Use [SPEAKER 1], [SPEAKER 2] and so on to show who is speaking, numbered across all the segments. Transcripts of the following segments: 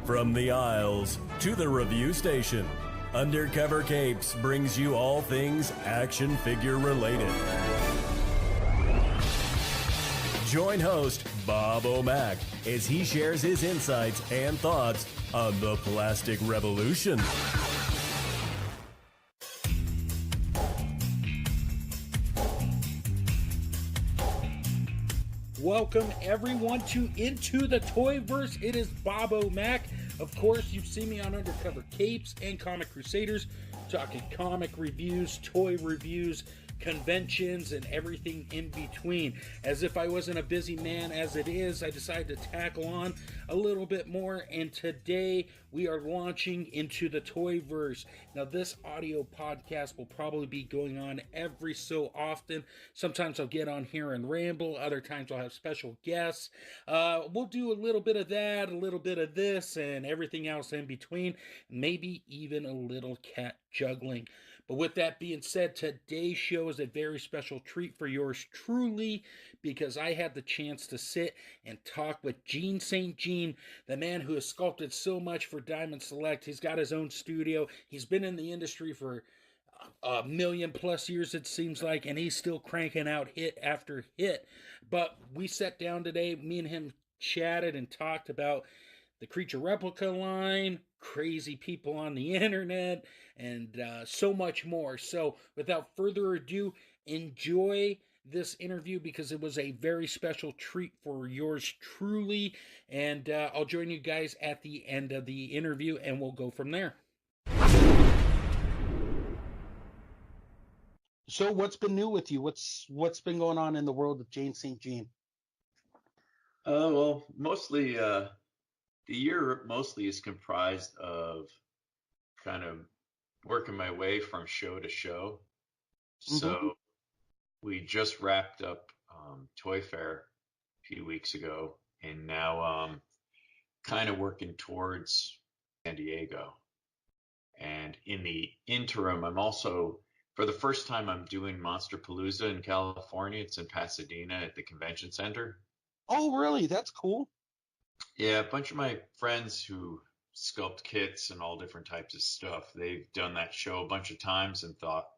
[SPEAKER 1] From the aisles to the review station, Undercover Capes brings you all things action figure related. Join host Bob O'Mac as he shares his insights and thoughts on the plastic revolution.
[SPEAKER 2] Welcome everyone to Into the Toyverse. It is Bob O'Mac. Of course, you've seen me on Undercover Capes and Comic Crusaders, talking comic reviews, toy reviews, conventions, and everything in between. As if I wasn't a busy man as it is, I decided to tackle on a little bit more, and today we are launching Into the Toyverse. Now, this audio podcast will probably be going on every so often. Sometimes I'll get on here and ramble, other times I'll have special guests. We'll do a little bit of that, a little bit of this, and everything else in between, maybe even a little cat juggling. But with that being said, today's show is a very special treat for yours truly, because I had the chance to sit and talk with Gene St. Jean, the man who has sculpted so much for Diamond Select. He's got his own studio. He's been in the industry for a million plus years, it seems like, and he's still cranking out hit after hit. But we sat down today, me and him chatted and talked about the Creatureplica line, crazy people on the internet, and so much more. So without further ado, enjoy this interview, because it was a very special treat for yours truly. And I'll join you guys at the end of the interview, and we'll go from there. So what's been new with you? What's been going on in the world of Gene St. Jean?
[SPEAKER 3] Well, mostly the year mostly is comprised of kind of working my way from show to show.
[SPEAKER 2] Mm-hmm.
[SPEAKER 3] So we just wrapped up Toy Fair a few weeks ago, and now kind of working towards San Diego. And in the interim, I'm also, for the first time, I'm doing Monsterpalooza in California. It's in Pasadena at the convention center.
[SPEAKER 2] Oh, really? That's cool.
[SPEAKER 3] Yeah, a bunch of my friends who sculpt kits and all different types of stuff, they've done that show a bunch of times and thought,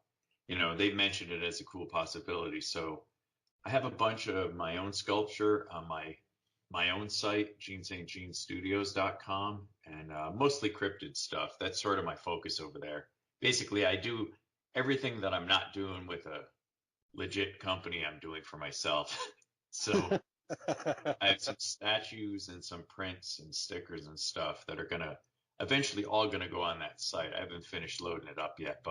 [SPEAKER 3] they mentioned it as a cool possibility. So I have a bunch of my own sculpture on my own site, GeneStJeanStudios.com, and mostly cryptid stuff. That's sort of my focus over there. Basically, I do everything that I'm not doing with a legit company, I'm doing for myself. So I have some statues and some prints and stickers and stuff that are eventually all gonna go on that site. I haven't finished loading it up yet,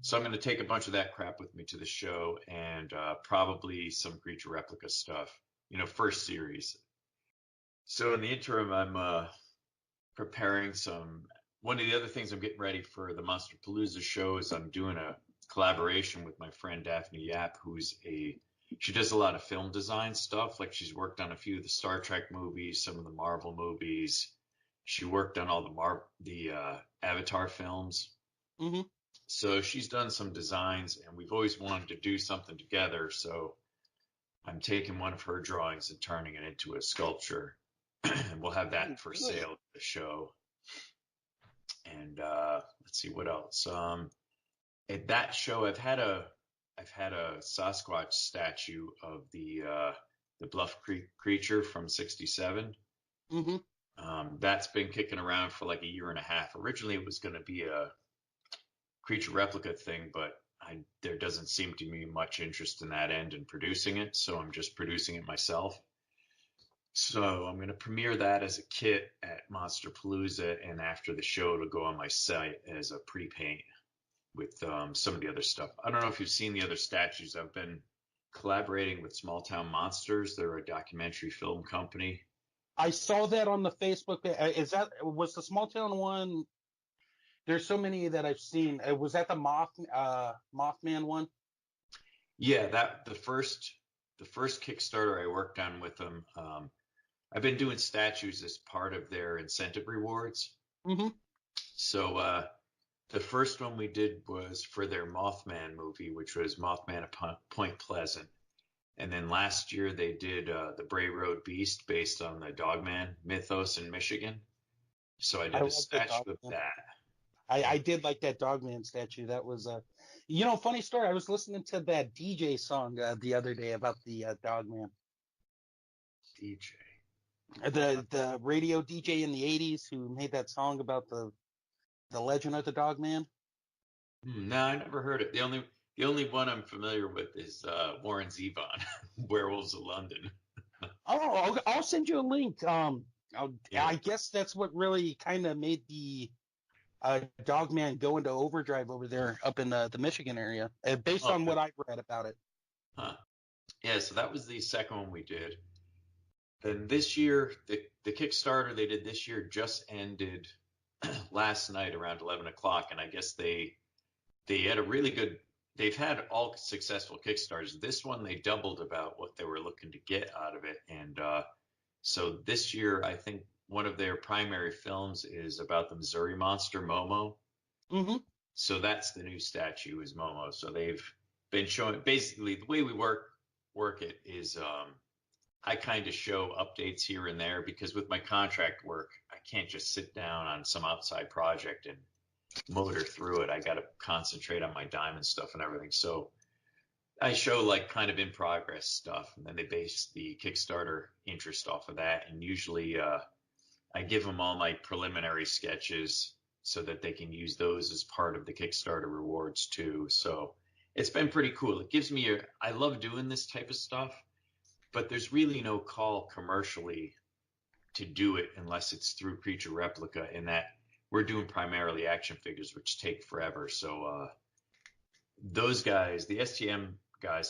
[SPEAKER 3] so I'm gonna take a bunch of that crap with me to the show, and probably some Creatureplica stuff, first series. So in the interim, I'm preparing one of the other things I'm getting ready for the Monsterpalooza show is I'm doing a collaboration with my friend Daphne Yap, she does a lot of film design stuff. Like, she's worked on a few of the Star Trek movies, some of the Marvel movies. She worked on all the Avatar films.
[SPEAKER 2] Mm-hmm.
[SPEAKER 3] So she's done some designs, and we've always wanted to do something together. So I'm taking one of her drawings and turning it into a sculpture, and we'll have that for sale at the show. And let's see what else. At that show, I've had a Sasquatch statue of the Bluff Creek creature from '67.
[SPEAKER 2] Mm-hmm.
[SPEAKER 3] That's been kicking around for like a year and a half. Originally, it was going to be a Creatureplica thing, but there doesn't seem to be much interest in that end in producing it, so I'm just producing it myself. So I'm going to premiere that as a kit at Monsterpalooza, and after the show, it'll go on my site as a pre-paint with some of the other stuff. I don't know if you've seen the other statues. I've been collaborating with Small Town Monsters. They're a documentary film company.
[SPEAKER 2] I saw that on the Facebook. Was the Small Town one? There's so many that I've seen. Was that the Mothman one?
[SPEAKER 3] Yeah, the first Kickstarter I worked on with them. I've been doing statues as part of their incentive rewards.
[SPEAKER 2] Mm-hmm.
[SPEAKER 3] So the first one we did was for their Mothman movie, which was Mothman at Point Pleasant. And then last year they did the Bray Road Beast based on the Dogman mythos in Michigan. So I
[SPEAKER 4] I
[SPEAKER 3] did a
[SPEAKER 4] like that dog
[SPEAKER 3] statue of
[SPEAKER 4] man.
[SPEAKER 3] that.
[SPEAKER 4] I did like that Dogman statue. That was funny story. I was listening to that DJ song the other day about the Dogman.
[SPEAKER 3] DJ.
[SPEAKER 4] The radio DJ in the '80s who made that song about the legend of the Dogman.
[SPEAKER 3] No, I never heard it. The only one I'm familiar with is Warren Zevon, Werewolves of London.
[SPEAKER 4] Oh, I'll send you a link.
[SPEAKER 3] Yeah.
[SPEAKER 4] I guess that's what really kind of made the Dogman go into overdrive over there up in the Michigan area, based
[SPEAKER 3] Oh,
[SPEAKER 4] on what I've read about it.
[SPEAKER 3] huh. Yeah, so that was the second one we did. Then this year, the Kickstarter they did this year just ended last night around 11 o'clock, and I guess they had a really good. They've had all successful Kickstarters. This one they doubled about what they were looking to get out of it, and so this year I think one of their primary films is about the Missouri monster Momo.
[SPEAKER 4] Mm-hmm.
[SPEAKER 3] So that's the new statue is Momo. So they've been showing basically the way we work it is I kind of show updates here and there because with my contract work, I can't just sit down on some outside project and motor through it. I got to concentrate on my diamond stuff and everything. So I show like kind of in progress stuff, and then they base the Kickstarter interest off of that. And usually I give them all my preliminary sketches so that they can use those as part of the Kickstarter rewards too. So it's been pretty cool. It gives me I love doing this type of stuff, but there's really no call commercially to do it unless it's through Creatureplica, in that we're doing primarily action figures, which take forever. So those guys, the STM guys,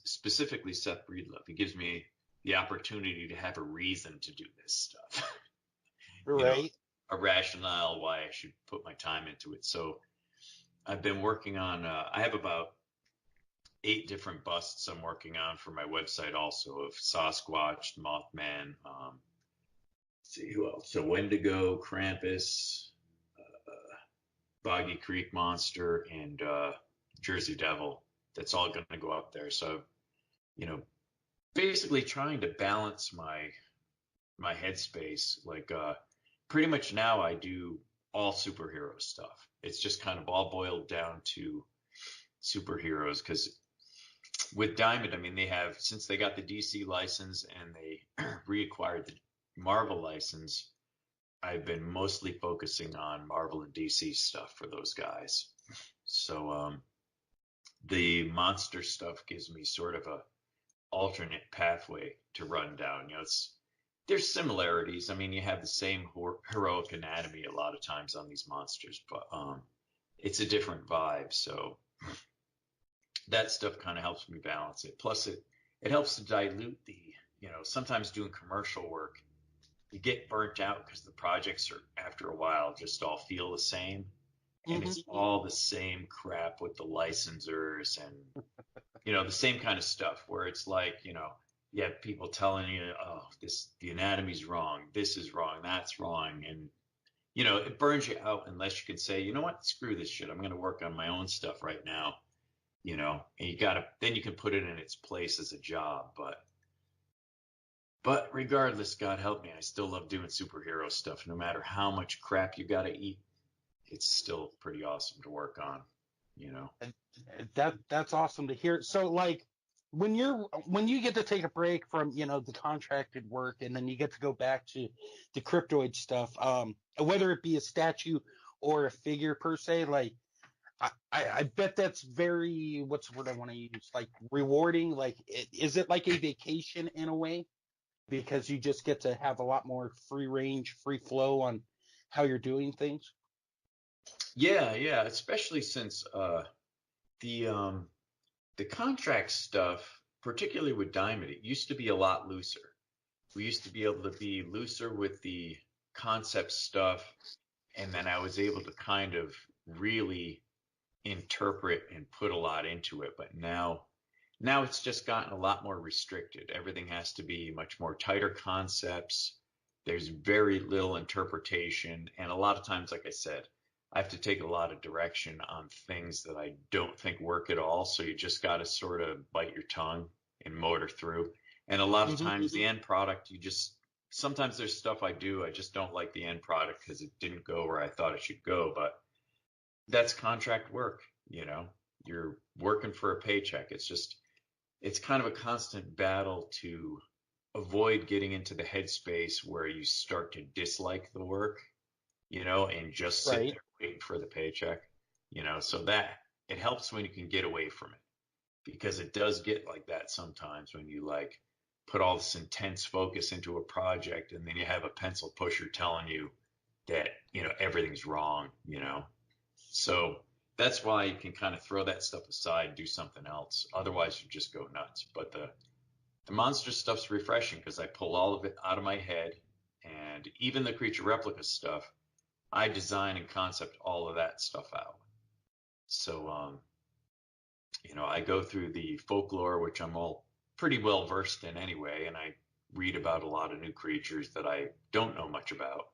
[SPEAKER 3] specifically Seth Breedlove, he gives me the opportunity to have a reason to do this stuff.
[SPEAKER 4] Right.
[SPEAKER 3] A rationale why I should put my time into it. So I've been working on, I have about 8 different busts I'm working on for my website also of Sasquatch, Mothman, let's see who else. So Wendigo, Krampus, Boggy Creek Monster, and Jersey Devil. That's all going to go up there. So, basically trying to balance my headspace. Like pretty much now I do all superhero stuff. It's just kind of all boiled down to superheroes because with Diamond, I mean, they have, since they got the DC license and they reacquired the Marvel license, I've been mostly focusing on Marvel and DC stuff for those guys. So the monster stuff gives me sort of a alternate pathway to run down. There's similarities. I mean, you have the same heroic anatomy a lot of times on these monsters, but it's a different vibe. So that stuff kind of helps me balance it. Plus, it helps to dilute the, sometimes doing commercial work, you get burnt out because the projects are, after a while, just all feel the same. And it's all the same crap with the licensors and, the same kind of stuff where it's like, you have people telling you, oh, the anatomy's wrong, this is wrong, that's wrong. And, it burns you out unless you can say, you know what, screw this shit. I'm going to work on my own stuff right now, and then you can put it in its place as a job. But regardless, God help me, I still love doing superhero stuff. No matter how much crap you got to eat, it's still pretty awesome to work on,
[SPEAKER 4] That's awesome to hear. So like when you get to take a break from, the contracted work and then you get to go back to the cryptoid stuff, whether it be a statue or a figure per se, like I bet that's very, what's the word I want to use? Like rewarding. Like, is it like a vacation in a way? Because you just get to have a lot more free range, free flow on how you're doing things.
[SPEAKER 3] Yeah, especially since the contract stuff, particularly with Diamond, it used to be a lot looser. We used to be able to be looser with the concept stuff, and then I was able to kind of really interpret and put a lot into it. But now it's just gotten a lot more restricted. Everything has to be much more tighter concepts. There's very little interpretation, and a lot of times, like I said, I have to take a lot of direction on things that I don't think work at all. So you just got to sort of bite your tongue and motor through. And a lot of times the end product, sometimes there's stuff I do, I just don't like the end product because it didn't go where I thought it should go. But that's contract work, you know. You're working for a paycheck. It's kind of a constant battle to avoid getting into the headspace where you start to dislike the work, you know, and just sit
[SPEAKER 4] Right.
[SPEAKER 3] there waiting for the paycheck, you know. So that it helps when you can get away from it, because it does get like that sometimes when you like put all this intense focus into a project and then you have a pencil pusher telling you that, you know, everything's wrong, you know. So that's why you can kind of throw that stuff aside, do something else. Otherwise, you just go nuts. But the monster stuff's refreshing because I pull all of it out of my head, and even the creature replica stuff, I design and concept all of that stuff out. So, you know, I go through the folklore, which I'm all pretty well versed in anyway, and I read about a lot of new creatures that I don't know much about.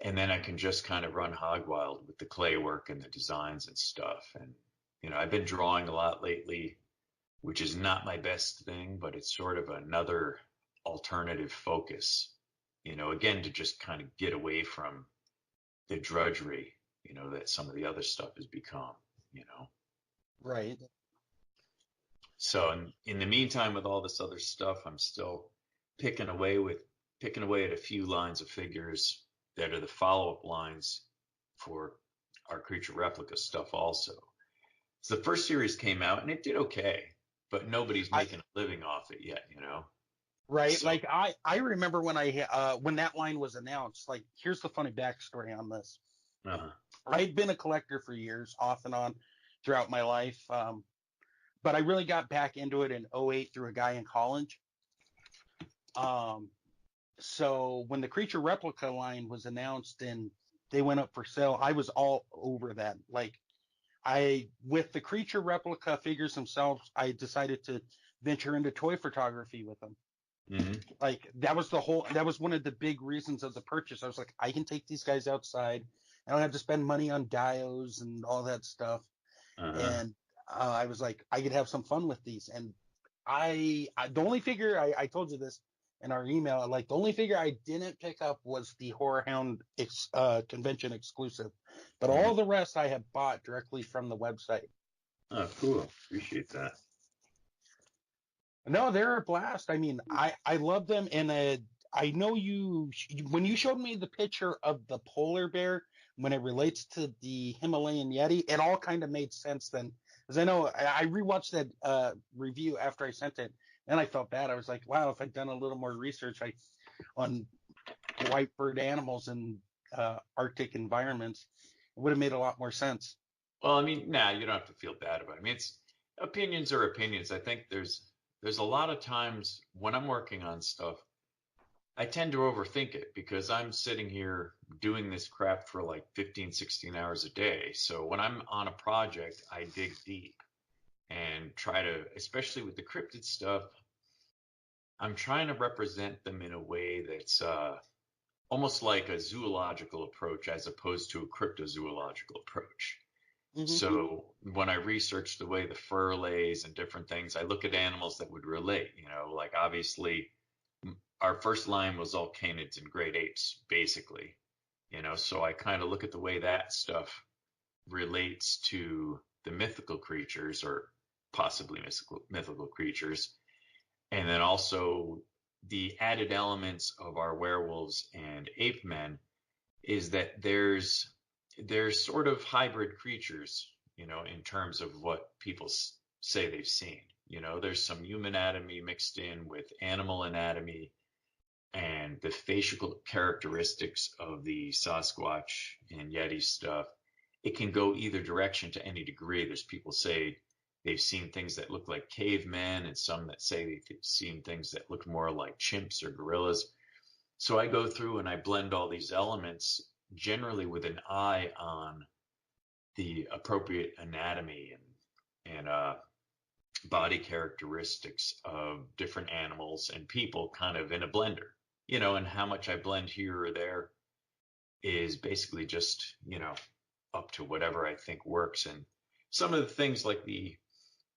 [SPEAKER 3] And then I can just kind of run hog wild with the clay work and the designs and stuff. And, you know, I've been drawing a lot lately, which is not my best thing, but it's sort of another alternative focus, you know, again, to just kind of get away from the drudgery, you know, that some of the other stuff has become, you know.
[SPEAKER 4] Right.
[SPEAKER 3] So in the meantime, with all this other stuff, I'm still picking away at a few lines of figures that are the follow-up lines for our creature replica stuff also. So the first series came out and it did okay, but nobody's
[SPEAKER 4] I
[SPEAKER 3] making a living off it yet, you know?
[SPEAKER 4] right.
[SPEAKER 3] So,
[SPEAKER 4] Like I remember when that line was announced. Like, here's the funny backstory on this.
[SPEAKER 3] uh
[SPEAKER 4] I'd been a collector for years, off and on, throughout my life. But I really got back into it in '08 through a guy in college. Um, so when the creature replica line was announced and they went up for sale, I was all over that. Like, with the creature replica figures themselves, I decided to venture into toy photography with them.
[SPEAKER 3] hmm
[SPEAKER 4] Like, that was one of the big reasons of the purchase. I was like, I can take these guys outside. I don't have to spend money on dios and all that stuff.
[SPEAKER 3] uh
[SPEAKER 4] And I was like, I could have some fun with these. And the only figure I told you this in our email, like the only figure I didn't pick up was the Horror Hound convention exclusive, but
[SPEAKER 3] hmm
[SPEAKER 4] all the rest I have bought directly from the website.
[SPEAKER 3] Oh, cool. Appreciate that.
[SPEAKER 4] No, they're a blast. I mean, I love them, and I know when you showed me the picture of the polar bear when it relates to the Himalayan Yeti, it all kind of made sense then. Because I know I rewatched that review after I sent it, and I felt bad. I was like, wow, if I'd done a little more research on white bird animals in Arctic environments, it would have made a lot more sense.
[SPEAKER 3] Well, I mean, nah, you don't have to feel bad about it. I mean, it's opinions are opinions. I think there's a lot of times when I'm working on stuff, I tend to overthink it because I'm sitting here doing this crap for like 15, 16 hours a day. So when I'm on a project, I dig deep and try to, especially with the cryptid stuff, I'm trying to represent them in a way that's almost like a zoological approach as opposed to a cryptozoological approach.
[SPEAKER 4] Hmm.
[SPEAKER 3] So when I research the way the fur lays and different things, I look at animals that would relate, you know, like obviously our first line was all canids and great apes, basically, you know, so I kind of look at the way that stuff relates to the mythical creatures or possibly mythical creatures. And then also the added elements of our werewolves and ape men is that there's sort of hybrid creatures, you know, in terms of what people say they've seen. You know, there's some human anatomy mixed in with animal anatomy and the facial characteristics of the Sasquatch and Yeti stuff. It can go either direction to any degree. There's people say they've seen things that look like cavemen and some that say they've seen things that look more like chimps or gorillas. So I go through and I blend all these elements generally with an eye on the appropriate anatomy and body characteristics of different animals and people kind of in a blender, you know, and how much I blend here or there is basically just, you know, up to whatever I think works. And some of the things like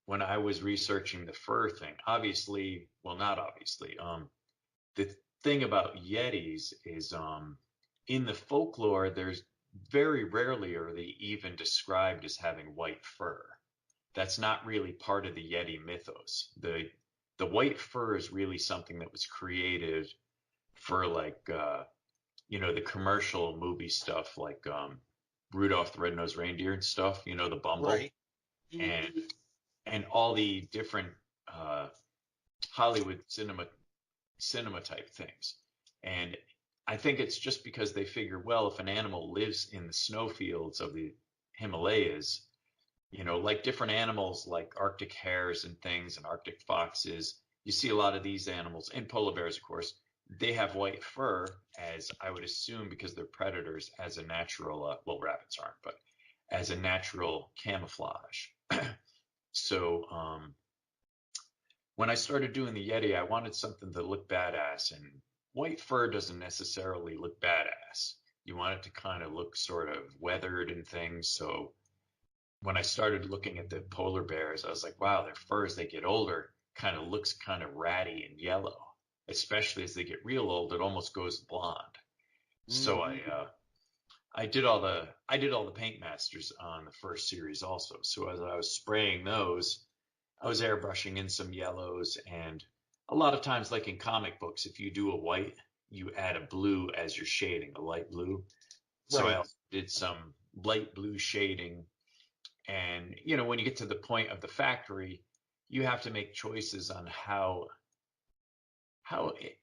[SPEAKER 3] when I was researching the fur thing, obviously, well, not obviously, the thing about Yetis is in the folklore, there's very rarely are they even described as having white fur. That's not really part of the Yeti mythos. The white fur is really something that was created for like the commercial movie stuff like Rudolph the Red-Nosed Reindeer and stuff, the Bumble
[SPEAKER 4] Right.
[SPEAKER 3] and all the different Hollywood cinema type things. And I think it's just because they figure, well, if an animal lives in the snowfields of the Himalayas, like different animals like Arctic hares and things and Arctic foxes, you see a lot of these animals, and polar bears, of course, they have white fur, as I would assume because they're predators, as a natural, well, rabbits aren't, but as a natural camouflage. So when I started doing the Yeti, I wanted something that looked badass, and white fur doesn't necessarily look badass. You want it to kind of look sort of weathered and things. So when I started looking at the polar bears, I was like, wow, their fur as they get older kind of looks kind of ratty and yellow. Especially as they get real old, it almost goes blonde. So I did all the paint masters on the first series also. So as I was spraying those, I was airbrushing in some yellows, and a lot of times, like in comic books, if you do a white, you add a blue as your shading, a light blue. So I
[SPEAKER 4] Right.
[SPEAKER 3] also did some light blue shading. And, when you get to the point of the factory, you have to make choices on how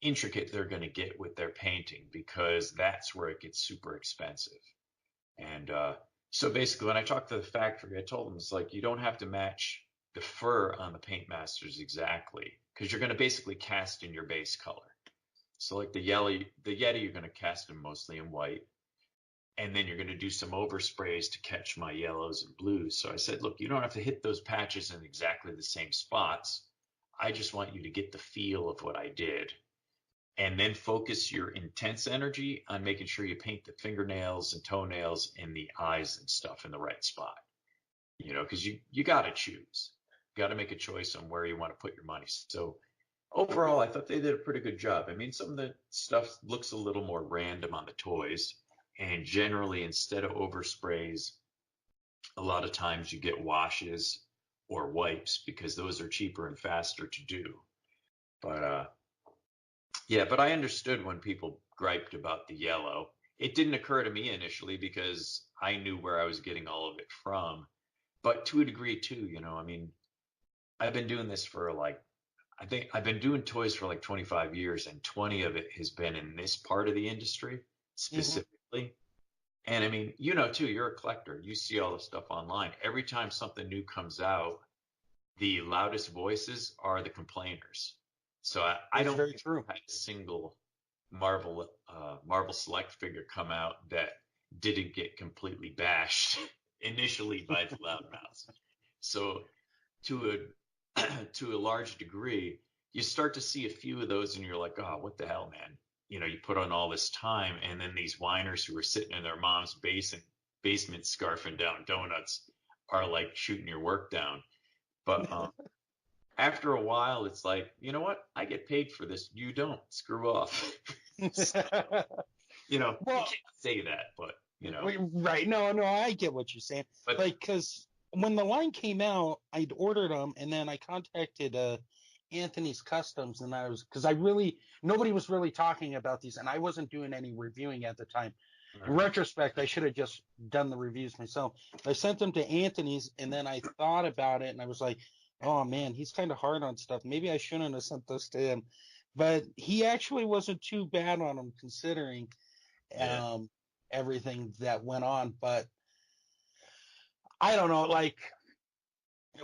[SPEAKER 3] intricate they're going to get with their painting, because that's where it gets super expensive. And so basically, when I talked to the factory, I told them, it's like, you don't have to match the fur on the paint masters exactly, because you're going to basically cast in your base color. So like the Yeti, you're going to cast them mostly in white. And then you're going to do some oversprays to catch my yellows and blues. So I said, look, you don't have to hit those patches in exactly the same spots. I just want you to get the feel of what I did, and then focus your intense energy on making sure you paint the fingernails and toenails and the eyes and stuff in the right spot. Because you got to choose. You got to make a choice on where you want to put your money. So overall, I thought they did a pretty good job. I mean, some of the stuff looks a little more random on the toys. And generally, instead of oversprays, a lot of times you get washes or wipes, because those are cheaper and faster to do. But yeah, but I understood when people griped about the yellow. It didn't occur to me initially because I knew where I was getting all of it from. But to a degree too, I mean, I've been doing this for I think I've been doing toys for like 25 years, and 20 of it has been in this part of the industry
[SPEAKER 4] Mm-hmm.
[SPEAKER 3] specifically. And I mean, too, you're a collector. You see all the stuff online. Every time something new comes out, the loudest voices are the complainers. So I
[SPEAKER 4] That's
[SPEAKER 3] don't
[SPEAKER 4] very
[SPEAKER 3] think
[SPEAKER 4] true.
[SPEAKER 3] I've had a single Marvel Select figure come out that didn't get completely bashed initially by the loudmouths. So to a to a large degree, you start to see a few of those, and you're like, oh, what the hell, man? You put on all this time, and then these whiners who are sitting in their mom's basement scarfing down donuts are like shooting your work down. But after a while, it's like, you know what? I get paid for this. You don't. Screw off. So, you
[SPEAKER 4] Well,
[SPEAKER 3] can't say that, but
[SPEAKER 4] right. No, no, I get what you're saying.
[SPEAKER 3] but
[SPEAKER 4] Like, because when the line came out, I'd ordered them, and then I contacted Anthony's Customs, and because nobody was really talking about these, and I wasn't doing any reviewing at the time. In retrospect, I should have just done the reviews myself. I sent them to Anthony's, and then I thought about it, and I was like, oh man, he's kind of hard on stuff. Maybe I shouldn't have sent this to him. But he actually wasn't too bad on them, considering
[SPEAKER 3] yeah,
[SPEAKER 4] um, everything that went on. But I don't know, like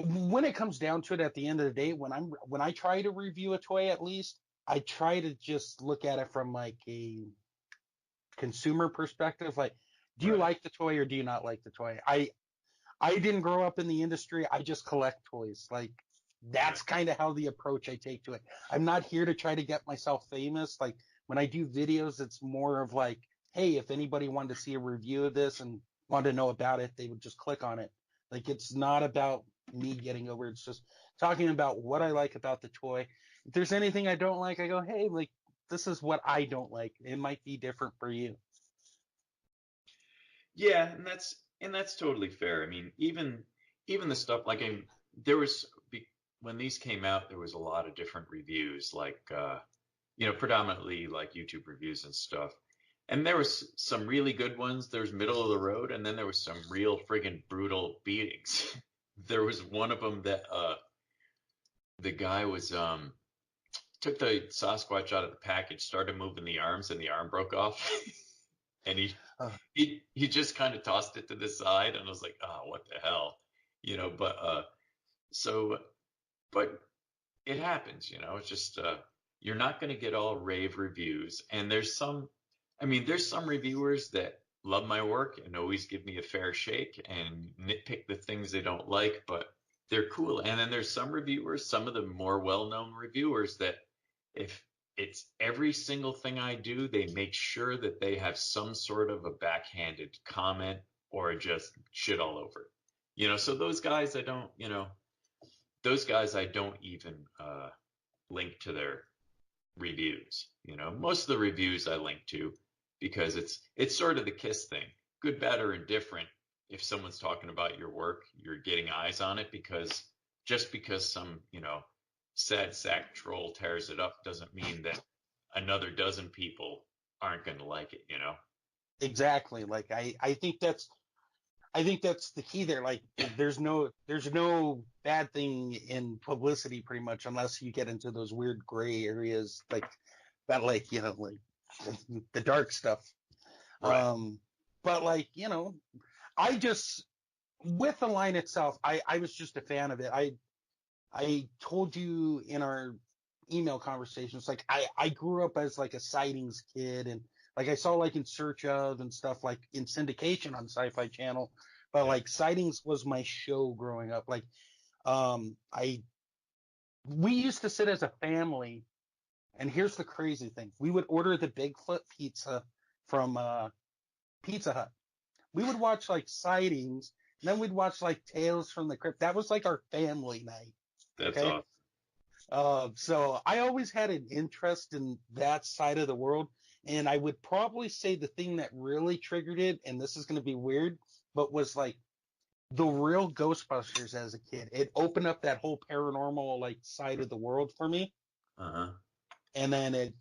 [SPEAKER 4] when it comes down to it, at the end of the day, when I try to review a toy, at least I try to just look at it from like a consumer perspective. Like, do you
[SPEAKER 3] right,
[SPEAKER 4] like the toy or do you not like the toy? I didn't grow up in the industry. I just collect toys. Like,
[SPEAKER 3] right,
[SPEAKER 4] that's kind of how the approach I take to it. I'm not here to try to get myself famous. Like, when I do videos, it's more of like, hey, if anybody wanted to see a review of this and wanted to know about it, they would just click on it. Like, it's not about me getting over. It's just talking about what I like about the toy. If there's anything I don't like, I go, hey, like, is what I don't like. It might be different for you.
[SPEAKER 3] Yeah, and that's totally fair. I mean, even the stuff like there was when these came out, there was a lot of different reviews, like predominantly like YouTube reviews and stuff. And there was some really good ones. There was middle of the road, and then there was some real friggin' brutal beatings. There was one of them that the guy was took the Sasquatch out of the package, started moving the arms, and the arm broke off. And
[SPEAKER 4] Uh,
[SPEAKER 3] he just kind of tossed it to the side, and I was like, oh, what the hell, But so, but it happens, It's just you're not going to get all rave reviews, and there's some reviewers that love my work and always give me a fair shake and nitpick the things they don't like, but they're cool. And then there's some reviewers, some of the more well-known reviewers that if it's every single thing I do, they make sure that they have some sort of a backhanded comment or just shit all over it. So those guys I don't even link to their reviews. Most of the reviews I link to because it's sort of the KISS thing, good, bad, or indifferent. If someone's talking about your work, you're getting eyes on it because just because some, sad sack troll tears it up doesn't mean that another dozen people aren't going to like it,
[SPEAKER 4] exactly. Like I think that's the key there. Like there's no bad thing in publicity pretty much unless you get into those weird gray areas like that, like like the dark stuff.
[SPEAKER 3] Right.
[SPEAKER 4] But like I just with the line itself, I was just a fan of it. I told you in our email conversations, like I grew up as like a sightings kid, and like I saw like In Search Of and stuff like in syndication on Sci-Fi Channel, but
[SPEAKER 3] Yeah.
[SPEAKER 4] like sightings was my show growing up. Like I we used to sit as a family, and here's the crazy thing: we would order the Bigfoot pizza from Pizza Hut. We would watch like sightings, and then we'd watch like Tales from the Crypt. That was like our family night.
[SPEAKER 3] That's
[SPEAKER 4] Okay.
[SPEAKER 3] awesome.
[SPEAKER 4] So I always had an interest in that side of the world. And I would probably say the thing that really triggered it, and this is going to be weird, but was like the real Ghostbusters as a kid. It opened up that whole paranormal like side of the world for me.
[SPEAKER 3] Uh-huh.
[SPEAKER 4] And then it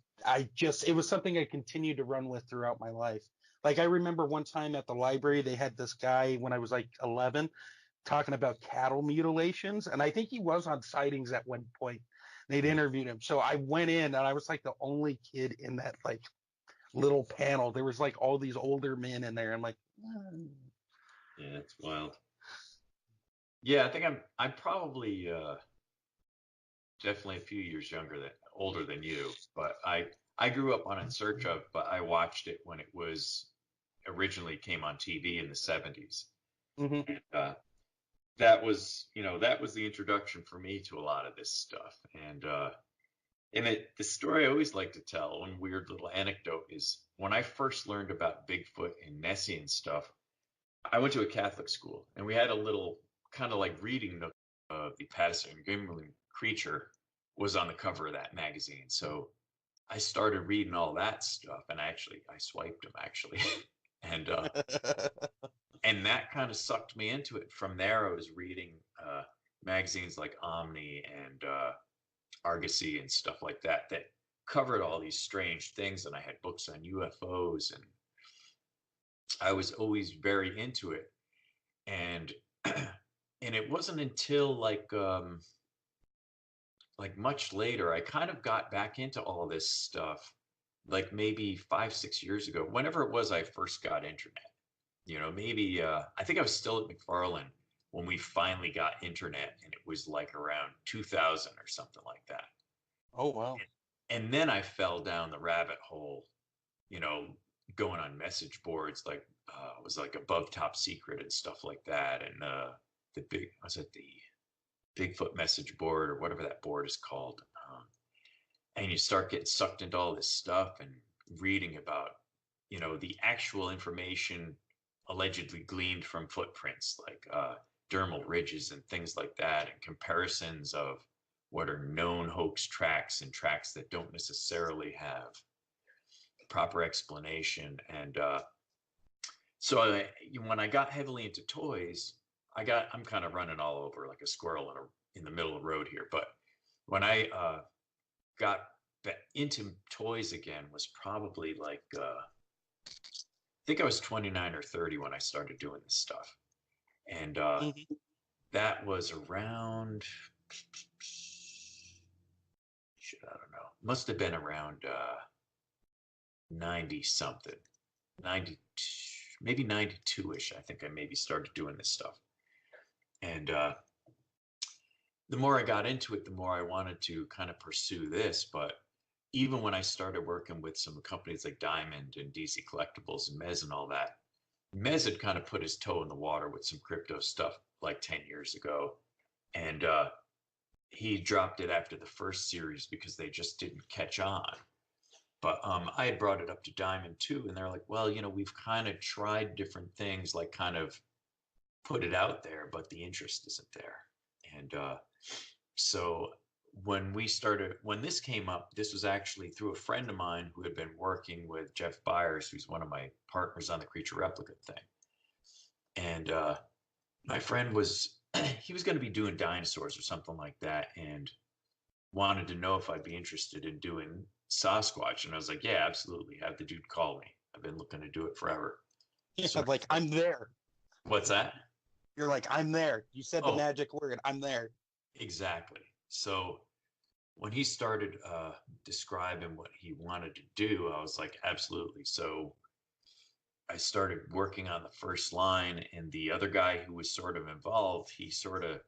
[SPEAKER 4] was something I continued to run with throughout my life. Like I remember one time at the library, they had this guy when I was like 11 talking about cattle mutilations. And I think he was on sightings at one point. They'd interviewed him. So I went in and I was like the only kid in that like little panel. There was like all these older men in there. I'm like,
[SPEAKER 3] Yeah, it's wild. Yeah, I think I'm probably definitely a few years older than you, but I grew up on In Search Of, but I watched it when it was originally came on TV in the 70s.
[SPEAKER 4] mm-hmm.
[SPEAKER 3] And that was the introduction for me to a lot of this stuff. And the story I always like to tell, one weird little anecdote is when I first learned about Bigfoot and Nessie and stuff, I went to a Catholic school and we had a little kind of like reading nook of the Patterson Gimlin creature was on the cover of that magazine. So I started reading all that stuff and I swiped them actually. and and that kind of sucked me into it. From there, I was reading magazines like Omni and Argosy and stuff like that that covered all these strange things. And I had books on UFOs, and I was always very into it. And and it wasn't until like much later I kind of got back into all this stuff, like maybe 5-6 years ago, whenever it was I first got internet. Maybe I think I was still at McFarlane when we finally got internet, and it was like around 2000 or something like that.
[SPEAKER 4] Oh, wow.
[SPEAKER 3] And then I fell down the rabbit hole, you know, going on message boards like it was like Above Top Secret and stuff like that, and the Bigfoot message board or whatever that board is called, and you start getting sucked into all this stuff and reading about, the actual information allegedly gleaned from footprints like dermal ridges and things like that, and comparisons of what are known hoax tracks and tracks that don't necessarily have proper explanation. And when I got heavily into toys, I'm kind of running all over like a squirrel in the middle of the road here. But when I got into toys again was probably like I think I was 29 or 30 when I started doing this stuff. And that was around, I don't know, must have been around 90 something, 90, maybe 92-ish. I think I maybe started doing this stuff. And the more I got into it, the more I wanted to kind of pursue this. But even when I started working with some companies like Diamond and DC Collectibles and Mez and all that, Mez had kind of put his toe in the water with some crypto stuff like 10 years ago. And he dropped it after the first series because they just didn't catch on. But I had brought it up to Diamond too. And they're like, well, we've kind of tried different things, like kind of put it out there, but the interest isn't there. And so when this came up, this was actually through a friend of mine who had been working with Jeff Byers, who's one of my partners on the Creatureplica thing. And my friend he was going to be doing dinosaurs or something like that, and wanted to know if I'd be interested in doing Sasquatch. And I was like, yeah, absolutely. Have the dude call me. I've been looking to do it forever.
[SPEAKER 4] Yeah, so, like, I'm there.
[SPEAKER 3] What's that?
[SPEAKER 4] You're like, I'm there. You said the magic word. I'm there.
[SPEAKER 3] Exactly. So when he started describing what he wanted to do, I was like, absolutely. So I started working on the first line, and the other guy who was sort of involved, he sort of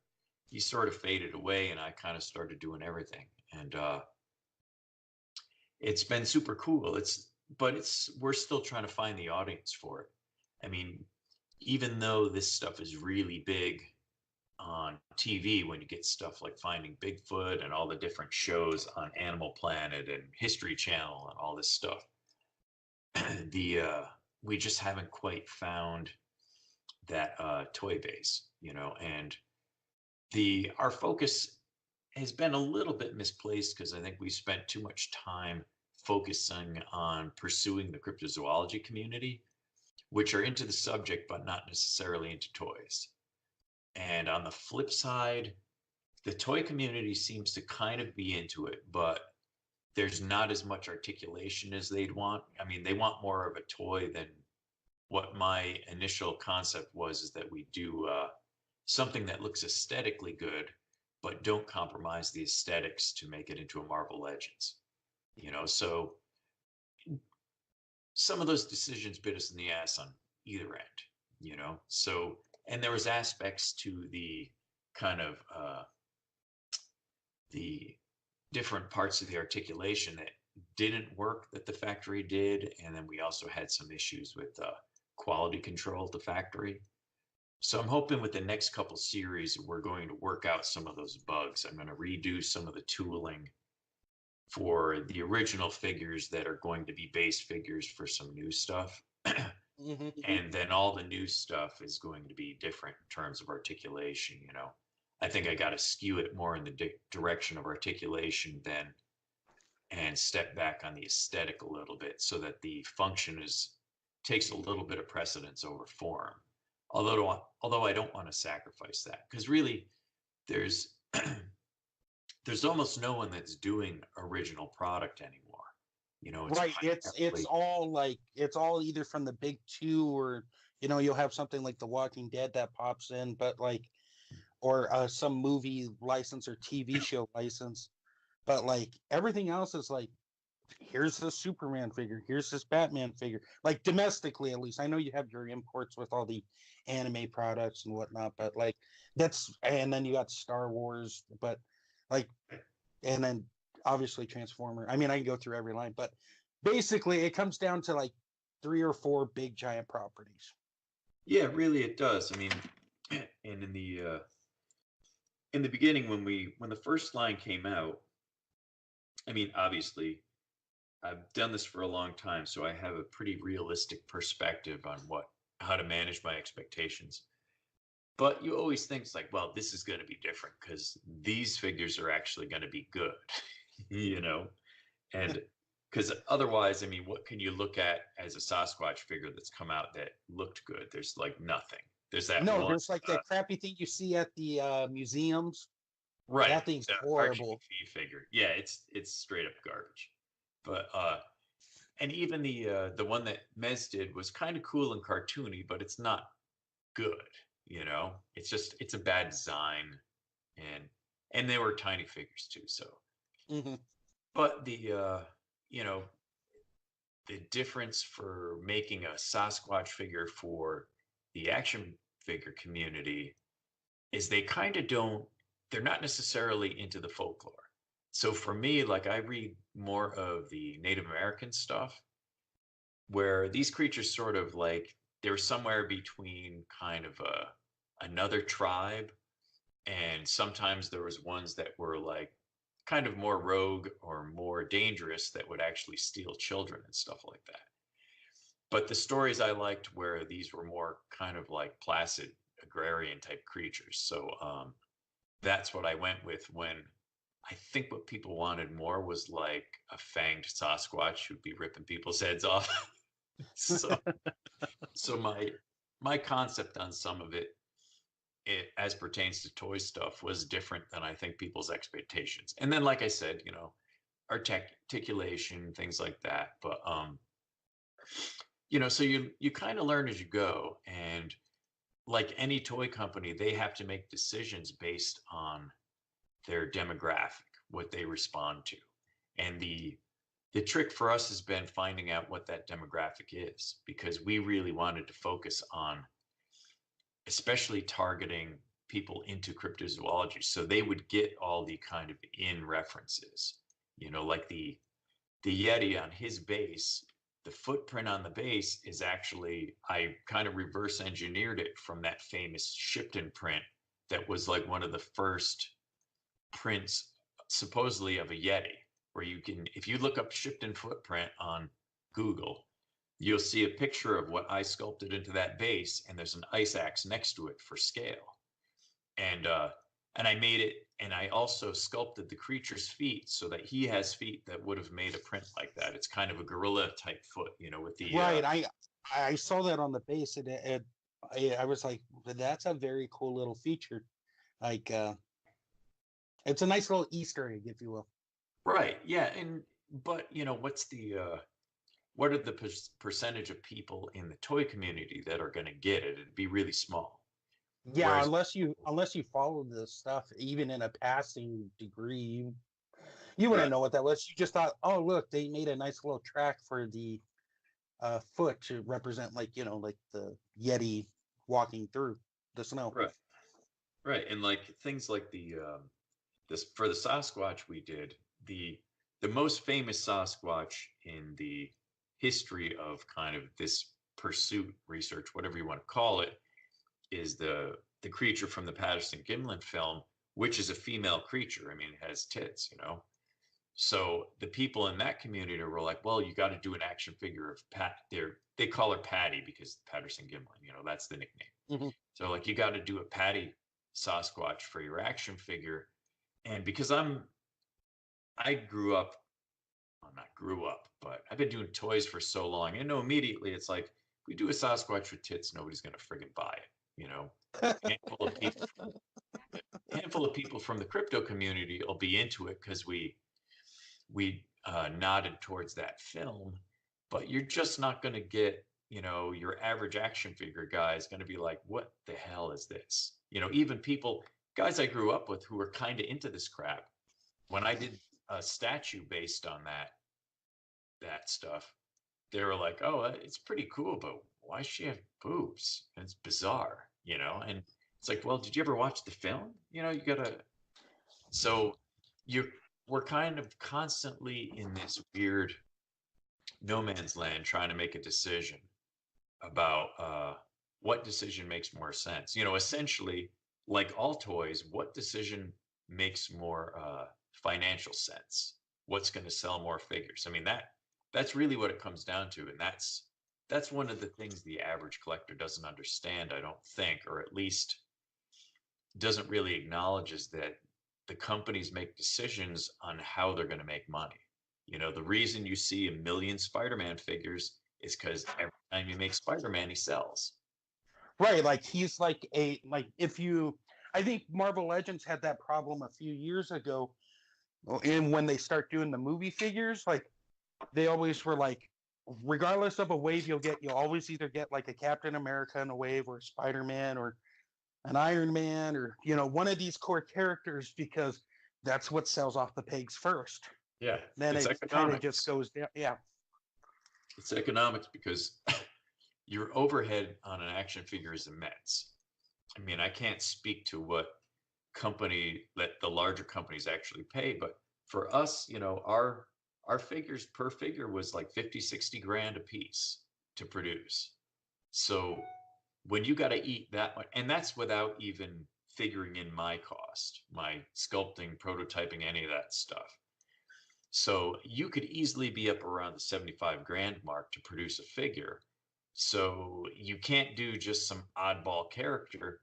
[SPEAKER 3] faded away, and I kind of started doing everything. And it's been super cool. We're still trying to find the audience for it. I mean, even though this stuff is really big on TV, when you get stuff like Finding Bigfoot and all the different shows on Animal Planet and History Channel and all this stuff, we just haven't quite found that toy base, and our focus has been a little bit misplaced because I think we spent too much time focusing on pursuing the cryptozoology community, which are into the subject, but not necessarily into toys. And on the flip side, the toy community seems to kind of be into it, but there's not as much articulation as they'd want. I mean, they want more of a toy than what my initial concept was, is that we do something that looks aesthetically good, but don't compromise the aesthetics to make it into a Marvel Legends. So some of those decisions bit us in the ass on either end, so, and there was aspects to the kind of the different parts of the articulation that didn't work that the factory did. And then we also had some issues with quality control at the factory. So I'm hoping with the next couple series, we're going to work out some of those bugs. I'm going to redo some of the tooling for the original figures that are going to be base figures for some new stuff. And then all the new stuff is going to be different in terms of articulation. I think I got to skew it more in the direction of articulation and step back on the aesthetic a little bit, so that the function takes a little bit of precedence over form. Although I don't want to sacrifice that, because really there's almost no one that's doing original product anymore.
[SPEAKER 4] Right. It's all either from the big two, or you'll have something like The Walking Dead that pops in, but like, or some movie license or TV show license, but like everything else is like, here's the Superman figure, here's this Batman figure, like domestically at least. I know you have your imports with all the anime products and whatnot, but like and then you got Star Wars, but like, and then obviously Transformer. I mean, I can go through every line, but basically it comes down to like 3 or 4 big giant properties.
[SPEAKER 3] Yeah, really it does. I mean, and in the beginning, when the first line came out, I mean, obviously I've done this for a long time, so I have a pretty realistic perspective on how to manage my expectations. But you always think it's like, well, this is going to be different because these figures are actually going to be good, you know? And because otherwise, I mean, what can you look at as a Sasquatch figure that's come out that looked good? There's like nothing. There's that
[SPEAKER 4] No,
[SPEAKER 3] one,
[SPEAKER 4] there's like that crappy thing you see at the museums.
[SPEAKER 3] right?
[SPEAKER 4] That thing's
[SPEAKER 3] The Archie
[SPEAKER 4] horrible.
[SPEAKER 3] McPhee figure. Yeah, it's straight up garbage. But and even the one that Mez did was kind of cool and cartoony, but it's not good. You know, it's a bad design, and they were tiny figures too. So,
[SPEAKER 4] Hmm.
[SPEAKER 3] but you know, the difference for making a Sasquatch figure for the action figure community is they kind of don't, they're not necessarily into the folklore. So for me, like I read more of the Native American stuff where these creatures sort of like they're somewhere between kind of another tribe, and sometimes there was ones that were like kind of more rogue or more dangerous that would actually steal children and stuff like that. But the stories I liked where these were more kind of like placid agrarian type creatures. So that's what I went with when I think what people wanted more was like a fanged Sasquatch who'd be ripping people's heads off. so so my concept on some of it, as pertains to toy stuff, was different than I think people's expectations. And then, like I said, you know, articulation, things like that. But you know, so you kind of learn as you go, and like any toy company, they have to make decisions based on their demographic, what they respond to, and the trick for us has been finding out what that demographic is, because we really wanted to focus on especially targeting people into cryptozoology so they would get all the kind of in references, you know, like the Yeti on his base, the footprint on the base is actually, I kind of reverse engineered it from that famous Shipton print that was like one of the first prints supposedly of a Yeti, where you can, if you look up Shipton footprint on Google, you'll see a picture of what I sculpted into that base, and there's an ice axe next to it for scale. And I made it, and I also sculpted the creature's feet so that he has feet that would have made a print like that. It's kind of a gorilla type foot, you know, with the
[SPEAKER 4] Right. I saw that on the base, and I was like, that's a very cool little feature. Like, it's a nice little Easter egg, if you will.
[SPEAKER 3] right, yeah, and but you know, what's the what are the percentage of people in the toy community that are going to get it? It'd be really small.
[SPEAKER 4] Yeah,
[SPEAKER 3] Whereas,
[SPEAKER 4] unless you follow this stuff, even in a passing degree, you
[SPEAKER 3] right,
[SPEAKER 4] wouldn't know what that was. You just thought, oh, look, they made a nice little track for the foot to represent, like, you know, like the Yeti walking through the snow.
[SPEAKER 3] right, right, and like things like the this for the Sasquatch we did, the most famous Sasquatch in the history of kind of this pursuit research, whatever you want to call it, is the creature from the Patterson Gimlin film, which is a female creature. I mean, it has tits, you know. So the people in that community were like, well, you got to do an action figure of Pat. They call her Patty because Patterson Gimlin, you know, that's the nickname.
[SPEAKER 4] Hmm.
[SPEAKER 3] So like, you got to do a Patty Sasquatch for your action figure. And because I grew up, well, not grew up, but I've been doing toys for so long. I know immediately it's like, we do a Sasquatch with tits, nobody's gonna friggin' buy it, you know. Handful of people from the crypto community will be into it because we nodded towards that film, but you're just not going to get, you know, your average action figure guy is going to be like, what the hell is this? You know, even people, guys I grew up with who were kind of into this crap, when I did a statue based on that stuff, they were like, oh, it's pretty cool, but why does she have boobs? And it's bizarre, you know. And it's like, well, did you ever watch the film? You know, you gotta, so you're we're kind of constantly in this weird no man's land trying to make a decision about what decision makes more sense. You know, essentially, like all toys, what decision makes more financial sense? What's going to sell more figures? I mean, that's really what it comes down to, and that's one of the things the average collector doesn't understand, I don't think, or at least doesn't really acknowledge is that the companies make decisions on how they're going to make money. You know, the reason you see a million Spider-Man figures is because every time you make Spider-Man, he sells.
[SPEAKER 4] Right, like he's like a like if you I think Marvel Legends had that problem a few years ago, and when they start doing the movie figures, like they always were like, regardless of a wave you'll always either get like a Captain America in a wave or a Spider-Man or an Iron Man or one of these core characters because that's what sells off the pigs first.
[SPEAKER 3] Yeah,
[SPEAKER 4] Then
[SPEAKER 3] it's
[SPEAKER 4] it kind of
[SPEAKER 3] economics.
[SPEAKER 4] just goes down. Yeah.
[SPEAKER 3] It's economics because your overhead on an action figure is immense. I mean, I can't speak to what company that the larger companies actually pay, but for us, our figures per figure was like 50, 60 grand a piece to produce. So when you got to eat that much, and that's without even figuring in my cost, my sculpting, prototyping, any of that stuff. So you could easily be up around the 75 grand mark to produce a figure. So you can't do just some oddball character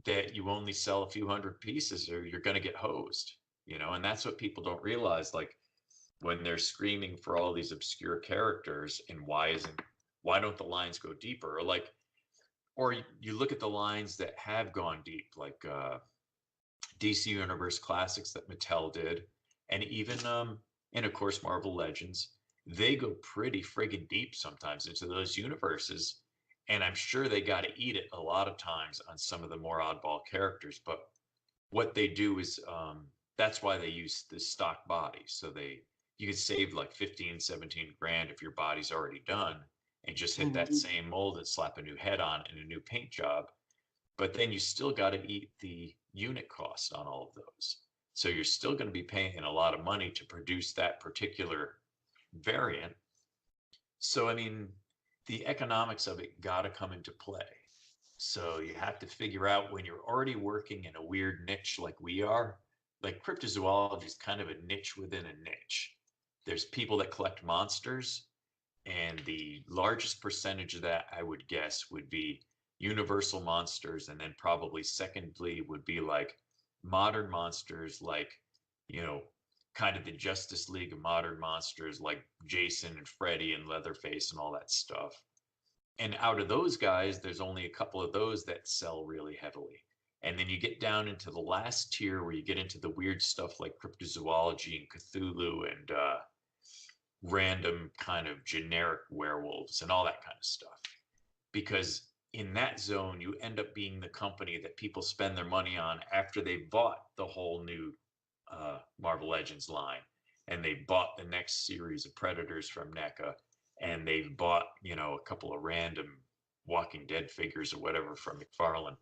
[SPEAKER 3] that you only sell a few hundred pieces or you're going to get hosed, and that's what people don't realize. Like when they're screaming for all these obscure characters and why don't the lines go deeper? Or you look at the lines that have gone deep, like DC Universe Classics that Mattel did, and even and of course Marvel Legends, they go pretty friggin' deep sometimes into those universes, and I'm sure they got to eat it a lot of times on some of the more oddball characters. But what they do is that's why they use the stock body, so you could save like 15, 17 grand if your body's already done and just hit that same mold and slap a new head on and a new paint job. But then you still got to eat the unit cost on all of those. So you're still going to be paying a lot of money to produce that particular variant. So, I mean, the economics of it got to come into play. So you have to figure out when you're already working in a weird niche like we are, like cryptozoology is kind of a niche within a niche. There's people that collect monsters, and the largest percentage of that, I would guess, would be universal monsters, and then probably secondly would be like modern monsters, like kind of the Justice League of modern monsters, like Jason and Freddy and Leatherface and all that stuff. And out of those guys, there's only a couple of those that sell really heavily. And then you get down into the last tier where you get into the weird stuff like cryptozoology and Cthulhu and random kind of generic werewolves and all that kind of stuff. Because in that zone, you end up being the company that people spend their money on after they've bought the whole new Marvel Legends line, and they bought the next series of Predators from NECA, and they've bought, a couple of random Walking Dead figures or whatever from McFarlane.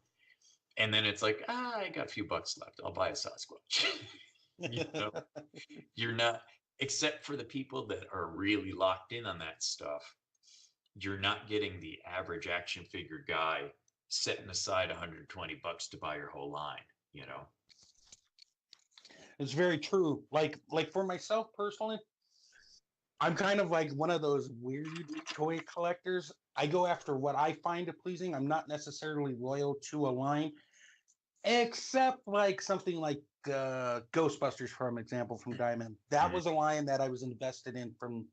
[SPEAKER 3] And then it's like, I got a few bucks left. I'll buy a Sasquatch. You're not, except for the people that are really locked in on that stuff, you're not getting the average action figure guy setting aside 120 bucks to buy your whole line,
[SPEAKER 4] It's very true. Like for myself personally, I'm kind of like one of those weird toy collectors. I go after what I find pleasing. I'm not necessarily loyal to a line, except like something like Ghostbusters, for example, from Diamond. That was a line that I was invested in from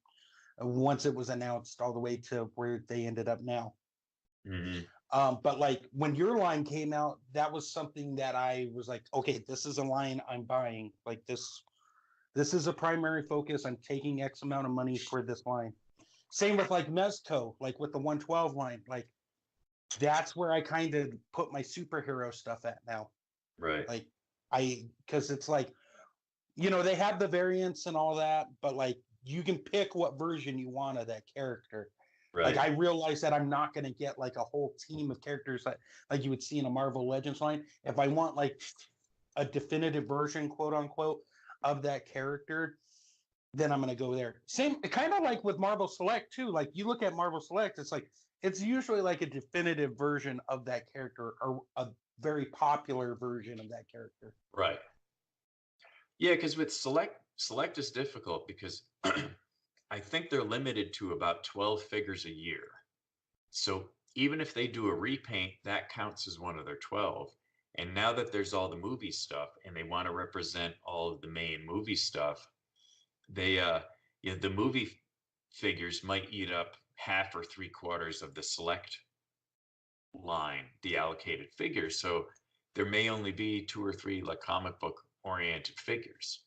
[SPEAKER 4] once it was announced all the way to where they ended up now. But like when your line came out, that was something that I was like, okay, this is a line I'm buying. Like this is a primary focus. I'm taking X amount of money for this line. Same with like Mezco, like with the 112 line. Like that's where I kind of put my superhero stuff at now.
[SPEAKER 3] Right.
[SPEAKER 4] Like because it's like, they have the variants and all that, but like you can pick what version you want of that character.
[SPEAKER 3] Right.
[SPEAKER 4] Like I realize that I'm not going to get like a whole team of characters that like you would see in a Marvel Legends line. If I want like a definitive version, quote unquote, of that character, then I'm going to go there. Same kind of like with Marvel Select too. Like you look at Marvel Select, it's like it's usually like a definitive version of that character or a very popular version of that character.
[SPEAKER 3] Right. Yeah, because with Select is difficult because I think they're limited to about 12 figures a year. So even if they do a repaint, that counts as one of their 12. And now that there's all the movie stuff and they want to represent all of the main movie stuff, they the movie figures might eat up half or three quarters of the select line, the allocated figures. So there may only be two or three like comic book oriented figures.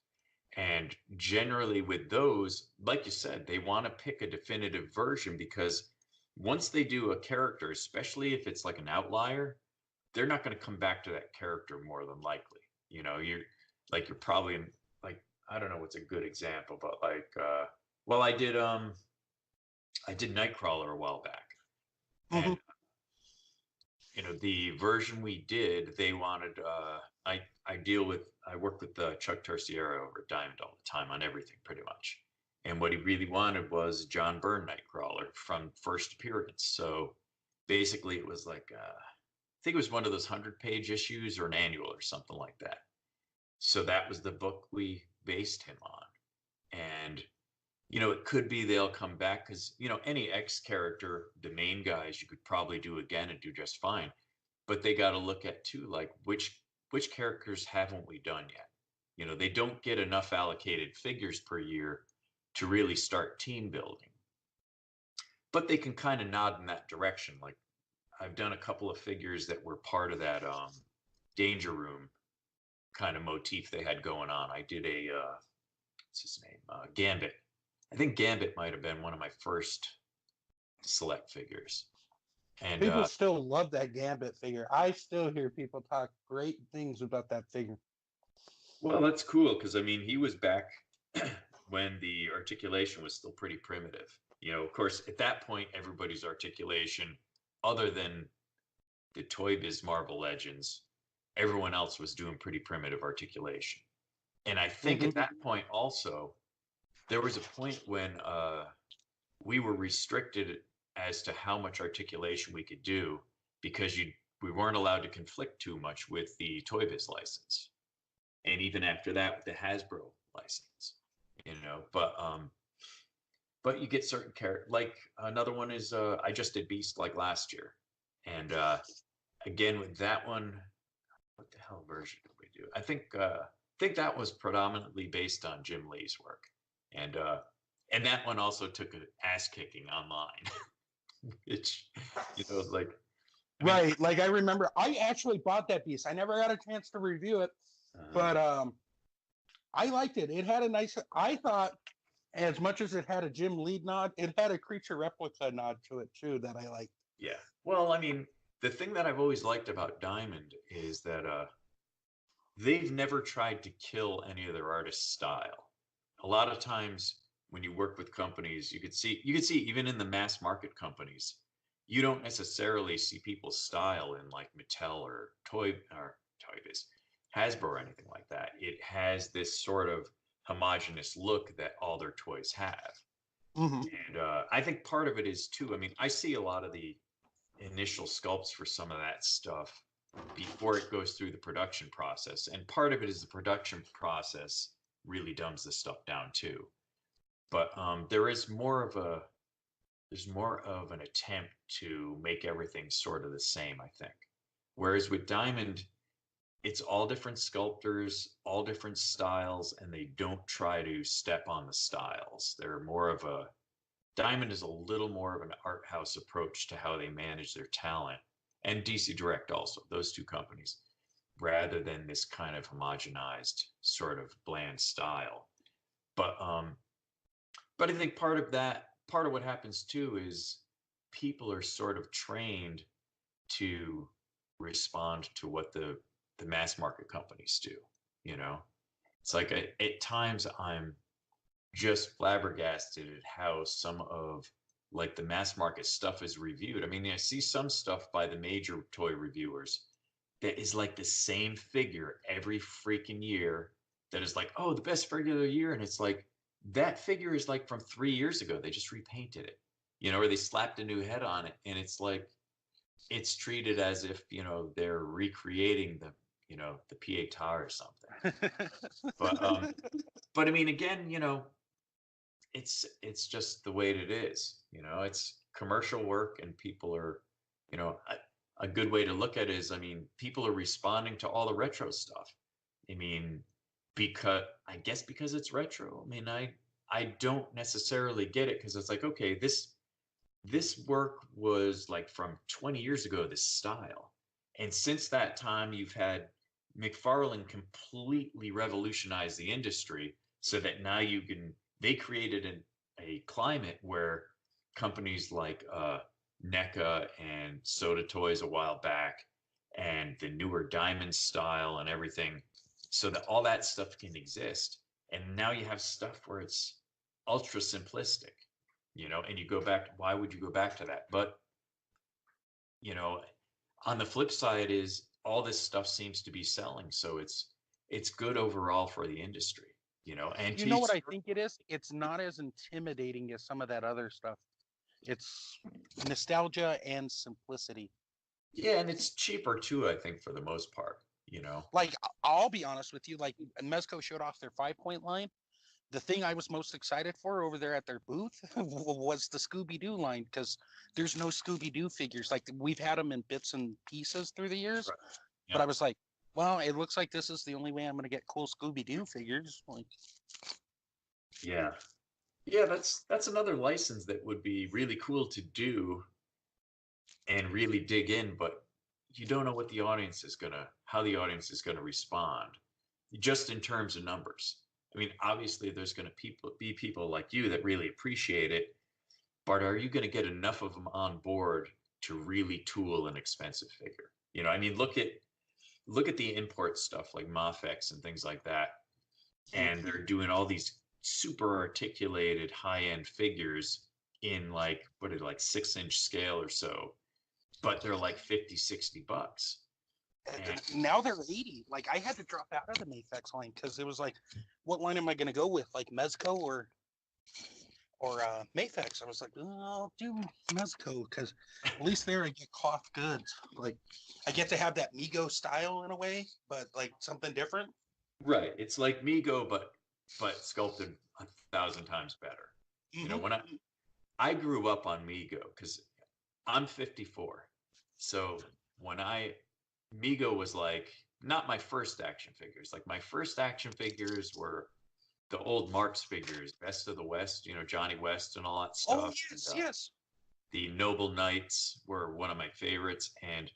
[SPEAKER 3] And generally with those, like you said, they want to pick a definitive version, because once they do a character, especially if it's like an outlier, they're not going to come back to that character more than likely. You're probably like, I don't know what's a good example, but like, well, I did Nightcrawler a while back, and the version we did, they wanted, I work with Chuck Terciero over at Diamond all the time on everything pretty much. And what he really wanted was John Byrne Nightcrawler from first appearance. So basically it was like, I think it was one of those 100-page issues or an annual or something like that. So that was the book we based him on. And, it could be they'll come back because, any X character, the main guys, you could probably do again and do just fine. But they got to look at too, like which characters haven't we done yet? They don't get enough allocated figures per year to really start team building. But they can kind of nod in that direction. Like I've done a couple of figures that were part of that Danger Room kind of motif they had going on. I did a what's his name? Gambit. I think Gambit might have been one of my first select figures. And
[SPEAKER 4] people still love that Gambit figure. I still hear people talk great things about that figure.
[SPEAKER 3] Well, that's cool because he was back when the articulation was still pretty primitive. Of course, at that point, everybody's articulation, other than the Toy Biz Marvel Legends, everyone else was doing pretty primitive articulation. And I think at that point also, there was a point when we were restricted as to how much articulation we could do, because we weren't allowed to conflict too much with the Toy Biz license. And even after that, with the Hasbro license, but you get certain characters. Like another one is I just did Beast like last year, and again with that one, what the hell version did we do? I think that was predominantly based on Jim Lee's work, and that one also took an ass kicking online, which like.
[SPEAKER 4] Right, like I remember, I actually bought that piece. I never got a chance to review it, but I liked it. It had a nice. I thought, as much as it had a Jim Lee nod, it had a Creatureplica nod to it too that I liked.
[SPEAKER 3] Yeah, well, the thing that I've always liked about Diamond is that they've never tried to kill any of their artists' style. A lot of times when you work with companies, you could see even in the mass market companies, you don't necessarily see people's style in like Mattel or Toy Biz, Hasbro or anything like that. It has this sort of homogenous look that all their toys have. And I think part of it is too, I see a lot of the initial sculpts for some of that stuff before it goes through the production process. And part of it is the production process really dumbs this stuff down too. But there's more of an attempt to make everything sort of the same, I think. Whereas with Diamond, it's all different sculptors, all different styles, and they don't try to step on the styles. Diamond is a little more of an art house approach to how they manage their talent, and DC Direct also, those two companies, rather than this kind of homogenized sort of bland style. But I think part of what happens too is people are sort of trained to respond to what the mass market companies do. It's like at times I'm just flabbergasted at how some of like the mass market stuff is reviewed. I see some stuff by the major toy reviewers that is like the same figure every freaking year, that is like, oh, the best figure of the year, and it's like, that figure is like from 3 years ago. They just repainted it, or they slapped a new head on it. And it's like, it's treated as if, they're recreating the Pietà or something. But again, it's just the way it is, it's commercial work, and people are, a good way to look at it is, I mean, people are responding to all the retro stuff. I mean, because it's retro. I mean, I don't necessarily get it because it's like, okay, this work was like from 20 years ago, this style. And since that time, you've had McFarlane completely revolutionize the industry so that now they created a climate where companies like NECA and Soda Toys a while back and the newer diamond style and everything, so that all that stuff can exist. And now you have stuff where it's ultra simplistic, and you go back, why would you go back to that? But, on the flip side is all this stuff seems to be selling. So it's good overall for the industry, and
[SPEAKER 4] You know what I think it is? It's not as intimidating as some of that other stuff. It's nostalgia and simplicity.
[SPEAKER 3] yeah, and it's cheaper too, I think, for the most part,
[SPEAKER 4] Like, I'll be honest with you, like, Mezco showed off their 5-point line. The thing I was most excited for over there at their booth was the Scooby-Doo line, because there's no Scooby-Doo figures. Like, we've had them in bits and pieces through the years,
[SPEAKER 3] Right. Yeah.
[SPEAKER 4] but I was like, well, it looks like this is the only way I'm going to get cool Scooby-Doo figures. Like,
[SPEAKER 3] Yeah. Yeah, that's another license that would be really cool to do and really dig in, but you don't know how the audience is gonna respond, just in terms of numbers. I mean, obviously there's gonna be people like you that really appreciate it, but are you gonna get enough of them on board to really tool an expensive figure? I mean, look at the import stuff like Mafex and things like that, and they're doing all these super articulated high-end figures in like 6-inch scale or so, but they're like 50-60 bucks. And
[SPEAKER 4] now they're 80. Like, I had to drop out of the Mafex line because it was like, what line am I going to go with? Like Mezco or Mafex? I was like, oh, I'll do Mezco because at least there I get cloth goods. Like, I get to have that Mego style in a way, but like something different.
[SPEAKER 3] right, it's like Mego, but sculpted 1,000 times better. When I grew up on Mego because I'm 54, so when Mego was like not my first action figures. Like my first action figures were the old Marx figures, Best of the West, Johnny West and all that stuff.
[SPEAKER 4] Oh yes,
[SPEAKER 3] And,
[SPEAKER 4] yes.
[SPEAKER 3] the Noble Knights were one of my favorites, and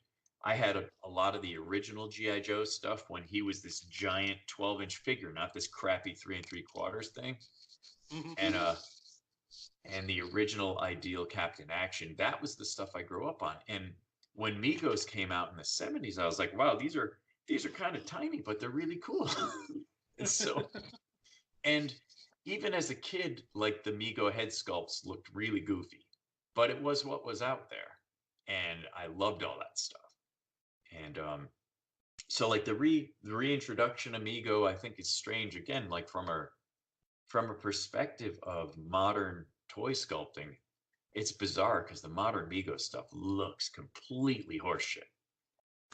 [SPEAKER 3] I had a lot of the original GI Joe stuff when he was this giant 12-inch figure, not this crappy 3 3/4 thing. And the original Ideal Captain Action. That was the stuff I grew up on. And when Migos came out in the 70s, I was like, wow, these are kind of tiny, but they're really cool. And so, and even as a kid, like the Mego head sculpts looked really goofy, but it was what was out there, and I loved all that stuff. And so like the reintroduction of Mego, I think is strange again, like from a perspective of modern toy sculpting. It's bizarre because the modern Mego stuff looks completely horseshit.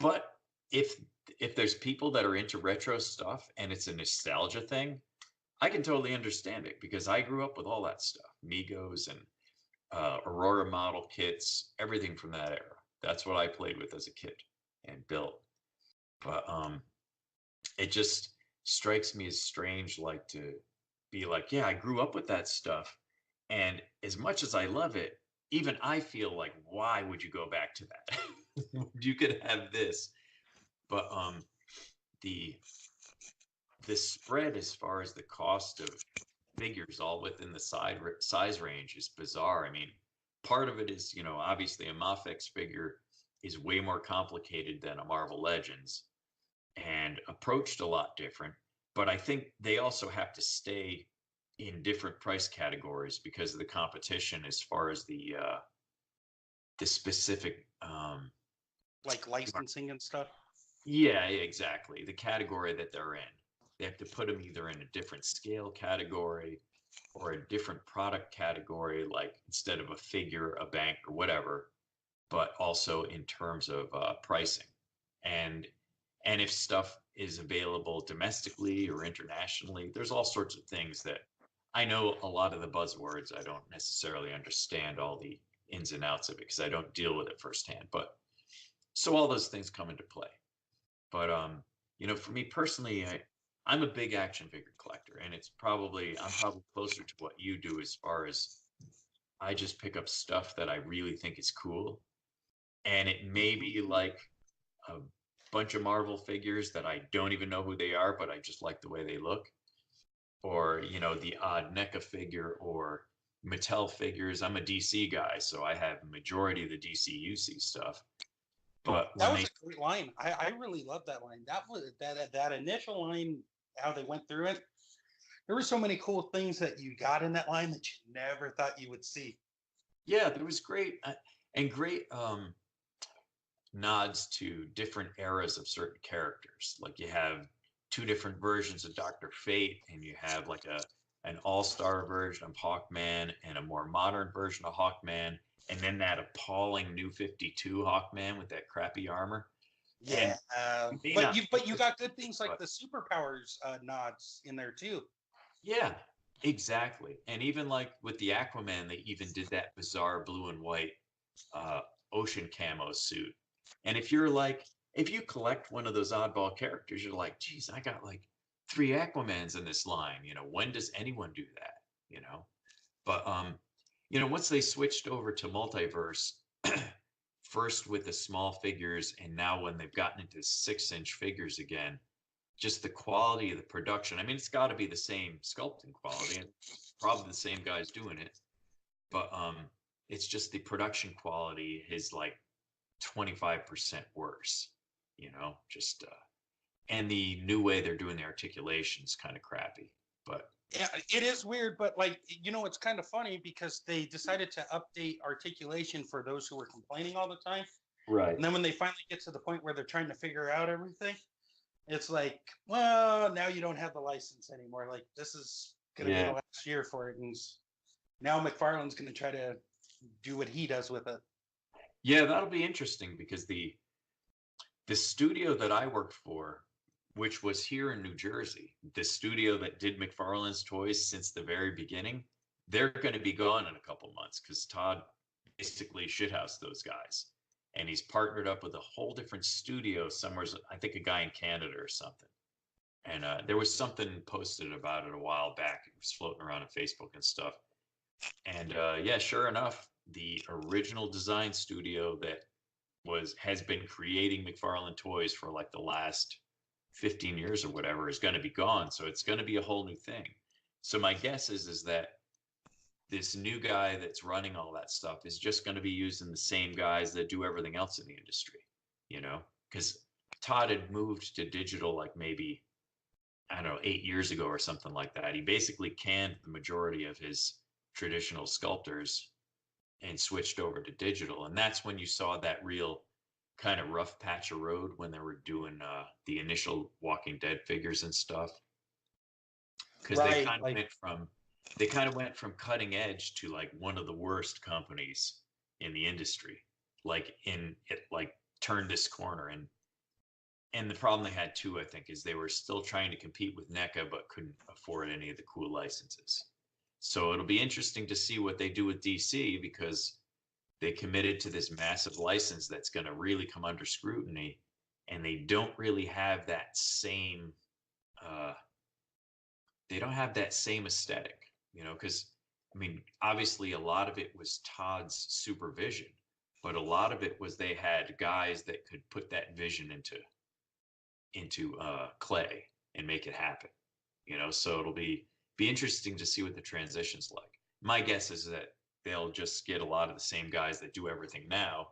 [SPEAKER 3] But if there's people that are into retro stuff and it's a nostalgia thing, I can totally understand it because I grew up with all that stuff, Migos and Aurora model kits, everything from that era. That's what I played with as a kid and built. But it just strikes me as strange, like to be like, yeah, I grew up with that stuff, and as much as I love it, even I feel like, why would you go back to that? You could have this. But the spread as far as the cost of figures all within the size range is bizarre. I mean, part of it is, obviously a Mafex figure is way more complicated than a Marvel Legends and approached a lot different. But I think they also have to stay in different price categories because of the competition as far as the specific
[SPEAKER 4] like licensing and stuff.
[SPEAKER 3] Yeah, exactly. The category that they're in. They have to put them either in a different scale category or a different product category, like instead of a figure, a bank, or whatever, but also in terms of pricing. And if stuff is available domestically or internationally, there's all sorts of things that I know a lot of the buzzwords. I don't necessarily understand all the ins and outs of it because I don't deal with it firsthand. But So all those things come into play. But for me personally, I'm a big action figure collector, and I'm probably closer to what you do as far as I just pick up stuff that I really think is cool. And it may be like a bunch of Marvel figures that I don't even know who they are, but I just like the way they look. Or, the odd NECA figure or Mattel figures. I'm a DC guy, so I have majority of the DC UC stuff. But
[SPEAKER 4] that was a great line. I really love that line. That was that initial line, how they went through it. There were so many cool things that you got in that line that you never thought you would see.
[SPEAKER 3] Yeah, there was great and great nods to different eras of certain characters. Like you have two different versions of Dr. Fate, and you have like an all-star version of Hawkman and a more modern version of Hawkman, and then that appalling new 52 Hawkman with that crappy armor.
[SPEAKER 4] Yeah, but you got good things like the superpowers nods in there too.
[SPEAKER 3] Yeah, exactly. And even like with the Aquaman, they even did that bizarre blue and white ocean camo suit. And if you collect one of those oddball characters, you're like, geez, I got like 3 Aquamans in this line. When does anyone do that? But once they switched over to multiverse, first with the small figures, and now when they've gotten into 6-inch figures again, just the quality of the production. I mean, it's got to be the same sculpting quality, and probably the same guys doing it. But it's just the production quality is like 25% worse, and the new way they're doing the articulation is kind of crappy. But
[SPEAKER 4] yeah, it is weird, but like, it's kind of funny because they decided to update articulation for those who were complaining all the time.
[SPEAKER 3] Right.
[SPEAKER 4] And then when they finally get to the point where they're trying to figure out everything, it's like, well, now you don't have the license anymore. Like, this is going to be the last year for it. And now McFarlane's going to try to do what he does with it.
[SPEAKER 3] Yeah, that'll be interesting because the studio that I worked for, which was here in New Jersey, the studio that did McFarlane's Toys since the very beginning, they're going to be gone in a couple months because Todd basically shithoused those guys. And he's partnered up with a whole different studio somewhere, I think a guy in Canada or something. And there was something posted about it a while back. It was floating around on Facebook and stuff. And sure enough, the original design studio that has been creating McFarlane Toys for like the last 15 years or whatever is going to be gone. So it's going to be a whole new thing. So my guess is that this new guy that's running all that stuff is just going to be using the same guys that do everything else in the industry, because Todd had moved to digital like maybe, I don't know, 8 years ago or something like that. He basically canned the majority of his traditional sculptors and switched over to digital. And that's when you saw that real kind of rough patch of road when they were doing the initial Walking Dead figures and stuff. Because they kind of went from cutting edge to like one of the worst companies in the industry. Like turned this corner, and the problem they had too, I think, is they were still trying to compete with NECA but couldn't afford any of the cool licenses. So it'll be interesting to see what they do with DC, because they committed to this massive license that's going to really come under scrutiny, and they don't really have that same aesthetic, because I mean, obviously a lot of it was Todd's supervision, but a lot of it was they had guys that could put that vision into clay and make it happen, so it'll be interesting to see what the transition's like. My guess is that they'll just get a lot of the same guys that do everything now,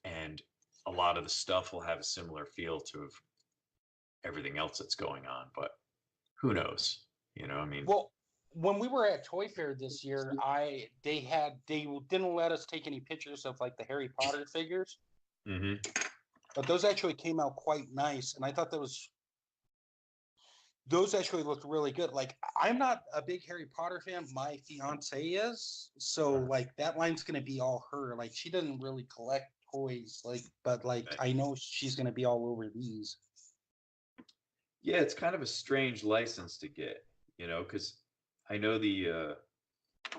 [SPEAKER 3] and a lot of the stuff will have a similar feel to everything else that's going on, but who knows? I mean,
[SPEAKER 4] well, when we were at Toy Fair this year, they didn't let us take any pictures of like the Harry Potter figures, but those actually came out quite nice, and I thought those actually looked really good. Like, I'm not a big Harry Potter fan. My fiance is, so like that line's gonna be all her. Like, she doesn't really collect toys, but I know she's gonna be all over these.
[SPEAKER 3] Yeah, it's kind of a strange license to get, because I know the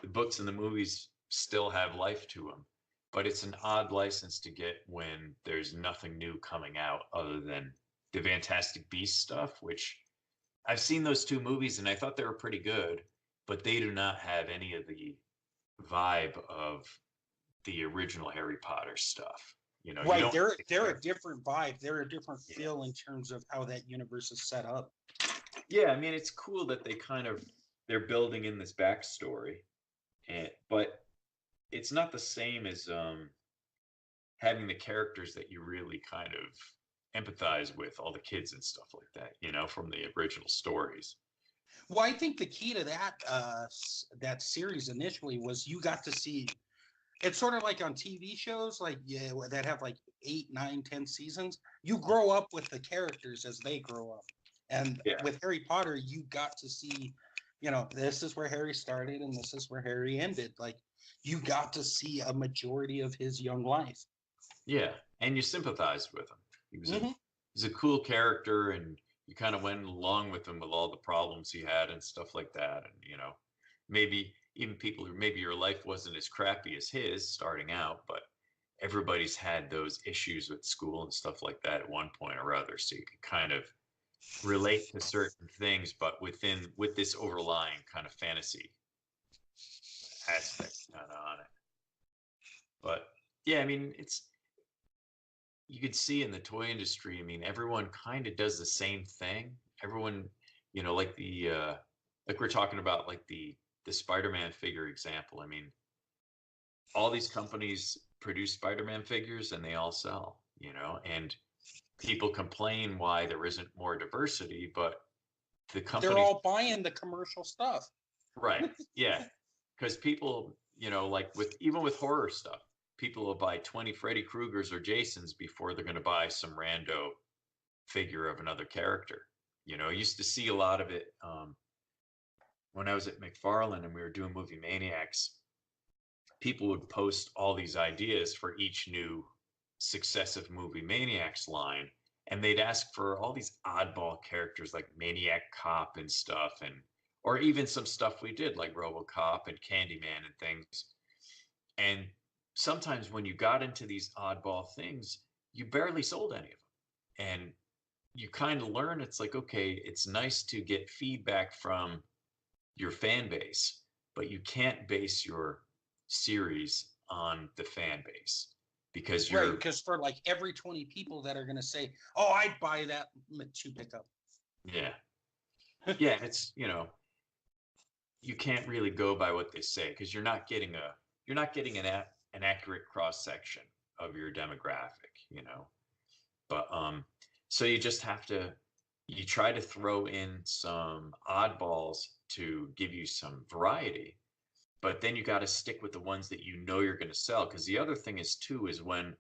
[SPEAKER 3] books and the movies still have life to them, but it's an odd license to get when there's nothing new coming out other than the Fantastic Beasts stuff, which I've seen those two movies and I thought they were pretty good, but they do not have any of the vibe of the original Harry Potter stuff. You know, you
[SPEAKER 4] Right,
[SPEAKER 3] don't
[SPEAKER 4] they're a different vibe. They're a different
[SPEAKER 3] Yeah.
[SPEAKER 4] feel in terms of how that universe is set up.
[SPEAKER 3] Yeah, I mean, it's cool that they're building in this backstory, but it's not the same as having the characters that you really kind of empathize with, all the kids and stuff like that, you know, from the original stories.
[SPEAKER 4] Well, I think the key to that that series initially was you got to see. It's sort of like on TV shows, like that have like 8, 9, 10 seasons. You grow up with the characters as they grow up, and
[SPEAKER 3] Yeah.
[SPEAKER 4] with Harry Potter, you got to see, you know, this is where Harry started and this is where Harry ended. Like you got to see a majority of his young life.
[SPEAKER 3] Yeah, and you sympathized with him. He was
[SPEAKER 4] Mhm.
[SPEAKER 3] he's a cool character, and you kind of went along with him with all the problems he had and stuff like that. And you know, maybe even people who maybe your life wasn't as crappy as his starting out, but everybody's had those issues with school and stuff like that at one point or other. So you can kind of relate to certain things, but with this overlying kind of fantasy aspect kind of on it. But yeah, I mean, you could see in the toy industry, I mean, everyone kind of does the same thing. Everyone, you know, like we're talking about, like the Spider-Man figure example. I mean, all these companies produce Spider-Man figures and they all sell, you know, and people complain why there isn't more diversity, but the
[SPEAKER 4] They're
[SPEAKER 3] companies,
[SPEAKER 4] all buying the commercial stuff.
[SPEAKER 3] right? Yeah, because people, you know, like even with horror stuff, people will buy 20 Freddy Kruegers or Jasons before they're going to buy some rando figure of another character. You know, I used to see a lot of it when I was at McFarlane and we were doing Movie Maniacs. People would post all these ideas for each new successive Movie Maniacs line, and they'd ask for all these oddball characters like Maniac Cop and stuff, and or even some stuff we did like RoboCop and Candyman and things. And sometimes when you got into these oddball things, you barely sold any of them. And you kind of learn it's like, okay, it's nice to get feedback from your fan base, but you can't base your series on the fan base because
[SPEAKER 4] Right, because for like every 20 people that are going to say, "Oh, I'd buy that to pick up."
[SPEAKER 3] yeah. Yeah, it's, you know, you can't really go by what they say because you're not getting an accurate cross section of your demographic, you know. But so you just have to you try to throw in some oddballs to give you some variety, but then you got to stick with the ones that you know you're going to sell. Because the other thing is too is when,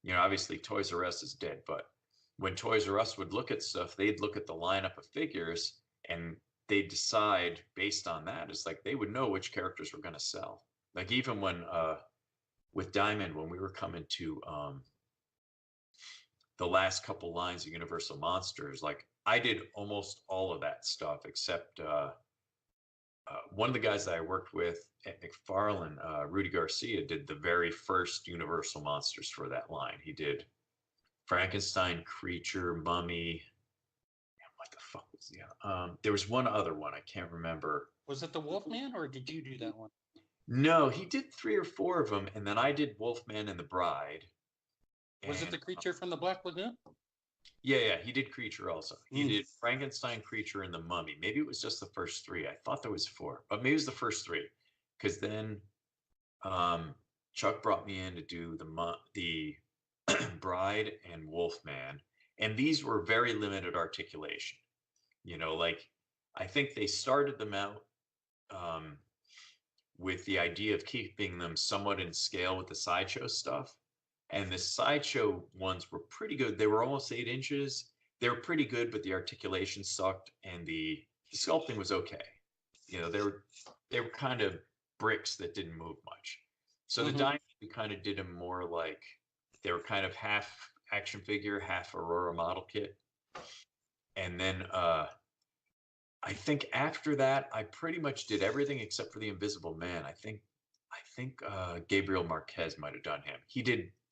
[SPEAKER 3] you know, obviously Toys R Us is dead, but when Toys R Us would look at stuff, they'd look at the lineup of figures and they'd decide based on that. It's like they would know which characters were going to sell. Like even when with Diamond, when we were coming to the last couple lines of Universal Monsters, like I did almost all of that stuff except one of the guys that I worked with at McFarlane, Rudy Garcia, did the very first Universal Monsters for that line. He did Frankenstein, Creature, Mummy. What the fuck was the there was one other one I can't remember.
[SPEAKER 4] Was it the Wolfman, or did you do that one?
[SPEAKER 3] No, he did 3 or 4 of them, and then I did Wolfman and the Bride.
[SPEAKER 4] Was it the Creature from the Black Lagoon?
[SPEAKER 3] Yeah, he did Creature also. He
[SPEAKER 4] Mm.
[SPEAKER 3] did Frankenstein, Creature, and the Mummy. Maybe it was just the first 3. I thought there was 4, but maybe it was the first 3. Because then Chuck brought me in to do the Bride and Wolfman, and these were very limited articulation. You know, like I think they started them out with the idea of keeping them somewhat in scale with the sideshow stuff. And the sideshow ones were pretty good. They were almost 8 inches. They were pretty good, but the articulation sucked, and the sculpting was okay. You know, they were kind of bricks that didn't move much. So the Diamond, we kind of did them more like they were kind of half action figure, half Aurora model kit. And then I think after that, I pretty much did everything except for the Invisible Man. I think I think Gabriel Marquez might have done him.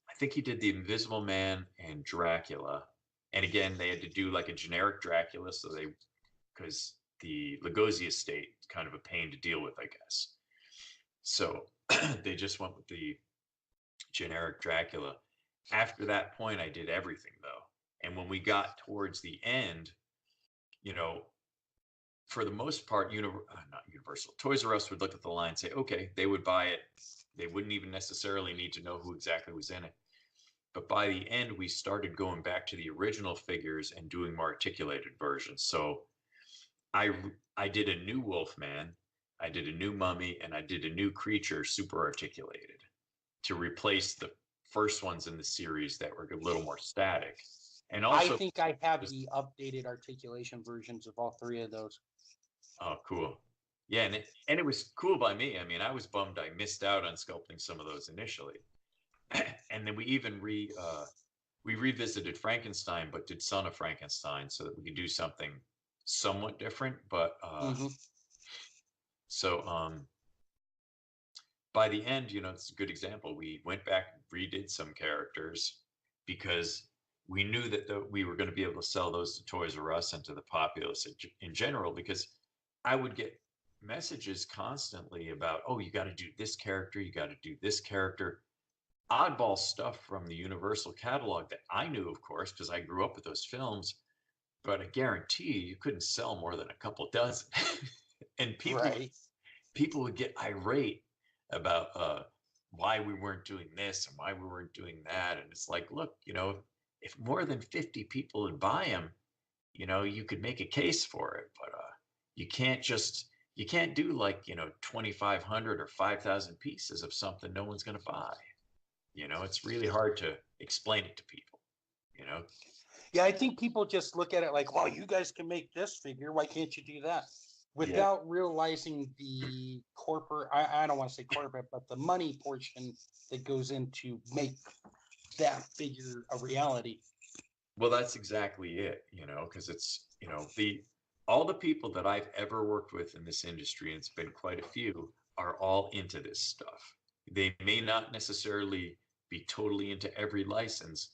[SPEAKER 3] I think he did the Invisible Man and Dracula. And again, they had to do like a generic Dracula, because the Lugosi estate is kind of a pain to deal with, I guess. So they just went with the generic Dracula. After that point, I did everything though. And when we got towards the end, for the most part, not Universal, Toys R Us would look at the line and say, okay, they would buy it. They wouldn't even necessarily need to know who exactly was in it. But by the end, we started going back to the original figures and doing more articulated versions. So I did a new Wolfman, I did a new Mummy, and I did a new Creature super articulated to replace the first ones in the series that were a little more static. And also,
[SPEAKER 4] I think I have the updated articulation versions of all three of those.
[SPEAKER 3] Oh, cool. Yeah, and it was cool by me. I mean, I was bummed I missed out on sculpting some of those initially. And then we even we revisited Frankenstein, but did Son of Frankenstein so that we could do something somewhat different. But by the end, it's a good example. We went back, redid some characters because we knew that we were going to be able to sell those to Toys R Us and to the populace in general, because I would get messages constantly about, oh, you got to do this character, you got to do this character. Oddball stuff from the Universal catalog that I knew, of course, because I grew up with those films, but I guarantee you couldn't sell more than a couple dozen. And people would get irate about why we weren't doing this and why we weren't doing that. And it's like, look, if more than 50 people would buy them, you could make a case for it, but you can't do like 2,500 or 5,000 pieces of something no one's going to buy. It's really hard to explain it to people.
[SPEAKER 4] Yeah, I think people just look at it like, well, you guys can make this figure, why can't you do that, without realizing the corporate, I don't want to say corporate, but the money portion that goes into make that figure a reality.
[SPEAKER 3] Well, that's exactly it, because it's, all the people that I've ever worked with in this industry, and it's been quite a few, are all into this stuff. They may not necessarily be totally into every license,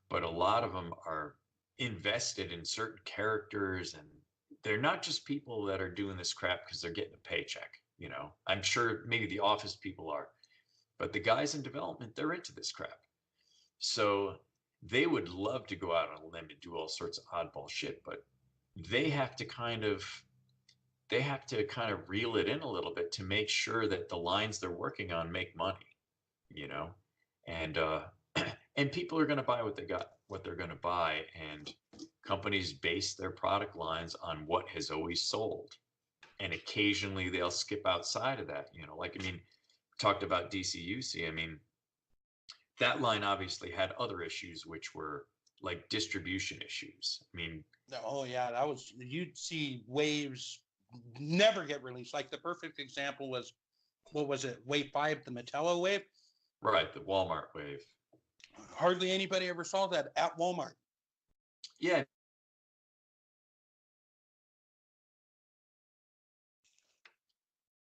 [SPEAKER 3] but a lot of them are invested in certain characters, and they're not just people that are doing this crap because they're getting a paycheck. I'm sure maybe the office people are, but the guys in development, they're into this crap. So they would love to go out on a limb and do all sorts of oddball shit, but they have to kind of reel it in a little bit to make sure that the lines they're working on make money, and and people are going to buy what they're going to buy, and companies base their product lines on what has always sold, and occasionally they'll skip outside of that. Talked about DCUC. I mean, that line obviously had other issues, which were like distribution issues. I mean,
[SPEAKER 4] oh yeah, you'd see waves never get released. Like the perfect example was, what was it, Wave 5, the Metallo wave?
[SPEAKER 3] Right, the Walmart wave.
[SPEAKER 4] Hardly anybody ever saw that at Walmart.
[SPEAKER 3] Yeah.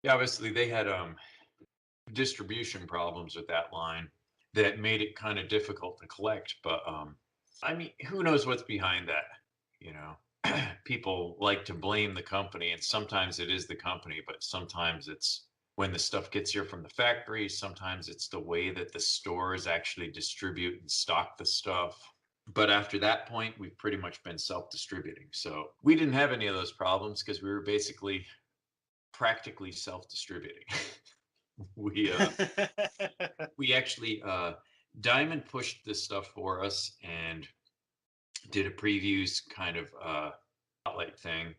[SPEAKER 3] Yeah, obviously they had distribution problems with that line that made it kind of difficult to collect. But I mean, who knows what's behind that? People like to blame the company, and sometimes it is the company, but sometimes it's when the stuff gets here from the factory. Sometimes it's the way that the stores actually distribute and stock the stuff. But after that point, we've pretty much been self-distributing. So we didn't have any of those problems because we were basically practically self-distributing. We actually Diamond pushed this stuff for us and did a previews kind of spotlight thing,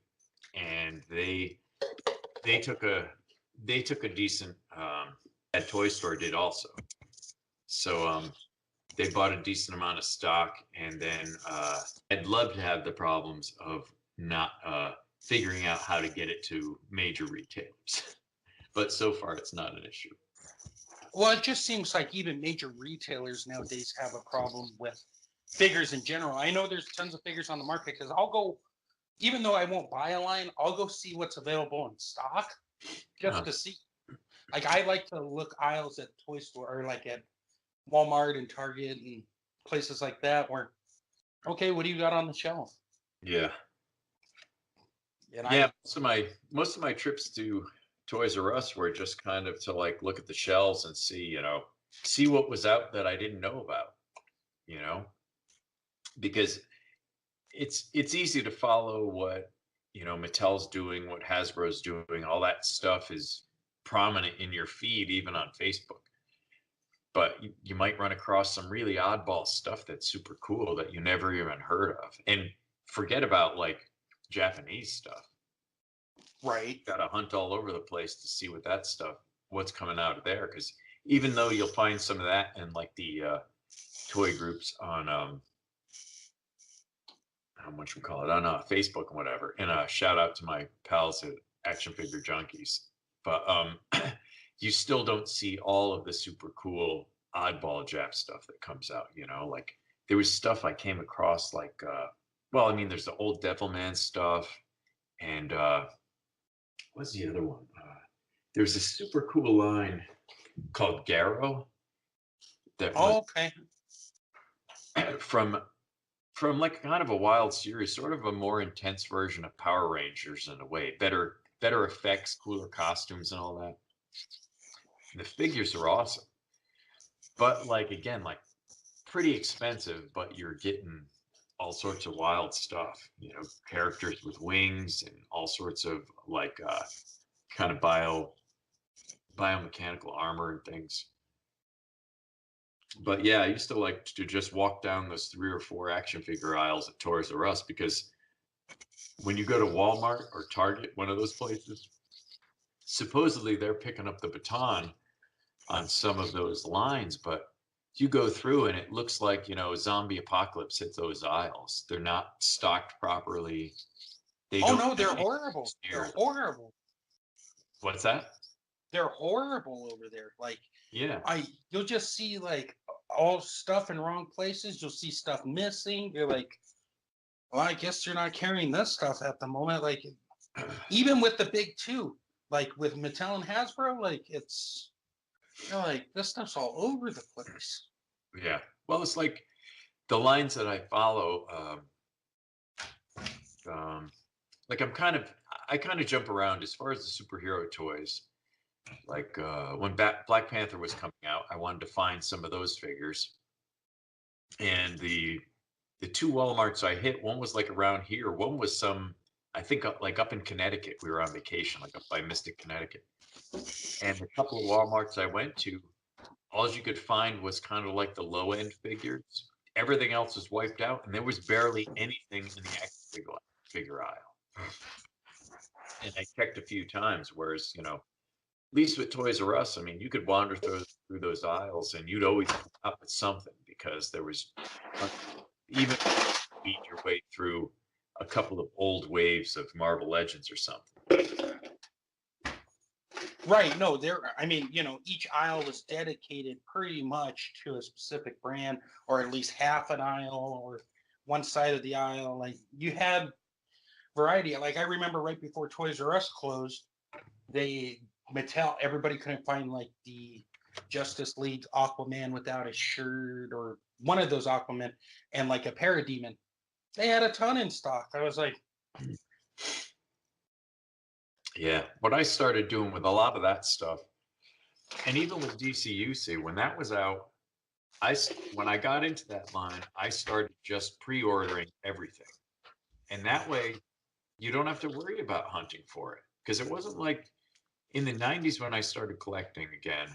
[SPEAKER 3] and they took a decent that toy store did also. So they bought a decent amount of stock, and then I'd love to have the problems of not figuring out how to get it to major retailers. But so far it's not an issue.
[SPEAKER 4] Well, it just seems like even major retailers nowadays have a problem with figures in general. I know there's tons of figures on the market because I'll go, even though I won't buy a line, I'll go see what's available in stock just to see. Like I like to look aisles at toy store or like at Walmart and Target and places like that where, okay, what do you got on the shelf?
[SPEAKER 3] Yeah.
[SPEAKER 4] And
[SPEAKER 3] Yeah, most of my trips to Toys R Us were just kind of to like look at the shelves and see, see what was out that I didn't know about, you know, because it's easy to follow what, Mattel's doing, what Hasbro's doing, all that stuff is prominent in your feed, even on Facebook. But you might run across some really oddball stuff that's super cool that you never even heard of. And forget about like Japanese stuff.
[SPEAKER 4] right.
[SPEAKER 3] Got to hunt all over the place to see what's coming out of there. Because even though you'll find some of that in like the toy groups on what you call it on Facebook and whatever. And shout out to my pals at Action Figure Junkies. But you still don't see all of the super cool oddball Jap stuff that comes out. Like there was stuff I came across like, there's the old Devilman stuff, and what's the other one? There's a super cool line called Garrow that was
[SPEAKER 4] Okay.
[SPEAKER 3] from like kind of a wild series, sort of a more intense version of Power Rangers in a way. Better effects, cooler costumes, and all that. The figures are awesome, but like again, like pretty expensive. But you're getting all sorts of wild stuff. Characters with wings and all sorts of like kind of biomechanical armor and things. But yeah, I used to like to just walk down those 3 or 4 action figure aisles at Toys R Us, because when you go to Walmart or Target, one of those places, supposedly they're picking up the baton on some of those lines, but you go through and it looks like, zombie apocalypse hit those aisles. They're not stocked properly. They
[SPEAKER 4] Oh
[SPEAKER 3] don't
[SPEAKER 4] no, they're horrible. They're horrible.
[SPEAKER 3] What's that?
[SPEAKER 4] They're horrible over there. Like
[SPEAKER 3] Yeah.
[SPEAKER 4] you'll just see like all stuff in wrong places. You'll see stuff missing. You're like, well, I guess you're not carrying this stuff at the moment. Like even with the big two, like with Mattel and Hasbro, like like this stuff's all over the place.
[SPEAKER 3] Yeah. Well, it's like the lines that I follow, like I kind of jump around as far as the superhero toys. Like when Black Panther was coming out, I wanted to find some of those figures. And the 2 Walmarts I hit, one was like around here, one was I think like up in Connecticut. We were on vacation, like up by Mystic, Connecticut. And a couple of Walmarts I went to, all you could find was kind of like the low end figures. Everything else was wiped out, and there was barely anything in the action figure aisle. And I checked a few times, whereas, at least with Toys R Us, I mean, you could wander through those aisles and you'd always come up with something, because there was even beat your way through a couple of old waves of Marvel Legends or something.
[SPEAKER 4] Right. No, each aisle was dedicated pretty much to a specific brand, or at least half an aisle or one side of the aisle. Like you had variety. Like I remember right before Toys R Us closed, Mattel, everybody couldn't find like the Justice League Aquaman without a shirt, or one of those Aquaman, and like a Parademon. They had a ton in stock. I was like,
[SPEAKER 3] yeah, what I started doing with a lot of that stuff, and even with DCUC, when that was out, when I got into that line, I started just pre-ordering everything. And that way you don't have to worry about hunting for it. Because it wasn't like in the 90s when I started collecting again,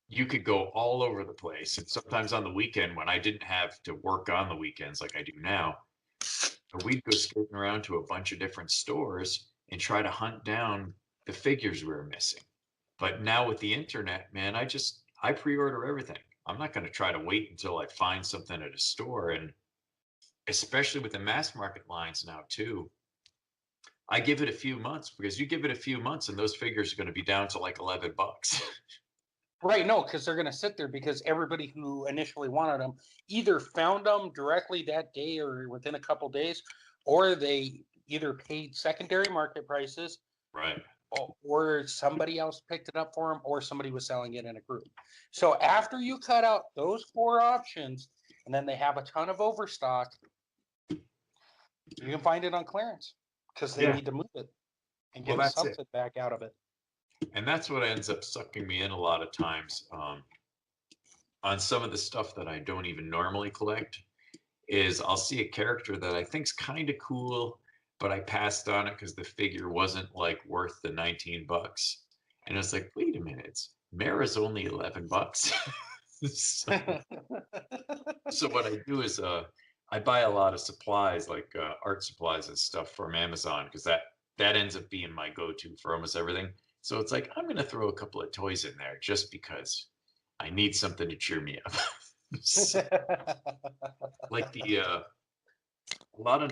[SPEAKER 3] you could go all over the place. And sometimes on the weekend, when I didn't have to work on the weekends like I do now, we'd go skating around to a bunch of different stores and try to hunt down the figures we were missing. But now with the internet, man, I pre-order everything. I'm not going to try to wait until I find something at a store. And especially with the mass market lines now too, I give it a few months, because you give it a few months and those figures are going to be down to like $11.
[SPEAKER 4] right, no, because they're going to sit there, because everybody who initially wanted them either found them directly that day or within a couple days, or they either paid secondary market prices,
[SPEAKER 3] Right.
[SPEAKER 4] or somebody else picked it up for them, or somebody was selling it in a group. So after you cut out those 4 options, and then they have a ton of overstock, you can find it on clearance because they need to move it and get something back out of it.
[SPEAKER 3] And that's what ends up sucking me in a lot of times on some of the stuff that I don't even normally collect. Is I'll see a character that I think's kind of cool, but I passed on it because the figure wasn't like worth the $19. And it's like, wait a minute, Mara's only $11. So what I do is I buy a lot of supplies, like art supplies and stuff from Amazon, because that ends up being my go-to for almost everything. So it's like, I'm gonna throw a couple of toys in there just because I need something to cheer me up. So, like a lot of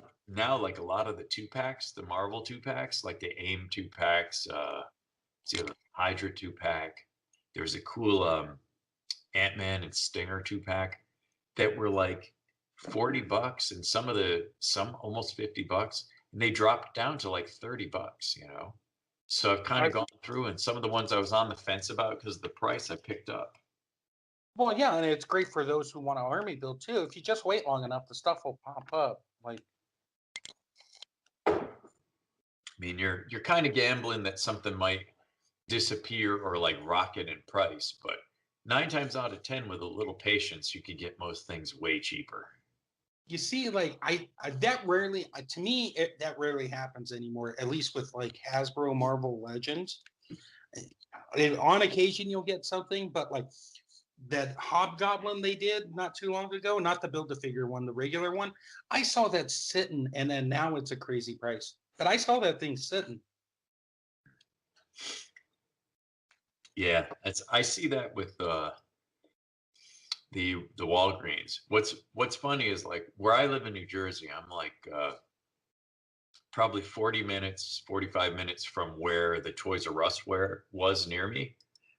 [SPEAKER 3] the 2-packs, the Marvel 2-packs, like the AIM 2-packs, the Hydra 2-pack. There's a cool Ant-Man and Stinger 2-pack that were like $40, and some almost $50, and they dropped down to like $30, you know. So I've kind of gone through, and some of the ones I was on the fence about because of the price, I picked up.
[SPEAKER 4] Well, yeah, and it's great for those who want an army build too. If you just wait long enough, the stuff will pop up. Like,
[SPEAKER 3] I mean, you're kind of gambling that something might disappear or like rocket in price, but 9 times out of 10, with a little patience, you could get most things way cheaper.
[SPEAKER 4] you see, like I that rarely, to me, that rarely happens anymore. At least with like Hasbro Marvel Legends, and on occasion you'll get something, but like that Hobgoblin they did not too long ago, not the Build-A-Figure one, the regular one, I saw that sitting, and then now it's a crazy price. But I saw that thing sitting.
[SPEAKER 3] Yeah, I see that with the Walgreens. What's funny is like where I live in New Jersey, I'm like probably 45 minutes from where the Toys R Us was near me.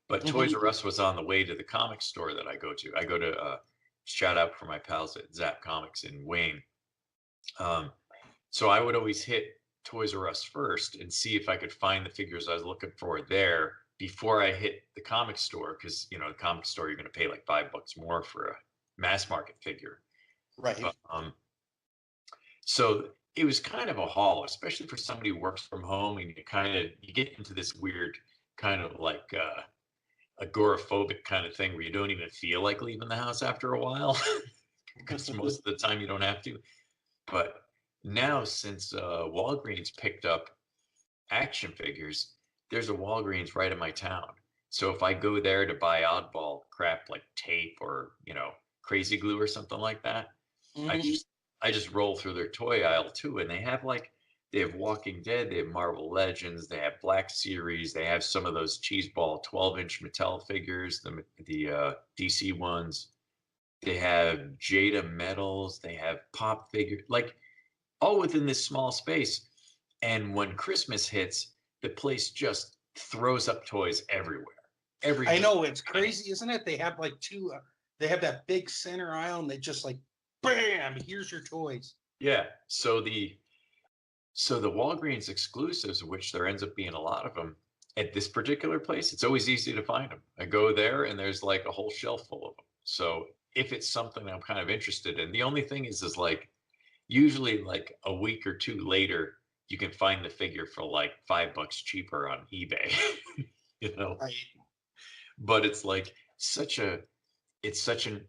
[SPEAKER 3] But Toys R Us was on the way to the comic store that I go to. I go to shout out for my pals at Zap Comics in Wayne. So I would always hit Toys R Us first and see if I could find the figures I was looking for there before I hit the comic store, because you know the comic store you're going to pay like $5 more for a mass market figure.
[SPEAKER 4] Right.
[SPEAKER 3] But, so it was kind of a haul, especially for somebody who works from home, and you get into this weird kind of like agoraphobic kind of thing where you don't even feel like leaving the house after a while because most of the time you don't have to. But now, since Walgreens picked up action figures, there's a Walgreens right in my town. So if I go there to buy oddball crap like tape or, you know, crazy glue or something like that, I just roll through their toy aisle too, and they have Walking Dead, they have Marvel Legends, they have Black Series, they have some of those cheeseball 12-inch Mattel figures, the DC ones. They have Jada medals, they have pop figures, like all within this small space. And when Christmas hits, the place just throws up toys everywhere.
[SPEAKER 4] I know, it's crazy, isn't it? They have like they have that big center aisle, and they just like, bam, here's your toys.
[SPEAKER 3] Yeah. So the Walgreens exclusives, which there ends up being a lot of them at this particular place, it's always easy to find them. I go there and there's like a whole shelf full of them. So if it's something I'm kind of interested in, the only thing is like usually like a week or two later, you can find the figure for like $5 cheaper on eBay, you know.
[SPEAKER 4] Right.
[SPEAKER 3] But it's like it's such an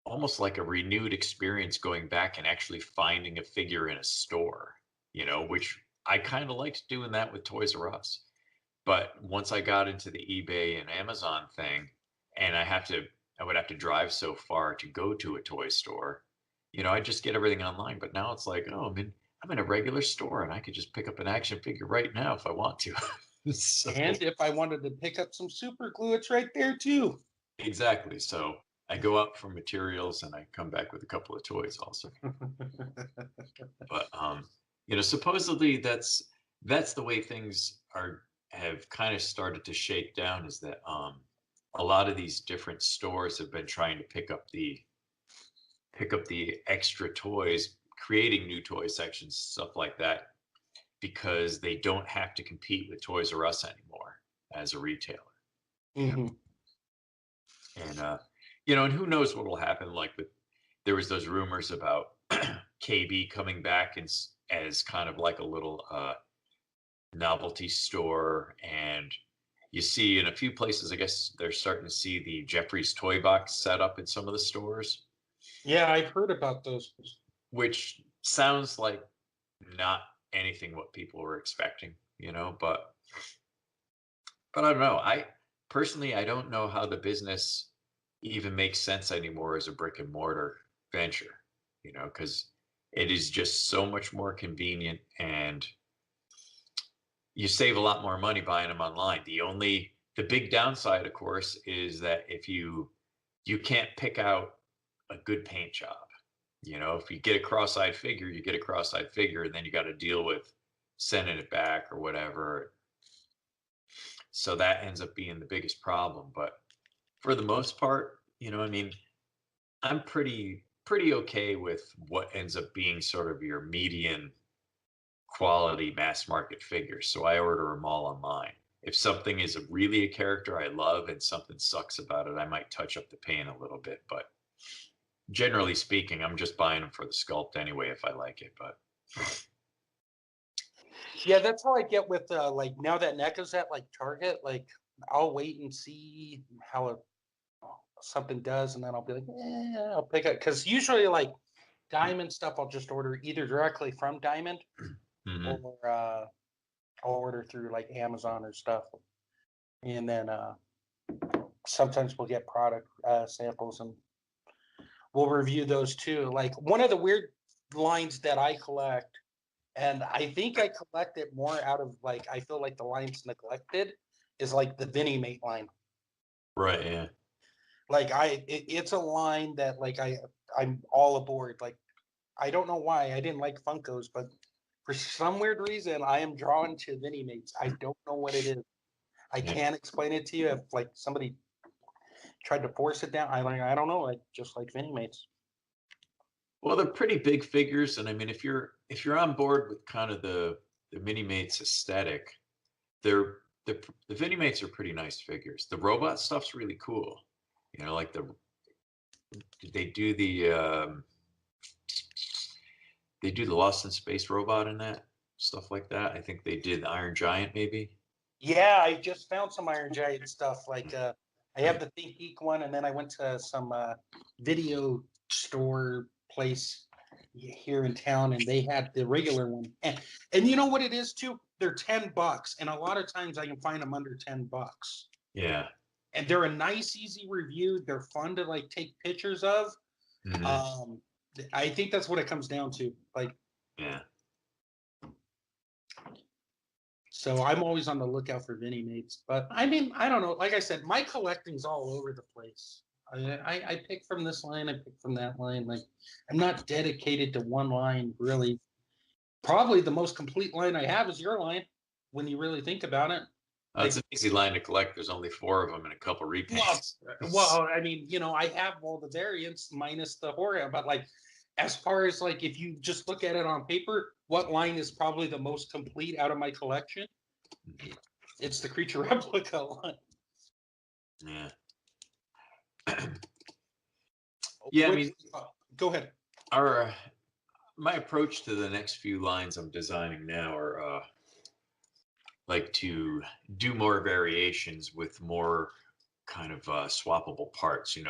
[SPEAKER 3] almost like a renewed experience going back and actually finding a figure in a store, you know, which I kind of liked doing that with Toys R Us. But once I got into the eBay and Amazon thing, and I would have to drive so far to go to a toy store, you know, I just get everything online. But now it's like, oh, I'm in a regular store and I could just pick up an action figure right now if I want to. So,
[SPEAKER 4] and if I wanted to pick up some super glue, it's right there too.
[SPEAKER 3] exactly. So I go out for materials and I come back with a couple of toys also. But you know, supposedly that's the way things have kind of started to shake down, is that a lot of these different stores have been trying to pick up the extra toys, creating new toy sections, stuff like that, because they don't have to compete with Toys R Us anymore as a retailer.
[SPEAKER 4] Mm-hmm.
[SPEAKER 3] And and who knows what will happen? Like there was those rumors about KB coming back as kind of like a little novelty store, and you see in a few places, I guess they're starting to see the Jeffrey's Toy Box set up in some of the stores.
[SPEAKER 4] Yeah, I've heard about those.
[SPEAKER 3] Which sounds like not anything what people were expecting, but I don't know. I personally, I don't know how the business even makes sense anymore as a brick and mortar venture, because it is just so much more convenient, and you save a lot more money buying them online. The big downside, of course, is that if you can't pick out a good paint job. If you get a cross-eyed figure, you get a cross-eyed figure, and then you got to deal with sending it back or whatever. So that ends up being the biggest problem. But for the most part, I'm pretty okay with what ends up being sort of your median quality mass market figures. So I order them all online. If something is really a character I love and something sucks about it, I might touch up the paint a little bit. But generally speaking, I'm just buying them for the sculpt anyway if I like it. But
[SPEAKER 4] yeah, that's how I get with like now that NECA's at like Target. Like I'll wait and see how something does, and then I'll be like, I'll pick it, because usually like Diamond stuff I'll just order either directly from Diamond or I'll order through like Amazon or stuff, and then sometimes we'll get product samples and we'll review those too. Like one of the weird lines that I collect, and I think I collect it more out of like, I feel like the line's neglected, is like the Vinnie-Mate line.
[SPEAKER 3] Right, yeah.
[SPEAKER 4] Like it's a line that like I'm all aboard. Like I don't know why I didn't like Funkos, but for some weird reason I am drawn to Vinnie-Mates. I don't know what it is. I can't explain it to you. If like somebody tried to force it down, I don't know. I just like Vinnie-Mates.
[SPEAKER 3] Well, they're pretty big figures, and I mean, if you're on board with kind of the Mini-Mates aesthetic, the Vinnie-Mates are pretty nice figures. The robot stuff's really cool. Like they do the Lost in Space robot in that, stuff like that. I think they did the Iron Giant maybe.
[SPEAKER 4] Yeah, I just found some Iron Giant stuff. Like I have the Think Geek one, and then I went to some video store place here in town, and they had the regular one. And you know what it is too? They're $10, and a lot of times I can find them under $10.
[SPEAKER 3] Yeah.
[SPEAKER 4] And they're a nice, easy review. They're fun to like take pictures of. I think that's what it comes down to. Like,
[SPEAKER 3] yeah.
[SPEAKER 4] So I'm always on the lookout for Vinnie-Mates. But I mean, I don't know. Like I said, my collecting's all over the place. I pick from this line, I pick from that line. Like I'm not dedicated to one line, really. Probably the most complete line I have is your line, when you really think about it.
[SPEAKER 3] It's an easy line to collect. There's only 4 of them and a couple repaints.
[SPEAKER 4] Well, I mean, I have all the variants minus the horror, but like, as far as like, if you just look at it on paper, what line is probably the most complete out of my collection? It's the Creatureplica line.
[SPEAKER 3] Yeah. Yeah, I mean,
[SPEAKER 4] go ahead.
[SPEAKER 3] My approach to the next few lines I'm designing now are like to do more variations with more kind of swappable parts, in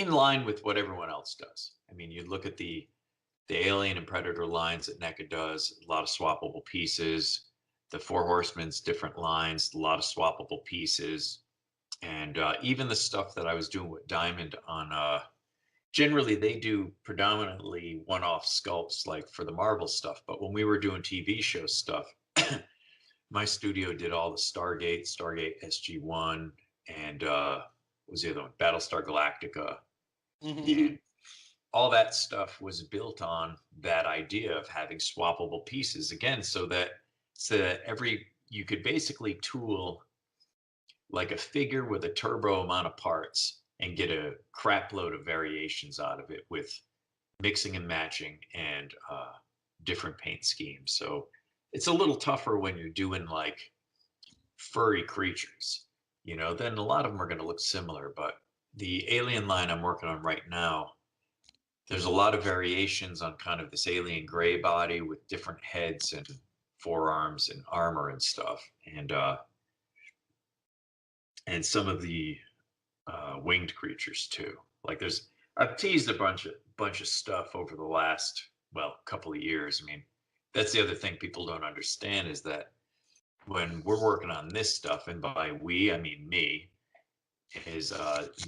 [SPEAKER 3] line with what everyone else does. I mean, you look at the Alien and Predator lines that NECA does, a lot of swappable pieces. The Four Horsemen's different lines, a lot of swappable pieces. And even the stuff that I was doing with Diamond on, generally they do predominantly one-off sculpts like for the Marvel stuff. But when we were doing TV show stuff, my studio did all the Stargate SG-1, and what was the other one? Battlestar Galactica. And all that stuff was built on that idea of having swappable pieces, again, so that you could basically tool like a figure with a turbo amount of parts and get a crap load of variations out of it with mixing and matching and different paint schemes. So it's a little tougher when you're doing like furry creatures, then a lot of them are going to look similar. But the alien line I'm working on right now, there's a lot of variations on kind of this alien gray body with different heads and forearms and armor and stuff. And some of the winged creatures too. Like I've teased a bunch of stuff over the last, couple of years. I mean, that's the other thing people don't understand is that when we're working on this stuff, and by we, I mean me, is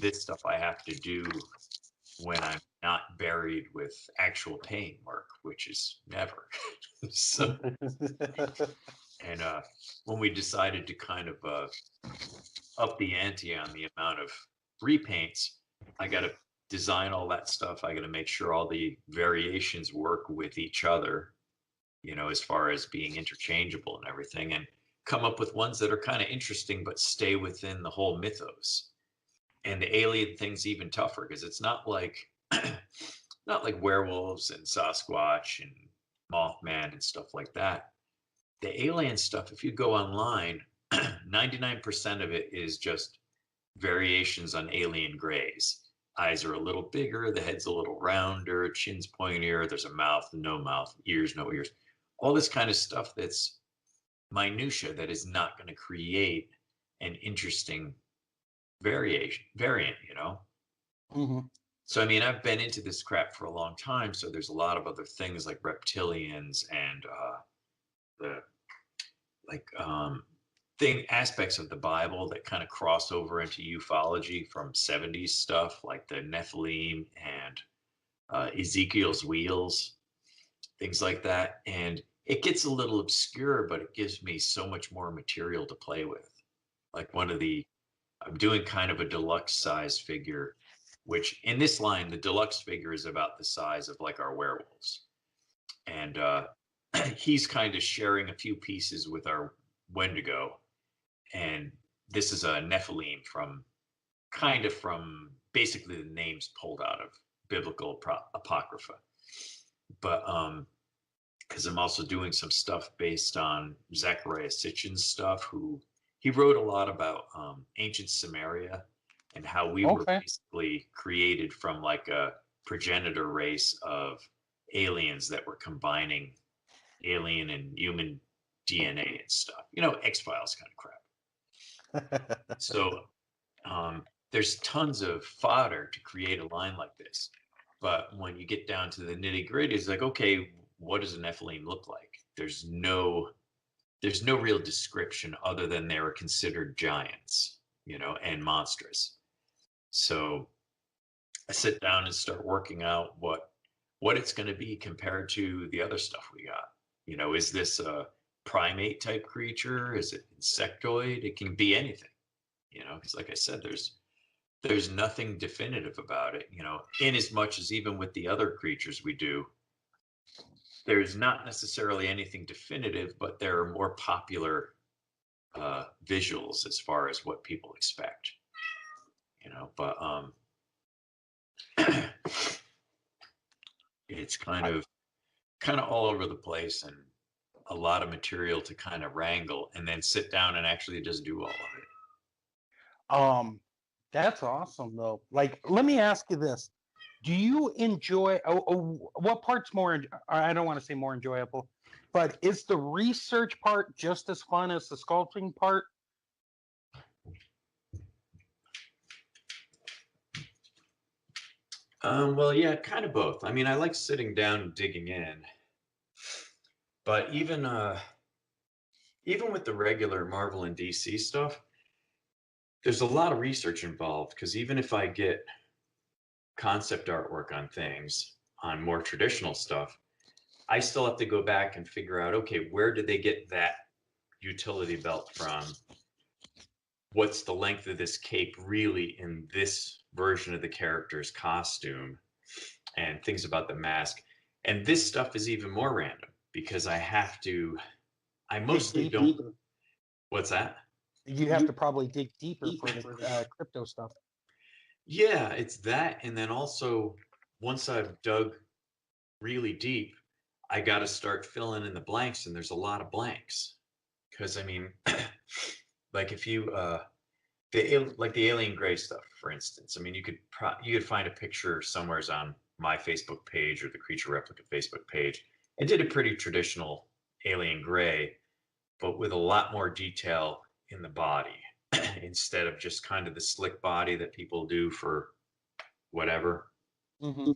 [SPEAKER 3] this stuff I have to do when I'm not buried with actual paint work, which is never. So, and when we decided to kind of up the ante on the amount of repaints, I got to design all that stuff. I got to make sure all the variations work with each other, as far as being interchangeable and everything, and come up with ones that are kind of interesting but stay within the whole mythos. And the alien thing's even tougher because it's not like not like werewolves and Sasquatch and Mothman and stuff like that. The alien stuff, if you go online, 99% of it is just variations on alien grays. Eyes are a little bigger, the head's a little rounder, chin's pointier, there's a mouth, no mouth, ears, no ears. All this kind of stuff that's minutia that is not going to create an interesting variant,
[SPEAKER 4] Mm-hmm.
[SPEAKER 3] So, I mean, I've been into this crap for a long time. So there's a lot of other things like reptilians and the aspects of the Bible that kind of cross over into ufology from 70s stuff like the Nephilim and Ezekiel's wheels, things like that. And it gets a little obscure, but it gives me so much more material to play with. Like I'm doing kind of a deluxe size figure, which in this line, the deluxe figure is about the size of like our werewolves. And he's kind of sharing a few pieces with our Wendigo. And this is a Nephilim from basically the names pulled out of biblical apocrypha. But because I'm also doing some stuff based on Zechariah Sitchin's stuff, he wrote a lot about ancient Samaria and how we were basically created from like a progenitor race of aliens that were combining alien and human DNA and stuff, X-Files kind of crap. So there's tons of fodder to create a line like this. But when you get down to the nitty gritty, it's like, okay, what does a Nephilim look like? There's no real description other than they were considered giants, and monstrous. So I sit down and start working out what it's going to be compared to the other stuff we got. Is this a primate type creature? Is it insectoid? It can be anything, because like I said, there's nothing definitive about it, in as much as even with the other creatures we do, there's not necessarily anything definitive, but there are more popular visuals as far as what people expect, but it's kind of all over the place and a lot of material to kind of wrangle and then sit down and actually just do all of it.
[SPEAKER 4] That's awesome though. Like, let me ask you this. Do you enjoy what part's more, I don't want to say more enjoyable, but is the research part just as fun as the sculpting part?
[SPEAKER 3] Well, yeah, kind of both. I mean, I like sitting down and digging in, but even with the regular Marvel and DC stuff, there's a lot of research involved because even if I get concept artwork on things, on more traditional stuff, I still have to go back and figure out, okay, where did they get that utility belt from? What's the length of this cape really in this version of the character's costume? And things about the mask. And this stuff is even more random because I mostly don't. What's that?
[SPEAKER 4] You have to probably dig deeper for the crypto stuff.
[SPEAKER 3] Yeah, it's that. And then also, once I've dug really deep, I got to start filling in the blanks, and there's a lot of blanks. Because I mean, like if you like the alien gray stuff, for instance. I mean, you could find a picture somewheres on my Facebook page or the Creatureplica Facebook page. I did a pretty traditional alien gray, but with a lot more detail in the body instead of just kind of the slick body that people do for whatever.
[SPEAKER 4] Mm-hmm.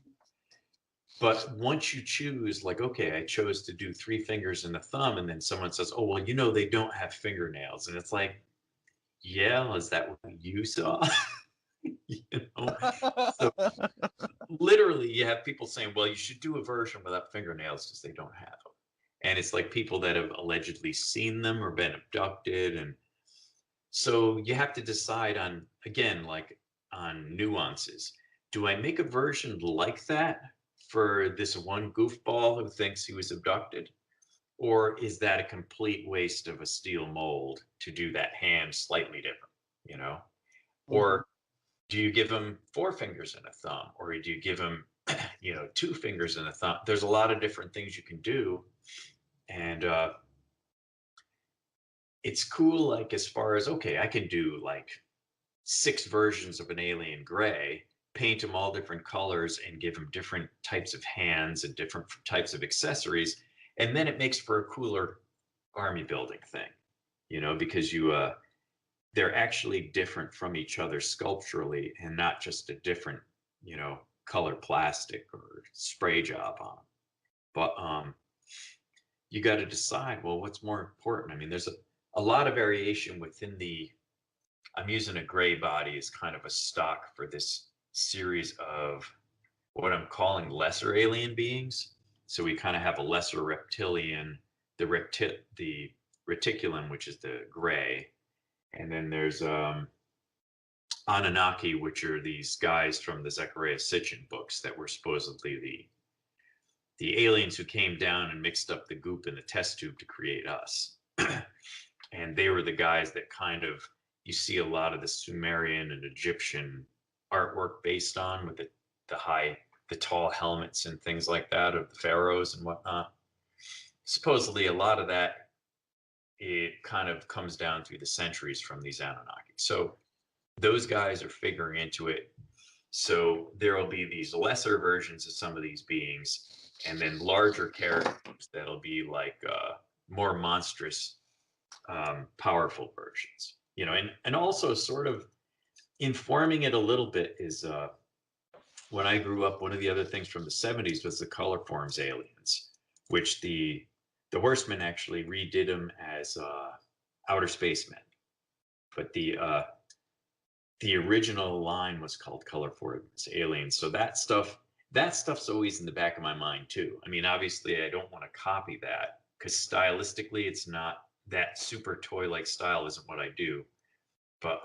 [SPEAKER 3] But once you choose, like, okay, I chose to do 3 fingers and a thumb, and then someone says, oh, well, they don't have fingernails. And it's like, yeah, is that what you saw? you know? So literally, you have people saying, well, you should do a version without fingernails because they don't have them. And it's like people that have allegedly seen them or been abducted. And so you have to decide on, again, like on nuances. Do I make a version like that for this one goofball who thinks he was abducted? Or is that a complete waste of a steel mold to do that hand slightly different, Or do you give him 4 fingers and a thumb? Or do you give him, 2 fingers and a thumb? There's a lot of different things you can do. And it's cool, like, as far as, okay, I can do like 6 versions of an alien gray, paint them all different colors and give them different types of hands and different types of accessories. And then it makes for a cooler army building thing, because they're actually different from each other sculpturally and not just a different, color plastic or spray job on. But you got to decide, well, what's more important? I mean, there's a lot of variation within I'm using a gray body as kind of a stock for this series of what I'm calling lesser alien beings. So we kind of have a lesser reptilian, the reticulum, which is the gray. And then there's Anunnaki, which are these guys from the Zechariah Sitchin books that were supposedly the aliens who came down and mixed up the goop in the test tube to create us. And they were the guys that kind of, you see a lot of the Sumerian and Egyptian artwork based on, with the tall helmets and things like that of the pharaohs and whatnot. Supposedly a lot of that, it kind of comes down through the centuries from these Anunnaki. So those guys are figuring into it. So there will be these lesser versions of some of these beings, and then larger characters that'll be like more monstrous, powerful versions. And also sort of informing it a little bit is when I grew up, one of the other things from the 70s was the color forms aliens, which the Horsemen actually redid them as outer spacemen. But the original line was called Color Forms Aliens. So that stuff's always in the back of my mind too. I mean, obviously I don't want to copy that because stylistically it's not that super toy-like style isn't what I do. But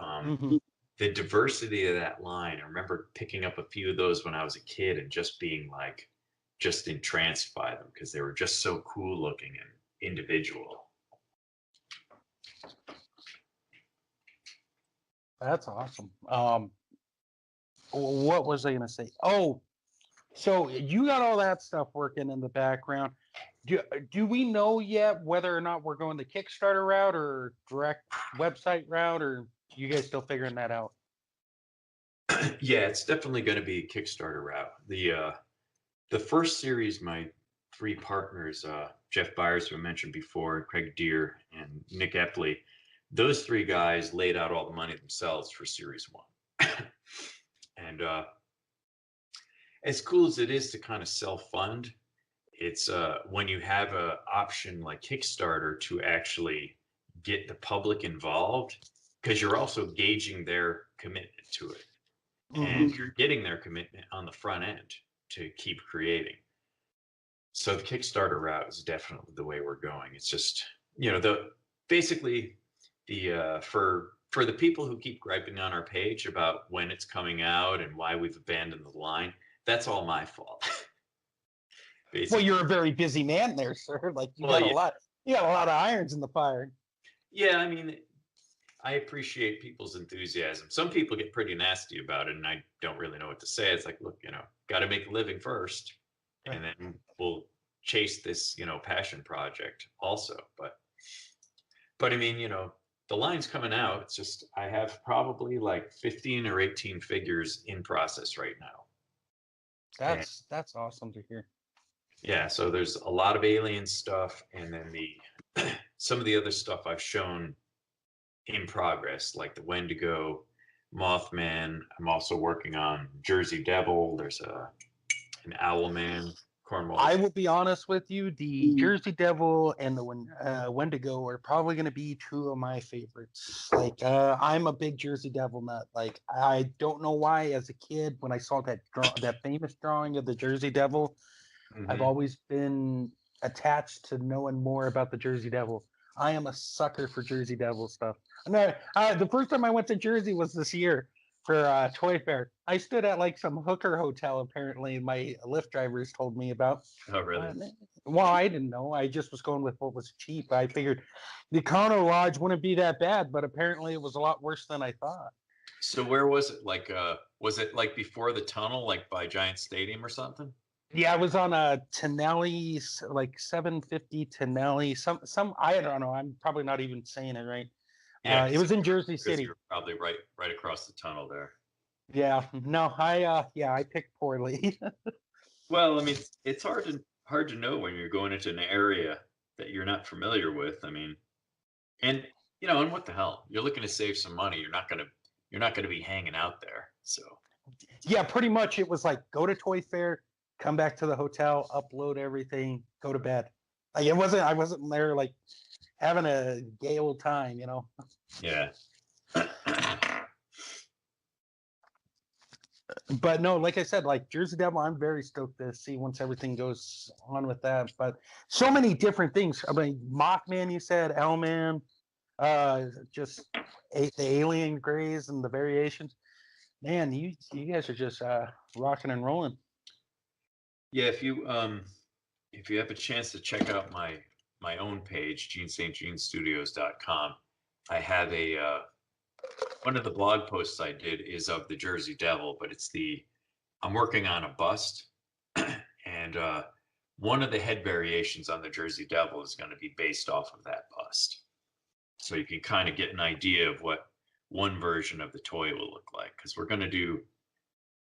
[SPEAKER 3] the diversity of that line, I remember picking up a few of those when I was a kid and just being like, just entranced by them because they were just so cool looking and individual.
[SPEAKER 4] That's awesome. What was I gonna say? Oh, so you got all that stuff working in the background. Do we know yet whether or not we're going the Kickstarter route or direct website route, or you guys still figuring that out?
[SPEAKER 3] Yeah, it's definitely going to be a Kickstarter route. The first series, my 3 partners, Jeff Byers, who I mentioned before, Craig Deere, and Nick Epley, those 3 guys laid out all the money themselves for series 1. And as cool as it is to kind of self-fund, it's when you have an option like Kickstarter to actually get the public involved, because you're also gauging their commitment to it. And you're getting their commitment on the front end to keep creating. So the Kickstarter route is definitely the way we're going. It's just, for the people who keep griping on our page about when it's coming out and why we've abandoned the line, that's all my fault.
[SPEAKER 4] Well, you're a very busy man there, sir. Like you got a lot of irons in the fire.
[SPEAKER 3] Yeah, I mean, I appreciate people's enthusiasm. Some people get pretty nasty about it, and I don't really know what to say. It's like, look, got to make a living first, and then we'll chase this, passion project also. But I mean, the line's coming out. It's just I have probably like 15 or 18 figures in process right now. And
[SPEAKER 4] That's awesome to hear.
[SPEAKER 3] yeah, so there's a lot of alien stuff, and then some of the other stuff I've shown in progress, like the Wendigo, Mothman. I'm also working on Jersey Devil. There's an Owlman, Cornwall.
[SPEAKER 4] I will be honest with you, the Jersey Devil and the Wendigo are probably going to be two of my favorites. Like, I'm a big Jersey Devil nut. Like, I don't know why, as a kid, when I saw that famous drawing of the Jersey Devil, I've always been attached to knowing more about the Jersey Devil. I am a sucker for Jersey Devil stuff. No, the first time I went to Jersey was this year for Toy Fair. I stood at like some hooker hotel, apparently, my Lyft drivers told me about.
[SPEAKER 3] Oh, really?
[SPEAKER 4] Well, I didn't know. I just was going with what was cheap. I figured the Econo Lodge wouldn't be that bad, but apparently it was a lot worse than I thought.
[SPEAKER 3] So where was it? Like, was it like before the tunnel, like by Giant Stadium or something?
[SPEAKER 4] Yeah, I was on a Tonelli, like 750 Tonelli. Some I don't know. I'm probably not even saying it right.
[SPEAKER 3] Yeah,
[SPEAKER 4] It was in Jersey City.
[SPEAKER 3] you're probably right across the tunnel there.
[SPEAKER 4] Yeah, no, I picked poorly.
[SPEAKER 3] Well, I mean, it's hard to know when you're going into an area that you're not familiar with. I mean, and and what the hell? You're looking to save some money. You're not gonna be hanging out there. So
[SPEAKER 4] Yeah, pretty much it was like go to Toy Fair, come back to the hotel, upload everything, go to bed. Like I wasn't there like having a gay old time,
[SPEAKER 3] yeah.
[SPEAKER 4] But no, like I said, like Jersey Devil, I'm very stoked to see once everything goes on with that. But so many different things. I mean, Mothman, you said, Owlman, just the alien grays and the variations. Man, you guys are just rocking and rolling.
[SPEAKER 3] Yeah, if you have a chance to check out my own page, GeneSt.GeneStudios.com, I have one of the blog posts I did is of the Jersey Devil, but I'm working on a bust, and one of the head variations on the Jersey Devil is going to be based off of that bust. So you can kind of get an idea of what one version of the toy will look like, because we're going to do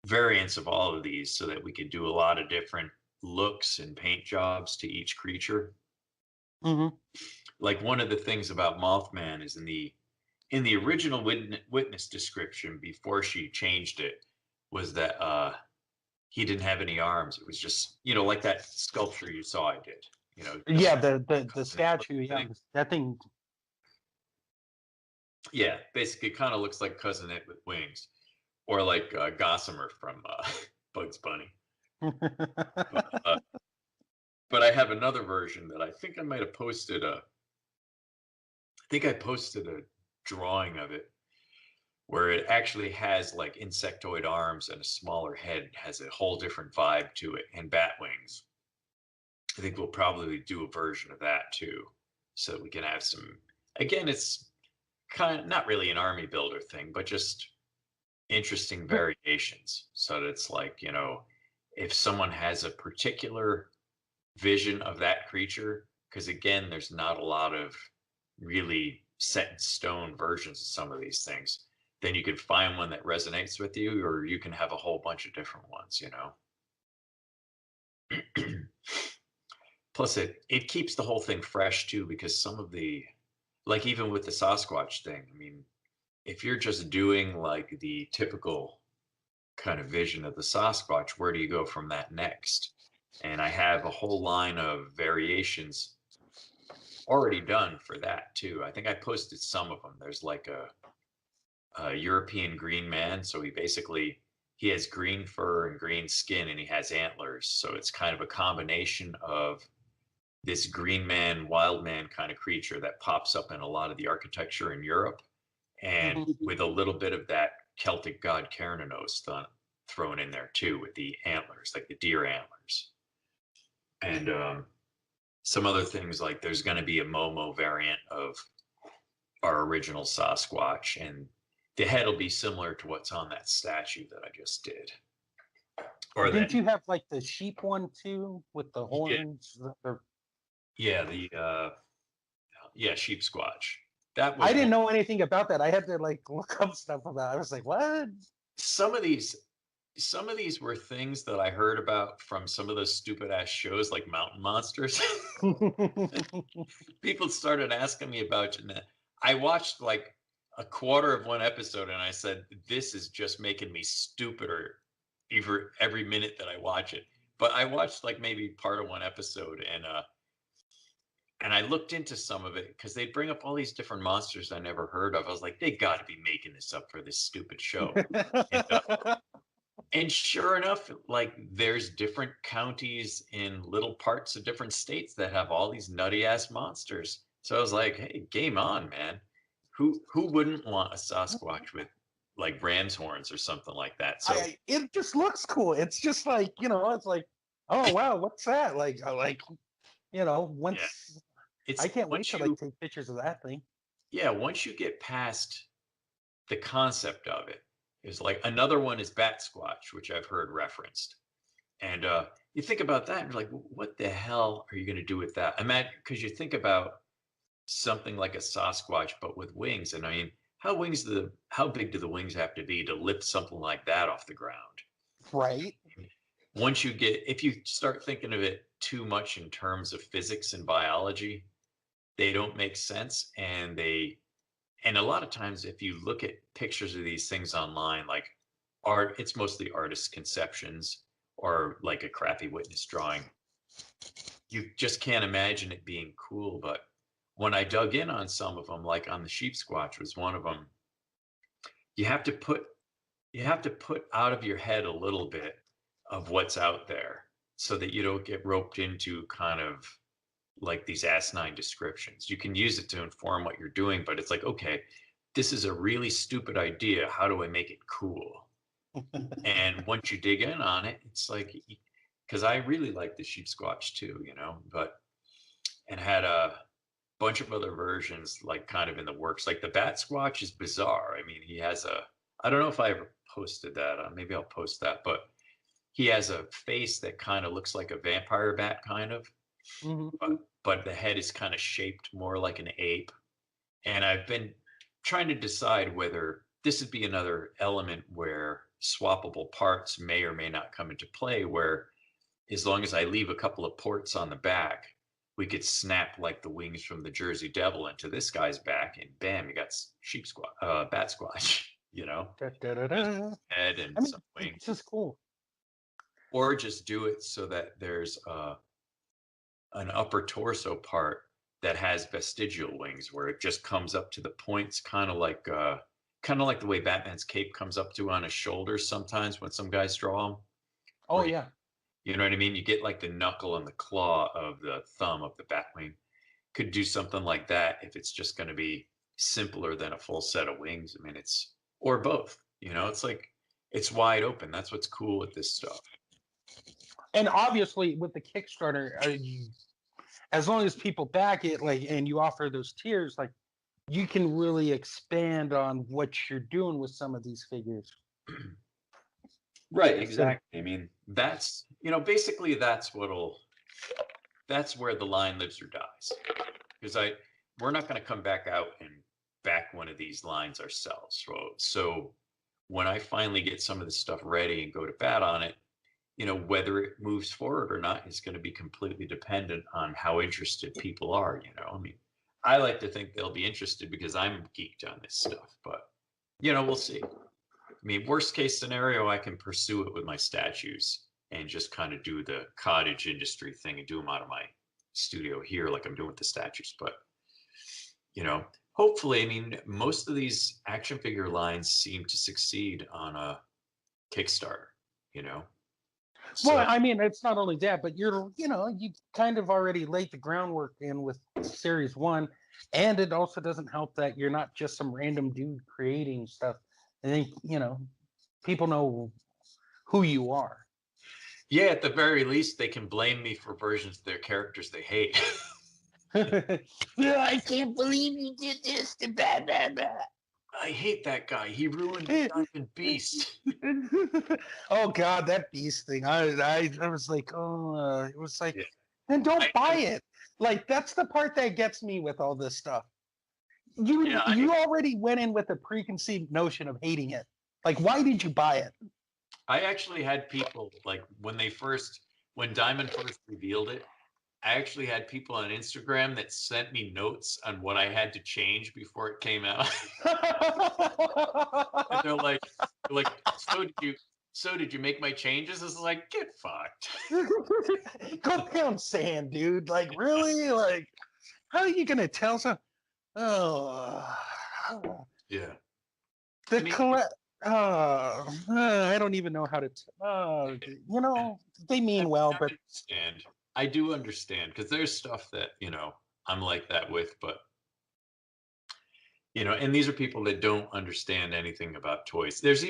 [SPEAKER 3] variants of all of these so that we can do a lot of different looks and paint jobs to each creature. Like one of the things about Mothman is in the original witness description before she changed it was that he didn't have any arms. It was just like that sculpture you saw I did.
[SPEAKER 4] Yeah, the statue. Yeah, that thing.
[SPEAKER 3] Yeah, basically, kind of looks like Cousin Ed with wings, or like Gossamer from Bugs Bunny. But I have another version that I think I might have posted I think I posted a drawing of it where it actually has like insectoid arms and a smaller head, has a whole different vibe to it, and bat wings. I think we'll probably do a version of that too, so that we can have some. Again, it's kind of not really an army builder thing, but just interesting variations. So that it's like, if someone has a particular vision of that creature, because again, there's not a lot of really set in stone versions of some of these things, then you can find one that resonates with you, or you can have a whole bunch of different ones, Plus it keeps the whole thing fresh too, because some of the, like even with the Sasquatch thing, I mean, if you're just doing like the typical kind of vision of the Sasquatch, where do you go from that next? And I have a whole line of variations already done for that too. I think I posted some of them. There's like a European green man. So he has green fur and green skin, and he has antlers. So it's kind of a combination of this green man, wild man kind of creature that pops up in a lot of the architecture in Europe, and with a little bit of that Celtic god Cernunnos thrown in there too, with the antlers, like the deer antlers. And some other things, like there's going to be a Momo variant of our original Sasquatch, and the head will be similar to what's on that statue that I just did. Or
[SPEAKER 4] Didn't
[SPEAKER 3] then,
[SPEAKER 4] you have like the sheep one too with the horns?
[SPEAKER 3] yeah, sheep squatch. That
[SPEAKER 4] I
[SPEAKER 3] was
[SPEAKER 4] didn't
[SPEAKER 3] one.
[SPEAKER 4] know anything about that. I had to like look up stuff about it. I was like, what?
[SPEAKER 3] Some of these some of these were things that I heard about from some of those stupid ass shows like Mountain Monsters. People started asking me about it, and I watched like a quarter of one episode, and I said, "This is just making me stupider every minute that I watch it." But I watched like maybe part of one episode, and I looked into some of it because they bring up all these different monsters I never heard of. I was like, they got to be making this up for this stupid show. And, and sure enough, like there's different counties in little parts of different states that have all these nutty ass monsters. So I was like, hey, game on, man. Who wouldn't want a Sasquatch with like ram's horns or something like that? So
[SPEAKER 4] It just looks cool. It's just like, it's like, oh wow, what's that? Like
[SPEAKER 3] yeah,
[SPEAKER 4] once I
[SPEAKER 3] it's
[SPEAKER 4] can't wait to like take pictures of that thing.
[SPEAKER 3] once you get past the concept of it, is like another one is bat squatch, which I've heard referenced. And you think about that, and you're like, what the hell are you going to do with that? Imagine, because you think about something like a Sasquatch, but with wings. And I mean, how big do the wings have to be to lift something like that off the ground?
[SPEAKER 4] Right.
[SPEAKER 3] If you start thinking of it too much in terms of physics and biology, they don't make sense. And a lot of times, if you look at pictures of these things online, like art, it's mostly artists' conceptions or like a crappy witness drawing. You just can't imagine it being cool. But when I dug in on some of them, like on the sheep squatch was one of them, you have to put out of your head a little bit of what's out there so that you don't get roped into kind of like these asinine descriptions. You can use it to inform what you're doing, but it's like, okay, this is a really stupid idea. How do I make it cool? And once you dig in on it, it's like, because I really like the sheep squatch too, but and had a bunch of other versions like kind of in the works. Like the bat squatch is bizarre. I mean, I don't know if I ever posted that. Maybe I'll post that, but he has a face that kind of looks like a vampire bat, kind of, but the head is kind of shaped more like an ape. And I've been trying to decide whether this would be another element where swappable parts may or may not come into play, where as long as I leave a couple of ports on the back, we could snap like the wings from the Jersey Devil into this guy's back, and bam, you got bat squatch,
[SPEAKER 4] Da, da, da, da.
[SPEAKER 3] head and
[SPEAKER 4] I mean,
[SPEAKER 3] some wings.
[SPEAKER 4] it's just cool.
[SPEAKER 3] Or just do it so that there's an upper torso part that has vestigial wings, where it just comes up to the points, kind of like the way Batman's cape comes up to on his shoulders sometimes when some guys draw him.
[SPEAKER 4] Oh yeah.
[SPEAKER 3] You know what I mean? You get like the knuckle and the claw of the thumb of the Batwing. Could do something like that if it's just going to be simpler than a full set of wings. I mean, or both. It's like it's wide open. That's what's cool with this stuff.
[SPEAKER 4] And obviously with the Kickstarter, as long as people back it, like, and you offer those tiers, like, you can really expand on what you're doing with some of these figures.
[SPEAKER 3] Right, exactly. I mean, that's, basically that's where the line lives or dies. Because we're not going to come back out and back one of these lines ourselves. So when I finally get some of this stuff ready and go to bat on it, whether it moves forward or not is going to be completely dependent on how interested people are. I mean, I like to think they'll be interested because I'm geeked on this stuff, but we'll see. I mean, worst case scenario, I can pursue it with my statues and just kind of do the cottage industry thing and do them out of my studio here, like I'm doing with the statues. But, hopefully, I mean, most of these action figure lines seem to succeed on a Kickstarter, So,
[SPEAKER 4] Well, I mean, it's not only that, but you kind of already laid the groundwork in with Series 1, and it also doesn't help that you're not just some random dude creating stuff. I think, people know who you are.
[SPEAKER 3] yeah, at the very least, they can blame me for versions of their characters they hate.
[SPEAKER 4] I can't believe you did this. Blah, blah, blah.
[SPEAKER 3] I hate that guy. He ruined the Diamond Beast.
[SPEAKER 4] Oh God, that beast thing. I was like, oh, it was like,
[SPEAKER 3] Yeah.
[SPEAKER 4] then don't buy
[SPEAKER 3] I,
[SPEAKER 4] it. Like that's the part that gets me with all this stuff. You
[SPEAKER 3] yeah,
[SPEAKER 4] you already went in with a preconceived notion of hating it. Like, why did you buy it?
[SPEAKER 3] I actually had people like when Diamond first revealed it, I actually had people on Instagram that sent me notes on what I had to change before it came out. And they're like, so did you make my changes? It's like, get fucked.
[SPEAKER 4] Go pound sand, dude. Like, really? Like, how are you gonna tell some? Oh,
[SPEAKER 3] Yeah.
[SPEAKER 4] the
[SPEAKER 3] I mean,
[SPEAKER 4] collect. I don't even know how to. You know, they mean well,
[SPEAKER 3] I
[SPEAKER 4] but
[SPEAKER 3] understand. I do understand because there's stuff that, I'm like that with, but and these are people that don't understand anything about toys. There's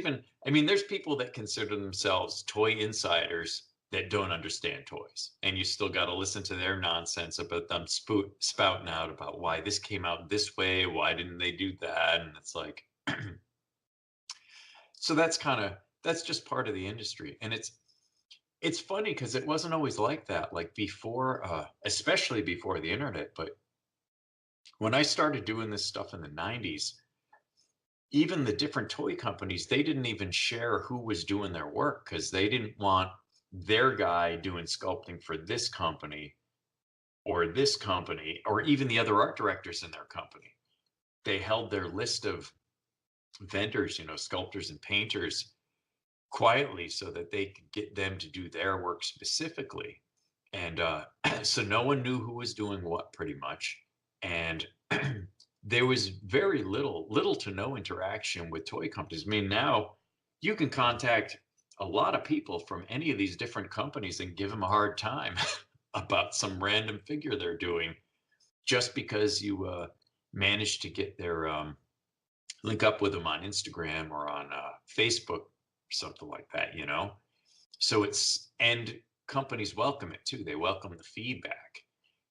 [SPEAKER 3] people that consider themselves toy insiders that don't understand toys. And you still got to listen to their nonsense about them spouting out about why this came out this way, why didn't they do that? And it's like, so that's just part of the industry. And it's funny because it wasn't always like that, like before, especially before the internet. But when I started doing this stuff in the 90s, even the different toy companies, they didn't even share who was doing their work because they didn't want their guy doing sculpting for this company or even the other art directors in their company. They held their list of vendors, sculptors and painters quietly so that they could get them to do their work specifically. And so no one knew who was doing what pretty much. And there was very little to no interaction with toy companies. I mean, now you can contact a lot of people from any of these different companies and give them a hard time about some random figure they're doing just because you managed to get their link up with them on Instagram or on Facebook or something like that. So and companies welcome it too. They welcome the feedback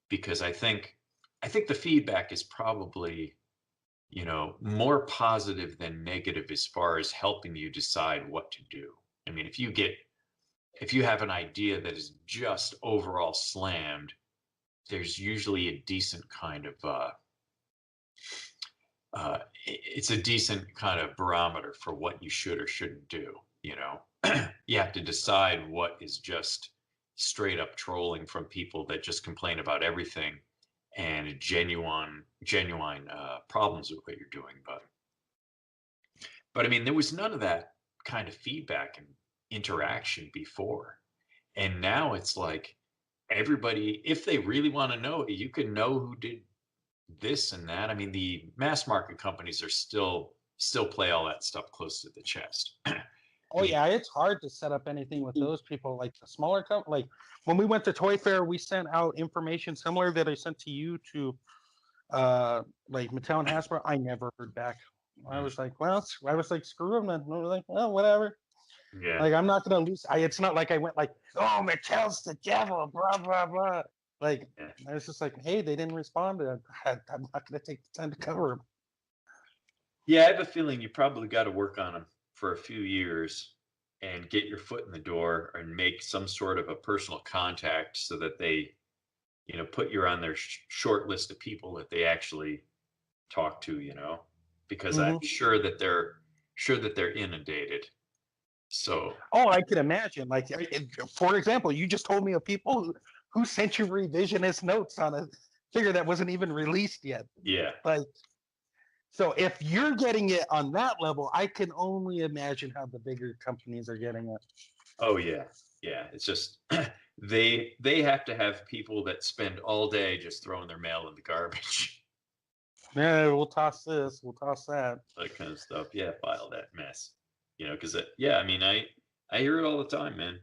[SPEAKER 3] because I think the feedback is probably, more positive than negative as far as helping you decide what to do. I mean, if you have an idea that is just overall slammed, there's usually a decent kind of it's a decent kind of barometer for what you should or shouldn't do. You have to decide what is just straight up trolling from people that just complain about everything and genuine problems with what you're doing. But I mean, there was none of that kind of feedback and interaction before. And now it's like everybody, if they really want to know, you can know who did this and that. I mean, the mass market companies are still play all that stuff close to the chest. I
[SPEAKER 4] oh
[SPEAKER 3] mean,
[SPEAKER 4] yeah, it's hard to set up anything with those people. Like the smaller company, like when we went to Toy Fair, we sent out information similar that I sent to you to like Mattel and Hasbro. I never heard back. I was like, well, I was like, screw them. And I was like, well, whatever.
[SPEAKER 3] yeah.
[SPEAKER 4] Like I'm not gonna lose. It's not like I went like, oh, Mattel's the devil, blah blah blah. Like
[SPEAKER 3] Yeah.
[SPEAKER 4] I was just like, hey, they didn't respond. I'm not gonna take the time to cover them.
[SPEAKER 3] Yeah, I have a feeling you probably got to work on them for a few years and get your foot in the door and make some sort of a personal contact so that they, put you on their short list of people that they actually talk to, because I'm
[SPEAKER 4] Hmm.
[SPEAKER 3] sure that they're inundated. So,
[SPEAKER 4] Oh, I can imagine. Like, for example, you just told me of people who sent you revisionist notes on a figure that wasn't even released yet.
[SPEAKER 3] yeah.
[SPEAKER 4] Like, so if you're getting it on that level, I can only imagine how the bigger companies are getting it.
[SPEAKER 3] Oh yeah. Yeah, it's just they have to have people that spend all day just throwing their mail in the garbage.
[SPEAKER 4] Yeah, we'll toss this, we'll toss that.
[SPEAKER 3] That kind of stuff. Yeah, file that mess. Because yeah, I mean, I hear it all the time, man.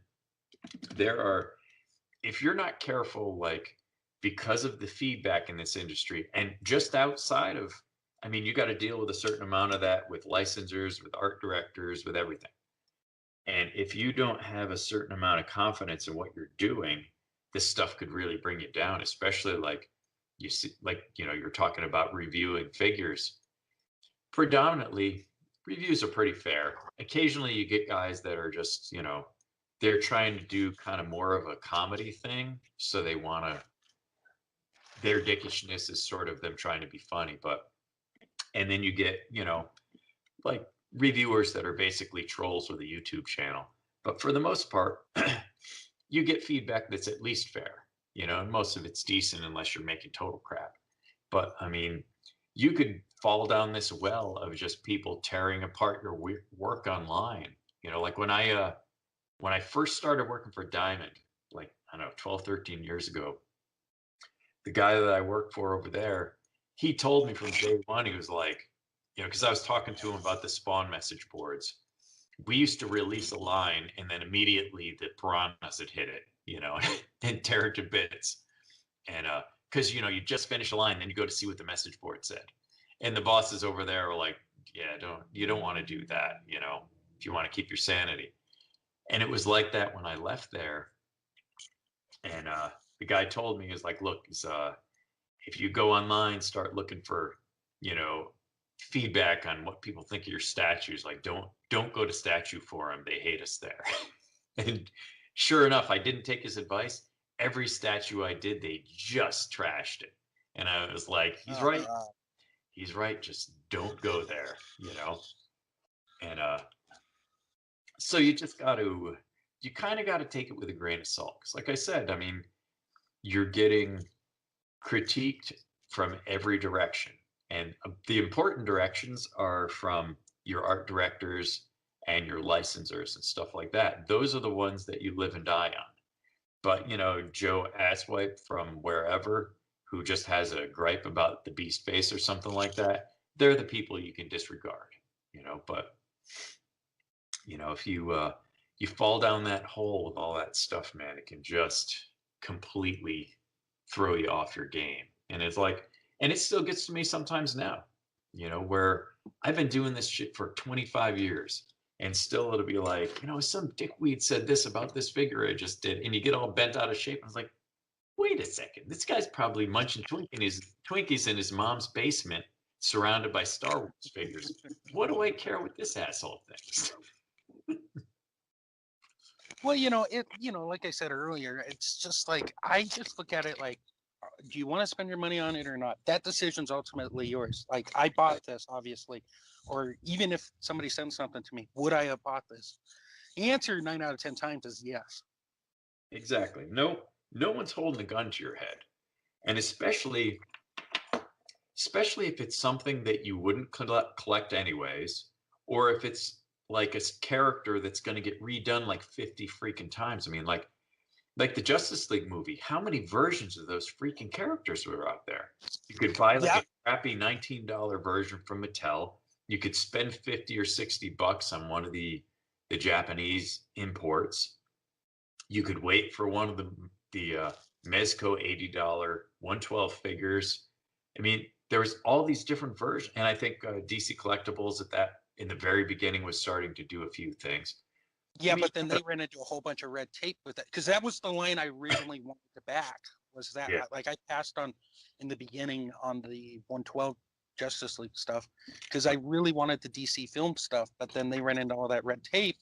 [SPEAKER 3] There are, if you're not careful, like because of the feedback in this industry, and just outside of, I mean, you got to deal with a certain amount of that with licensors, with art directors, with everything. And if you don't have a certain amount of confidence in what you're doing, this stuff could really bring you down, especially like you see, like, you're talking about reviewing figures. predominantly reviews are pretty fair. Occasionally you get guys that are just, they're trying to do kind of more of a comedy thing. So they want to, their dickishness is sort of them trying to be funny. And then you get, like reviewers that are basically trolls with a YouTube channel. But for the most part, you get feedback that's at least fair, and most of it's decent unless you're making total crap. But I mean, you could fall down this well of just people tearing apart your work online. Like when I first started working for Diamond, like, I don't know, 12, 13 years ago, the guy that I worked for over there, he told me from day one, he was like, because I was talking to him about the spawn message boards. We used to release a line and then immediately the piranhas would hit it, and tear it to bits. And because you just finish a line, then you go to see what the message board said. And the bosses over there are like, yeah, you don't want to do that, if you want to keep your sanity. And it was like that when I left there. And the guy told me, he was like, look, if you go online, start looking for, feedback on what people think of your statues. Like, don't go to statue forum. They hate us there. And sure enough, I didn't take his advice. Every statue I did, they just trashed it. And I was like, he's right. He's right. Just don't go there, And so you kind of got to take it with a grain of salt. Because like I said, I mean, you're getting critiqued from every direction. And the important directions are from your art directors and your licensors and stuff like that. Those are the ones that you live and die on. But, Joe Asswipe from wherever, who just has a gripe about the beast face or something like that, they're the people you can disregard, but, if you fall down that hole with all that stuff, man, it can just completely throw you off your game. And it's like, and it still gets to me sometimes now, where I've been doing this shit for 25 years and still it'll be like, some dickweed said this about this figure I just did. And you get all bent out of shape. I was like, wait a second, this guy's probably munching Twinkies in his mom's basement surrounded by Star Wars figures. What do I care what this asshole thinks?
[SPEAKER 4] Well, like I said earlier, it's just like, I just look at it like, do you want to spend your money on it or not? That decision's ultimately yours. Like, I bought this, obviously, or even if somebody sends something to me, would I have bought this? The answer 9 out of 10 times is yes.
[SPEAKER 3] Exactly. No one's holding a gun to your head. And especially if it's something that you wouldn't collect anyways, or if it's like a character that's going to get redone like 50 freaking times. I mean, like the Justice League movie, how many versions of those freaking characters were out there? You could buy like a crappy $19 version from Mattel. You could spend 50 or 60 bucks on one of the Japanese imports. You could wait for one of the Mezco $80 112 figures. I mean, there was all these different versions, and I think DC Collectibles in the very beginning was starting to do a few things.
[SPEAKER 4] Yeah, but then they ran into a whole bunch of red tape with it, because that was the line I originally wanted to back. Was that like I passed on in the beginning on the 112 Justice League stuff because I really wanted the DC film stuff, but then they ran into all that red tape,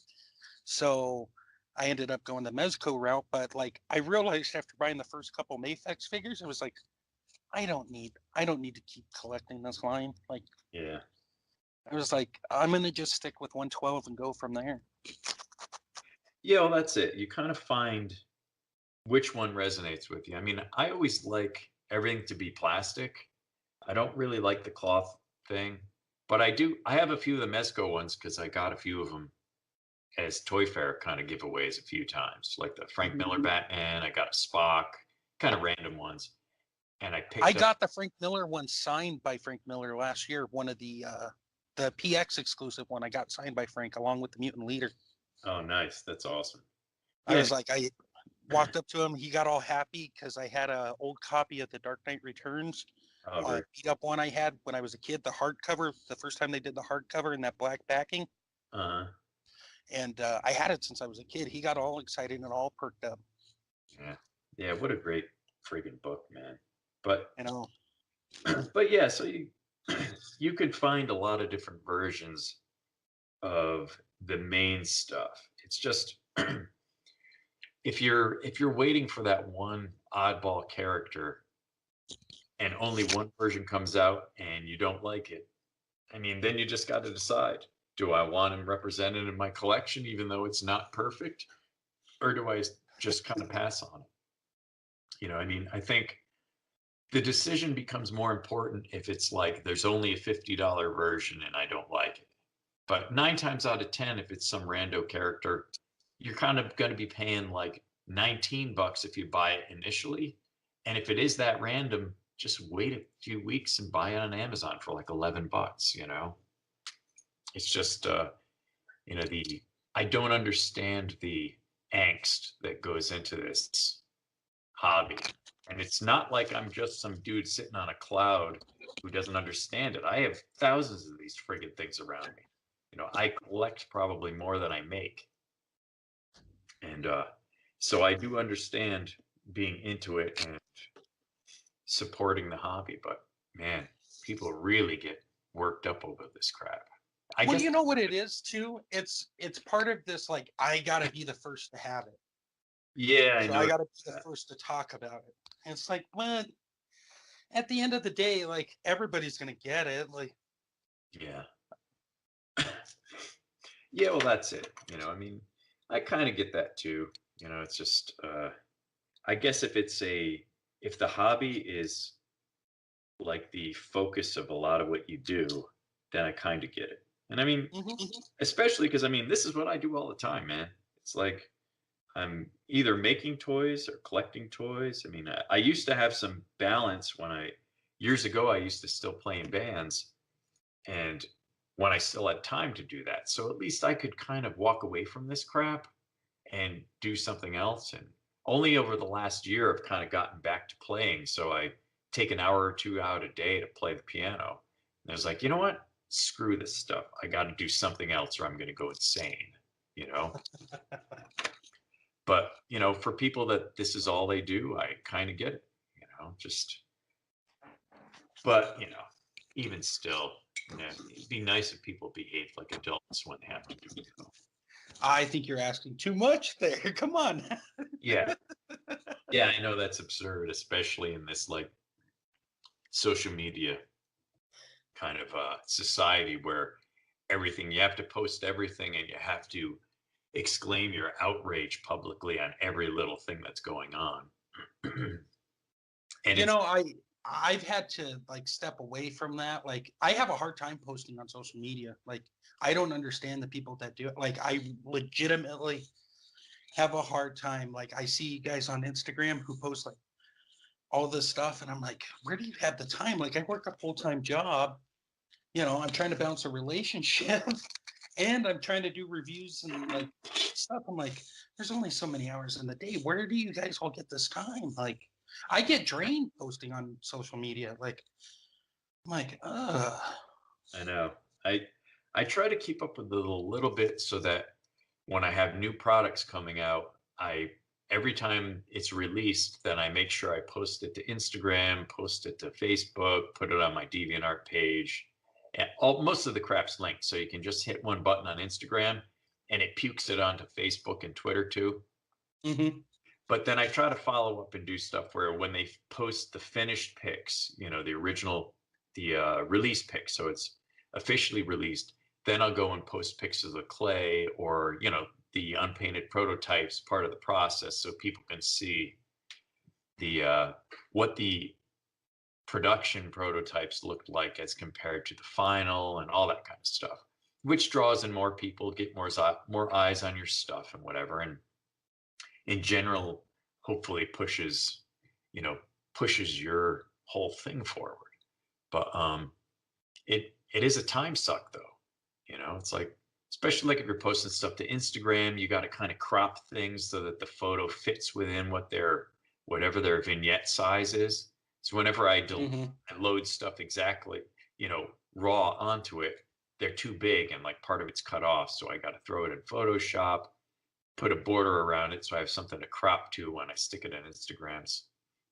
[SPEAKER 4] so I ended up going the Mezco route. But like, I realized after buying the first couple Mafex figures, it was like, I don't need to keep collecting this line. Like,
[SPEAKER 3] yeah,
[SPEAKER 4] I was like, I'm gonna just stick with 112 and go from there.
[SPEAKER 3] Yeah, well, that's it. You kind of find which one resonates with you. I mean, I always like everything to be plastic. I don't really like the cloth thing, but I have a few of the Mezco ones because I got a few of them as Toy Fair kind of giveaways a few times, like the Frank Miller Batman. I got a Spock, kind of random ones. And I
[SPEAKER 4] got the Frank Miller one signed by Frank Miller last year. One of the PX exclusive one I got signed by Frank along with the Mutant Leader.
[SPEAKER 3] Oh, nice. That's awesome.
[SPEAKER 4] I was like, I walked up to him. He got all happy because I had an old copy of the Dark Knight Returns. Beat up one I had when I was a kid, the hardcover, the first time they did the hardcover in that black backing. And I had it since I was a kid. He got all excited and all perked up.
[SPEAKER 3] Yeah. What a great friggin' book, man. But
[SPEAKER 4] I know.
[SPEAKER 3] But yeah, so you could find a lot of different versions of the main stuff. It's just if you're waiting for that one oddball character and only one version comes out and you don't like it, I mean, then you just got to decide, do I want him represented in my collection even though it's not perfect, or do I just kind of pass on it? I mean, I think the decision becomes more important if it's like there's only a $50 version and I don't like it. But 9 times out of 10, if it's some rando character, you're kind of going to be paying like $19 if you buy it initially. And if it is that random, just wait a few weeks and buy it on Amazon for like $11. It's just, I don't understand the angst that goes into this hobby. And it's not like I'm just some dude sitting on a cloud who doesn't understand it. I have thousands of these friggin' things around me. I collect probably more than I make. And so I do understand being into it and supporting the hobby, but man, people really get worked up over this crap. I
[SPEAKER 4] Well,
[SPEAKER 3] guess.
[SPEAKER 4] you know what it is too? It's part of this, like, I gotta be the first to have it.
[SPEAKER 3] Yeah, I
[SPEAKER 4] So
[SPEAKER 3] know.
[SPEAKER 4] I gotta be the first to talk about it. And it's like, well, at the end of the day, like, everybody's gonna get it. Like,
[SPEAKER 3] Yeah. Yeah, well, that's it. I mean, I kind of get that too. It's just, I guess if the hobby is like the focus of a lot of what you do, then I kind of get it. And I mean, especially because I mean, this is what I do all the time, man. It's like I'm either making toys or collecting toys. I mean, I used to have some balance years ago, I used to still play in bands, and when I still had time to do that. So at least I could kind of walk away from this crap and do something else. And only over the last year, I've kind of gotten back to playing. So I take an hour or two out a day to play the piano. And I was like, you know what? Screw this stuff. I got to do something else or I'm going to go insane, you know? But, for people that this is all they do, I kind of get it, but, even still, it'd be nice if people behaved like adults when they have to do it.
[SPEAKER 4] I think you're asking too much there. Come on.
[SPEAKER 3] Yeah. Yeah, I know that's absurd, especially in this like social media kind of society where you have to post everything and you have to exclaim your outrage publicly on every little thing that's going on. And
[SPEAKER 4] I've had to like step away from that. Like, I have a hard time posting on social media. Like, I don't understand the people that do it. Like, I legitimately have a hard time. Like, I see guys on Instagram who post like all this stuff, and I'm like, where do you have the time? Like, I work a full-time job. I'm trying to balance a relationship and I'm trying to do reviews and like stuff. I'm like, there's only so many hours in the day. Where do you guys all get this time? Like, I get drained posting on social media. Like, I'm like, ugh.
[SPEAKER 3] I know. I try to keep up with it a little bit so that when I have new products coming out, every time it's released, then I make sure I post it to Instagram, post it to Facebook, put it on my DeviantArt page. And most of the crap's linked, so you can just hit one button on Instagram and it pukes it onto Facebook and Twitter too.
[SPEAKER 4] Mm-hmm.
[SPEAKER 3] But then I try to follow up and do stuff where when they post the finished pics, the original, the release pics, so it's officially released, then I'll go and post pics of the clay or, the unpainted prototypes part of the process so people can see the what the production prototypes looked like as compared to the final and all that kind of stuff, which draws in more people, get more eyes on your stuff and whatever. And in general, hopefully pushes your whole thing forward. But it is a time suck though. It's like, especially like if you're posting stuff to Instagram, you got to kind of crop things so that the photo fits within whatever their vignette size is. So whenever I load stuff exactly, raw onto it, they're too big and like part of it's cut off. So I got to throw it in Photoshop, put a border around it so I have something to crop to when I stick it in Instagrams.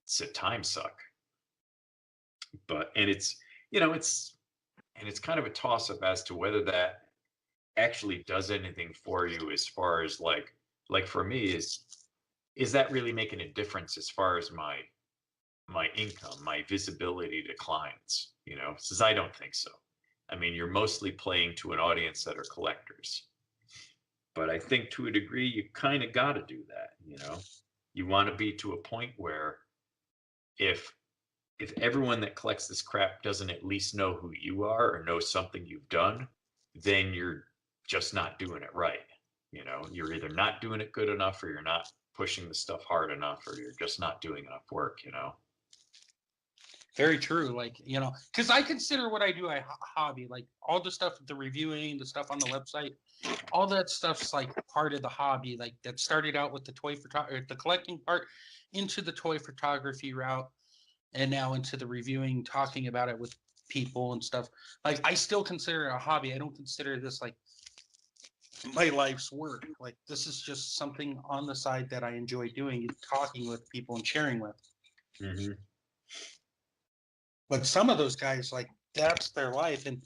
[SPEAKER 3] It's a time suck. And it's And it's kind of a toss up as to whether that actually does anything for you as far as like for me is that really making a difference as far as my income, my visibility to clients, you know? Says I don't think so. I mean, you're mostly playing to an audience that are collectors. But I think to a degree you kind of got to do that, you know? You want to be to a point where if if everyone that collects this crap doesn't at least know who you are or know something you've done, then you're just not doing it right. You know, you're either not doing it good enough or you're not pushing the stuff hard enough or you're just not doing enough work, you know?
[SPEAKER 4] Very true. Like, you know, because I consider what I do a hobby. Like all the stuff, the reviewing, the stuff on the website, all that stuff's like part of the hobby. Like that started out with the toy photography, the collecting part, into the toy photography route, and now into the reviewing, talking about it with people and stuff. Like I still consider it a hobby. I don't consider this like my life's work. Like this is just something on the side that I enjoy doing, talking with people and sharing with.
[SPEAKER 3] Mm-hmm.
[SPEAKER 4] But some of those guys, like that's their life, and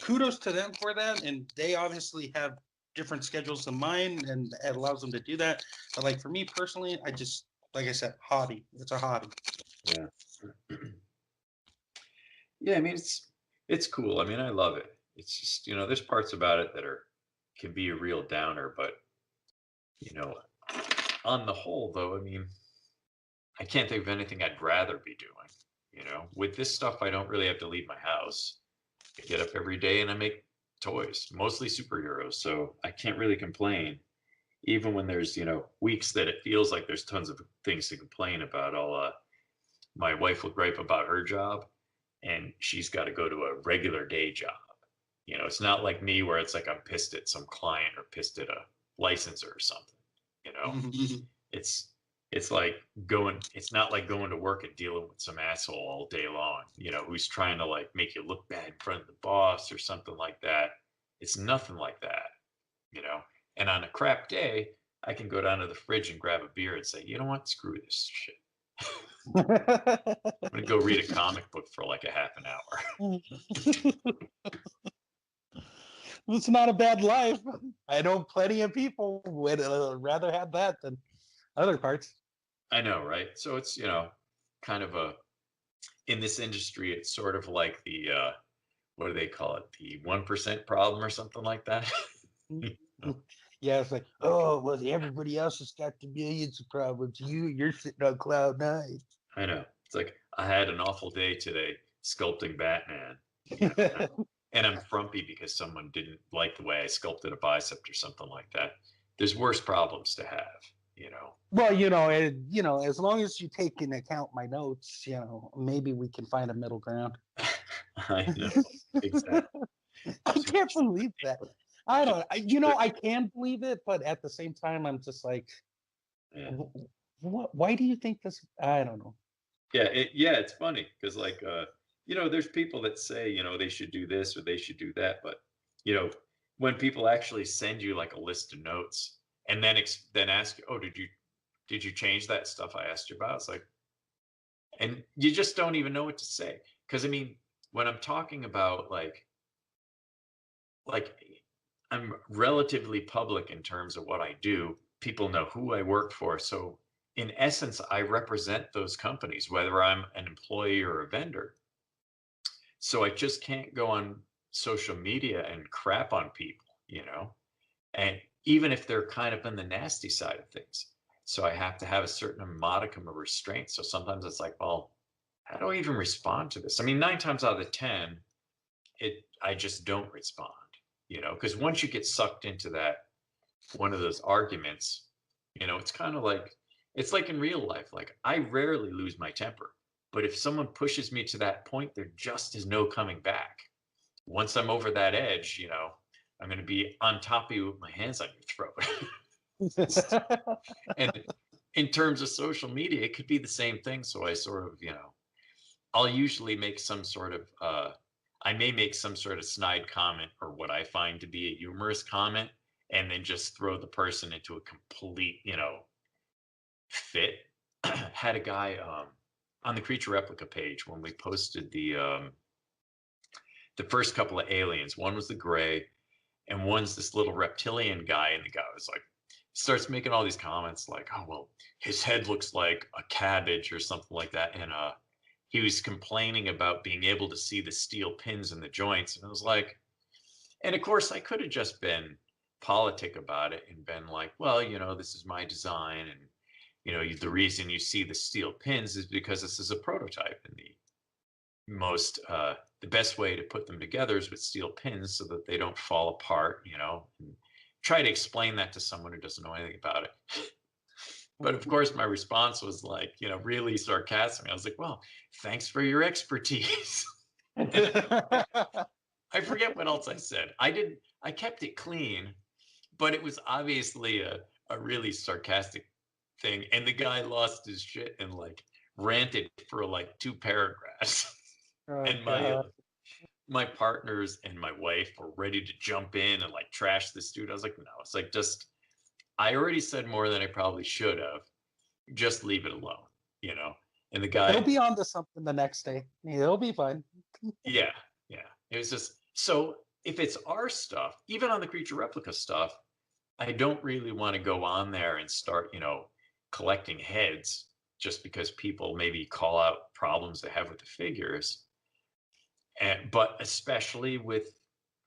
[SPEAKER 4] kudos to them for that. And they obviously have different schedules than mine, and it allows them to do that. But like for me personally, I just, like I said, hobby. It's a hobby.
[SPEAKER 3] Yeah. Yeah, I mean it's cool. I mean, I love it. It's just, you know, there's parts about it that are can be a real downer, but you know, on the whole though, I mean, I can't think of anything I'd rather be doing. You know, with this stuff, I don't really have to leave my house. I get up every day and I make toys, mostly superheroes. So I can't really complain. Even when there's, you know, weeks that it feels like there's tons of things to complain about. My wife will gripe about her job and she's got to go to a regular day job. You know, it's not like me where it's like I'm pissed at some client or pissed at a licensor or something. You know, it's it's like it's not like going to work and dealing with some asshole all day long, you know, who's trying to like make you look bad in front of the boss or something like that. It's nothing like that, you know. And on a crap day, I can go down to the fridge and grab a beer and say, you know what, screw this shit. I'm gonna go read a comic book for like a half an hour.
[SPEAKER 4] It's not a bad life. I know plenty of people would rather have that than other parts.
[SPEAKER 3] I know, right? So it's, you know, kind of a in this industry, it's sort of like the what do they call it? The 1% problem or something like that. You know?
[SPEAKER 4] Yeah, it's like, oh, well, everybody else has got the millions of problems. You're sitting on cloud nine.
[SPEAKER 3] I know. It's like I had an awful day today sculpting Batman, you know, and I'm frumpy because someone didn't like the way I sculpted a bicep or something like that. There's worse problems to have, you know.
[SPEAKER 4] Well, you know, as long as you take into account my notes, you know, maybe we can find a middle ground.
[SPEAKER 3] I know exactly.
[SPEAKER 4] I can't believe that. I don't. You know, I can believe it, but at the same time, I'm just like,
[SPEAKER 3] Yeah.
[SPEAKER 4] what? Why do you think this? I don't know.
[SPEAKER 3] Yeah, it's funny because like you know, there's people that say, you know, they should do this or they should do that, but you know, when people actually send you like a list of notes and then ask you, oh, did you change that stuff I asked you about? It's like, and you just don't even know what to say. Because I mean, when I'm talking about like I'm relatively public in terms of what I do. People know who I work for. So in essence, I represent those companies, whether I'm an employee or a vendor. So I just can't go on social media and crap on people, you know, and even if they're kind of on the nasty side of things. So I have to have a certain modicum of restraint. So sometimes it's like, well, how do I even respond to this? I mean, 9 times out of 10, I just don't respond, you know, because once you get sucked into that one of those arguments, you know, it's like in real life. Like I rarely lose my temper, but if someone pushes me to that point, there just is no coming back. Once I'm over that edge, you know, I'm going to be on top of you with my hands on your throat. And in terms of social media, it could be the same thing. So I sort of, you know, I'll usually make some sort of I may make some sort of snide comment or what I find to be a humorous comment and then just throw the person into a complete, you know, fit. Had a guy on the Creatureplica page when we posted the first couple of aliens. One was the gray, and one's this little reptilian guy. And the guy was like, starts making all these comments like, oh, well, his head looks like a cabbage or something like that. And he was complaining about being able to see the steel pins in the joints. And I was like, and of course, I could have just been politic about it and been like, well, this is my design. And, the reason you see the steel pins is because this is a prototype. And the best way to put them together is with steel pins so that they don't fall apart, and try to explain that to someone who doesn't know anything about it. But of course, my response was like, really sarcastic. I was like, well, thanks for your expertise. I forget what else I said. I kept it clean, but it was obviously a really sarcastic thing. And the guy lost his shit and like ranted for like 2 paragraphs.
[SPEAKER 4] Oh,
[SPEAKER 3] And my partners and my wife were ready to jump in and like trash this dude. I was like, no, it's like, I already said more than I probably should have. Just leave it alone, And the guy,
[SPEAKER 4] he'll be on to something the next day. It'll be fun.
[SPEAKER 3] yeah. It was just, so if it's our stuff, even on the Creatureplica stuff, I don't really want to go on there and start, collecting heads just because people maybe call out problems they have with the figures. But especially with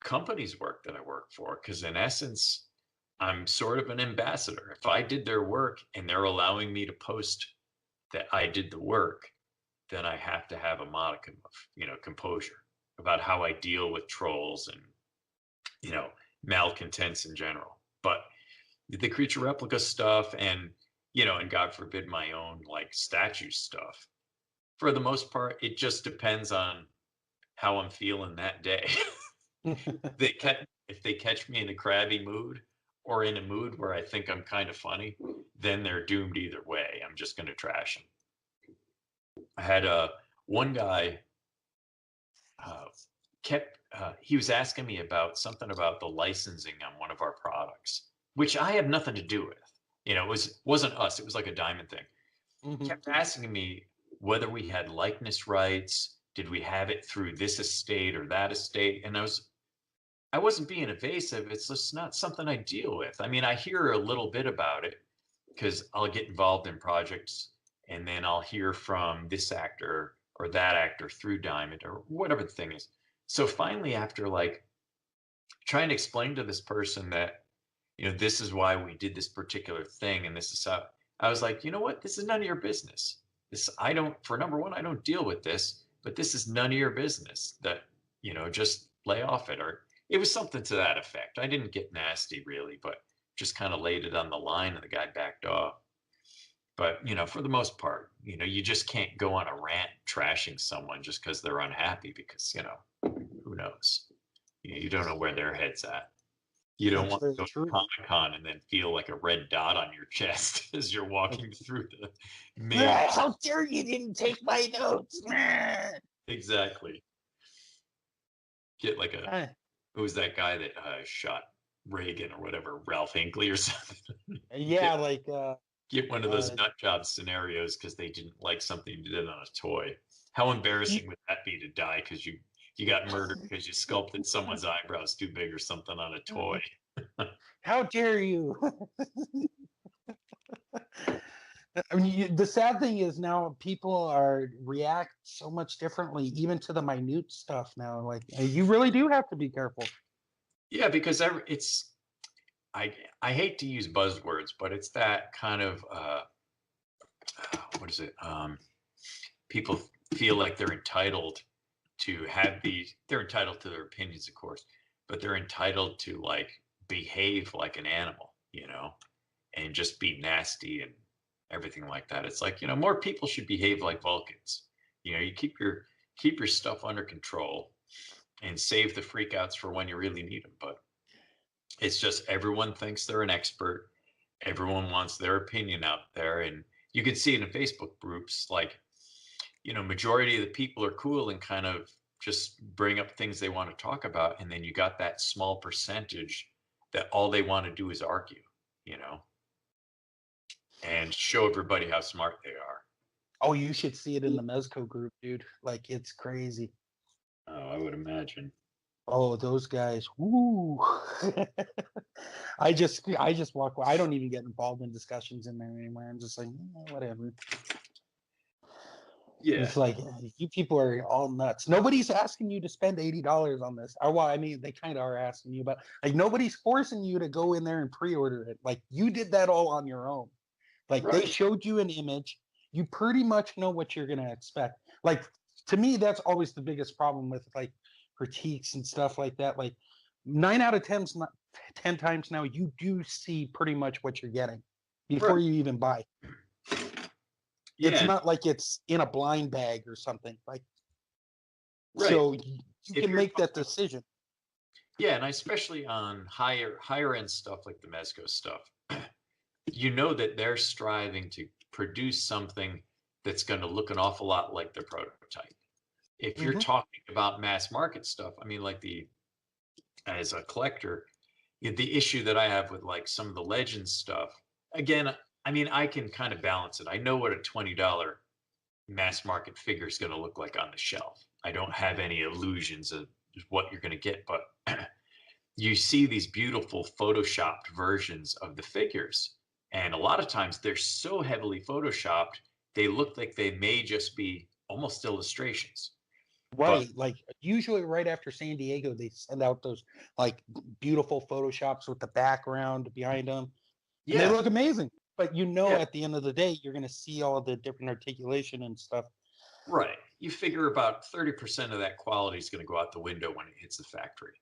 [SPEAKER 3] companies' work that I work for, because in essence, I'm sort of an ambassador. If I did their work and they're allowing me to post that I did the work, then I have to have a modicum of, composure about how I deal with trolls and, malcontents in general. But the Creatureplica stuff and, and God forbid my own like statue stuff, for the most part, it just depends on how I'm feeling that day. If they catch me in a crabby mood or in a mood where I think I'm kind of funny, then they're doomed either way. I'm just going to trash them. I had one guy he was asking me about something about the licensing on one of our products, which I have nothing to do with. Wasn't us. It was like a diamond thing.
[SPEAKER 4] Mm-hmm.
[SPEAKER 3] Kept asking me whether we had likeness rights. Did we have it through this estate or that estate? And I wasn't being evasive. It's just not something I deal with. I mean, I hear a little bit about it because I'll get involved in projects and then I'll hear from this actor or that actor through Diamond or whatever the thing is. So finally, after like trying to explain to this person that, this is why we did this particular thing and this is how, I was like, you know what? This is none of your business. For number one, I don't deal with this, but this is none of your business that, just lay off it. Or it was something to that effect. I didn't get nasty really, but just kind of laid it on the line and the guy backed off. But, for the most part, you just can't go on a rant trashing someone just because they're unhappy because, who knows? You don't know where their head's at. You don't want to go to Comic-Con and then feel like a red dot on your chest as you're walking through the main.
[SPEAKER 4] How dare you didn't take my notes?
[SPEAKER 3] Exactly. Get like who was that guy that shot Reagan or whatever, Ralph Hinckley or something?
[SPEAKER 4] Yeah,
[SPEAKER 3] get one of those nut job scenarios because they didn't like something you did on a toy. How embarrassing would that be to die because you got murdered because you sculpted someone's eyebrows too big or something on a toy?
[SPEAKER 4] How dare you? I mean, the sad thing is now people react so much differently, even to the minute stuff now. Like you really do have to be careful.
[SPEAKER 3] Yeah, because I hate to use buzzwords, but it's that kind of what is it? People feel like they're entitled to they're entitled to their opinions, of course, but they're entitled to like behave like an animal, and just be nasty and everything like that. It's like, more people should behave like Vulcans. You keep your stuff under control and save the freakouts for when you really need them. But it's just everyone thinks they're an expert. Everyone wants their opinion out there. And you can see it in Facebook groups, like, majority of the people are cool and kind of just bring up things they want to talk about. And then you got that small percentage that all they want to do is argue, and show everybody how smart they are.
[SPEAKER 4] Oh, you should see it in the Mezco group, dude. Like, it's crazy.
[SPEAKER 3] Oh, I would imagine.
[SPEAKER 4] Oh, those guys. Woo. I just walk away. I don't even get involved in discussions in there anymore. I'm just like, whatever.
[SPEAKER 3] Yeah.
[SPEAKER 4] It's like you people are all nuts. Nobody's asking you to spend $80 on this. Or well, I mean, they kind of are asking you, but like nobody's forcing you to go in there and pre-order it. Like you did that all on your own. Like they
[SPEAKER 3] Right.
[SPEAKER 4] showed you an image. You pretty much know what you're gonna expect. Like to me, that's always the biggest problem with like critiques and stuff like that. Like 10 times now, you do see pretty much what you're getting
[SPEAKER 3] Right.
[SPEAKER 4] before you even buy. It's
[SPEAKER 3] Yeah.
[SPEAKER 4] not like it's in a blind bag or something. Like
[SPEAKER 3] Right.
[SPEAKER 4] so you
[SPEAKER 3] If
[SPEAKER 4] can
[SPEAKER 3] you're
[SPEAKER 4] make that decision.
[SPEAKER 3] Yeah, and especially on higher end stuff like the Mezco stuff, you know that they're striving to produce something that's going to look an awful lot like their prototype. If you're
[SPEAKER 4] Hmm.
[SPEAKER 3] talking about mass market stuff, I mean, like as a collector, the issue that I have with like some of the Legends stuff, again, I mean, I can kind of balance it. I know what a $20 mass market figure is going to look like on the shelf. I don't have any illusions of what you're going to get, but you see these beautiful photoshopped versions of the figures. And a lot of times they're so heavily photoshopped, they look like they may just be almost illustrations. But
[SPEAKER 4] Right. Like usually right after San Diego, they send out those like beautiful photoshops with the background behind them. And they
[SPEAKER 3] yeah,
[SPEAKER 4] look amazing. But you know,
[SPEAKER 3] yeah,
[SPEAKER 4] at the end of the day, you're going to see all the different articulation and stuff.
[SPEAKER 3] right. You figure about 30% of that quality is going to go out the window when it hits the factory.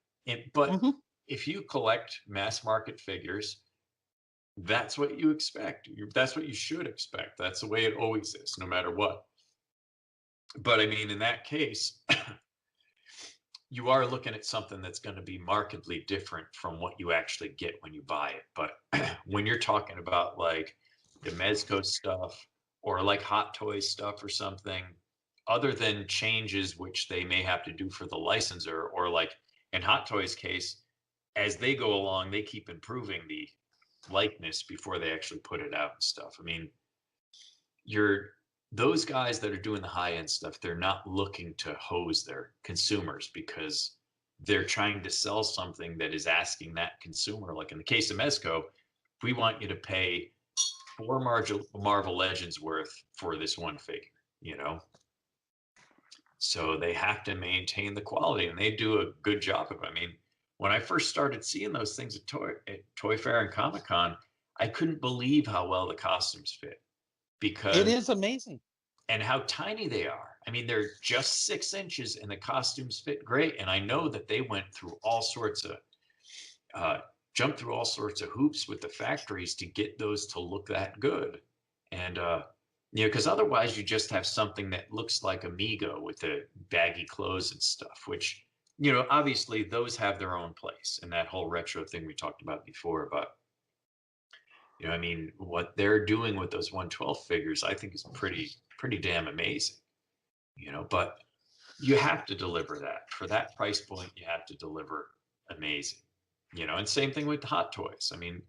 [SPEAKER 3] But
[SPEAKER 4] Hmm.
[SPEAKER 3] if you collect mass market figures, that's what you expect. That's what you should expect. That's the way it always is, no matter what. But I mean, in that case, you are looking at something that's going to be markedly different from what you actually get when you buy it. But when you're talking about like the Mezco stuff or like Hot Toys stuff or something, other than changes which they may have to do for the licensor, or like in Hot Toys case, as they go along, they keep improving the likeness before they actually put it out and stuff. I mean, you're those guys that are doing the high end stuff, they're not looking to hose their consumers because they're trying to sell something that is asking that consumer, like in the case of Mezco, we want you to pay four Marvel Legends worth for this one figure, you know? So they have to maintain the quality and they do a good job of it. I mean, when I first started seeing those things at Toy Fair and Comic Con, I couldn't believe how well the costumes fit
[SPEAKER 4] It
[SPEAKER 3] because
[SPEAKER 4] is amazing.
[SPEAKER 3] and how tiny they are. I mean, they're just 6 inches and the costumes fit great. And I know that they went through all sorts of, uh, jumped through all sorts of hoops with the factories to get those to look that good. And, because otherwise you just have something that looks like a Mego with the baggy clothes and stuff, which, obviously those have their own place. And that whole retro thing we talked about before. But, I mean, what they're doing with those 112 figures, I think is pretty damn amazing. But you have to deliver that for that price point. You have to deliver amazing, and same thing with Hot Toys. I mean,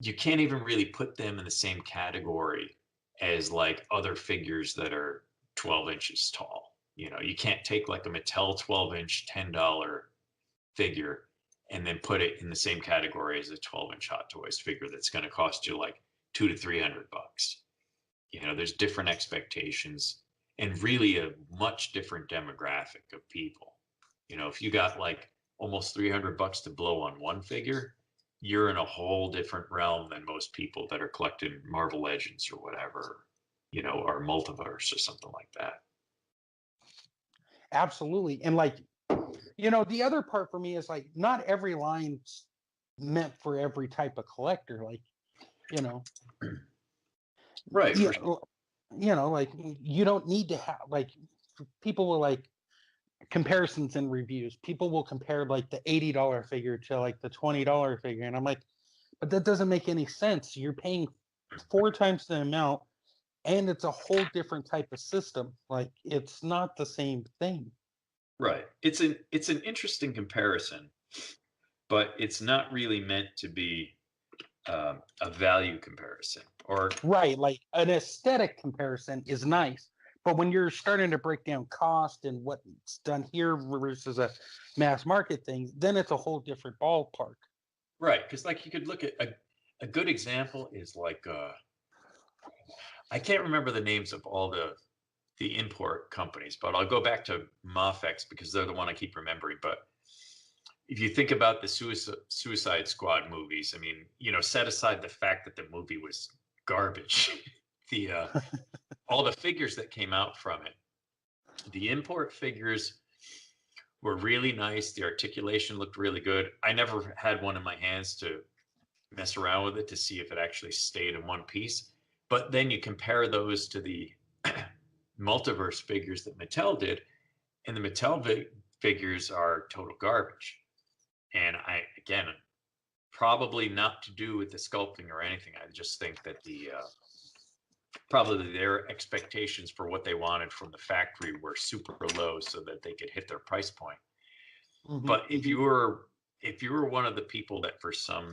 [SPEAKER 3] you can't even really put them in the same category as like other figures that are 12 inches tall. You can't take like a Mattel 12-inch $10 figure and then put it in the same category as a 12-inch Hot Toys figure that's going to cost you like $200 to $300. There's different expectations and really a much different demographic of people. If you got like almost $300 to blow on one figure, you're in a whole different realm than most people that are collecting Marvel Legends or whatever, or Multiverse or something like that.
[SPEAKER 4] Absolutely. And like, the other part for me is like not every line's meant for every type of collector. Like, you know,
[SPEAKER 3] Right.
[SPEAKER 4] yeah,
[SPEAKER 3] For sure.
[SPEAKER 4] like you don't need to have like people will like comparisons and reviews. People will compare like the $80 figure to like the $20 figure. And I'm like, but that doesn't make any sense. You're paying 4 times the amount and it's a whole different type of system. Like it's not the same thing.
[SPEAKER 3] Right. It's an interesting comparison, but it's not really meant to be a value comparison or
[SPEAKER 4] Right. Like an aesthetic comparison is nice, But when you're starting to break down cost and what's done here versus a mass market thing, then it's a whole different ballpark.
[SPEAKER 3] Right, because like you could look at a good example is like I can't remember the names of all the import companies, but I'll go back to Mafex because they're the one I keep remembering. But if you think about the Suicide Squad movies, I mean, set aside the fact that the movie was garbage, the all the figures that came out from it, the import figures were really nice. The articulation looked really good. I never had one in my hands to mess around with it to see if it actually stayed in one piece. But then you compare those to the multiverse figures that Mattel did, and the Mattel figures are total garbage. And again, probably not to do with the sculpting or anything. I just think that probably their expectations for what they wanted from the factory were super low so that they could hit their price point.
[SPEAKER 4] Mm-hmm.
[SPEAKER 3] But if you were one of the people that for some,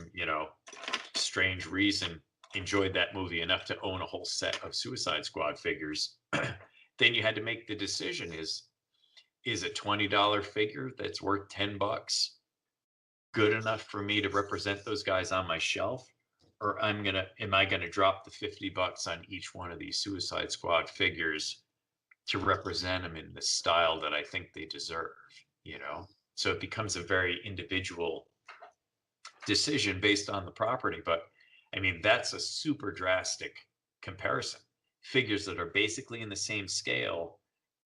[SPEAKER 3] strange reason enjoyed that movie enough to own a whole set of Suicide Squad figures, then you had to make the decision, is a $20 figure that's worth $10 good enough for me to represent those guys on my shelf? Or am I gonna drop the $50 on each one of these Suicide Squad figures to represent them in the style that I think they deserve, So it becomes a very individual decision based on the property. But I mean, that's a super drastic comparison. Figures that are basically in the same scale,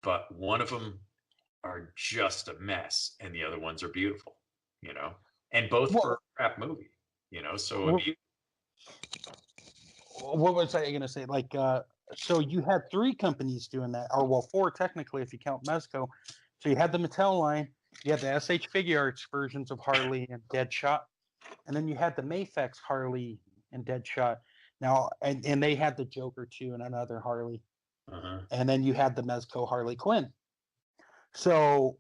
[SPEAKER 3] but one of them are just a mess and the other ones are beautiful, and both for a crap movie, So I mean,
[SPEAKER 4] what was I going to say? Like, so you had 3 companies doing that, or well, 4 technically if you count Mezco. So you had the Mattel line, you had the SH Figure Arts versions of Harley and Deadshot, and then you had the Mafex Harley and Deadshot. Now, and they had the Joker too, and another Harley, and then you had the Mezco Harley Quinn. So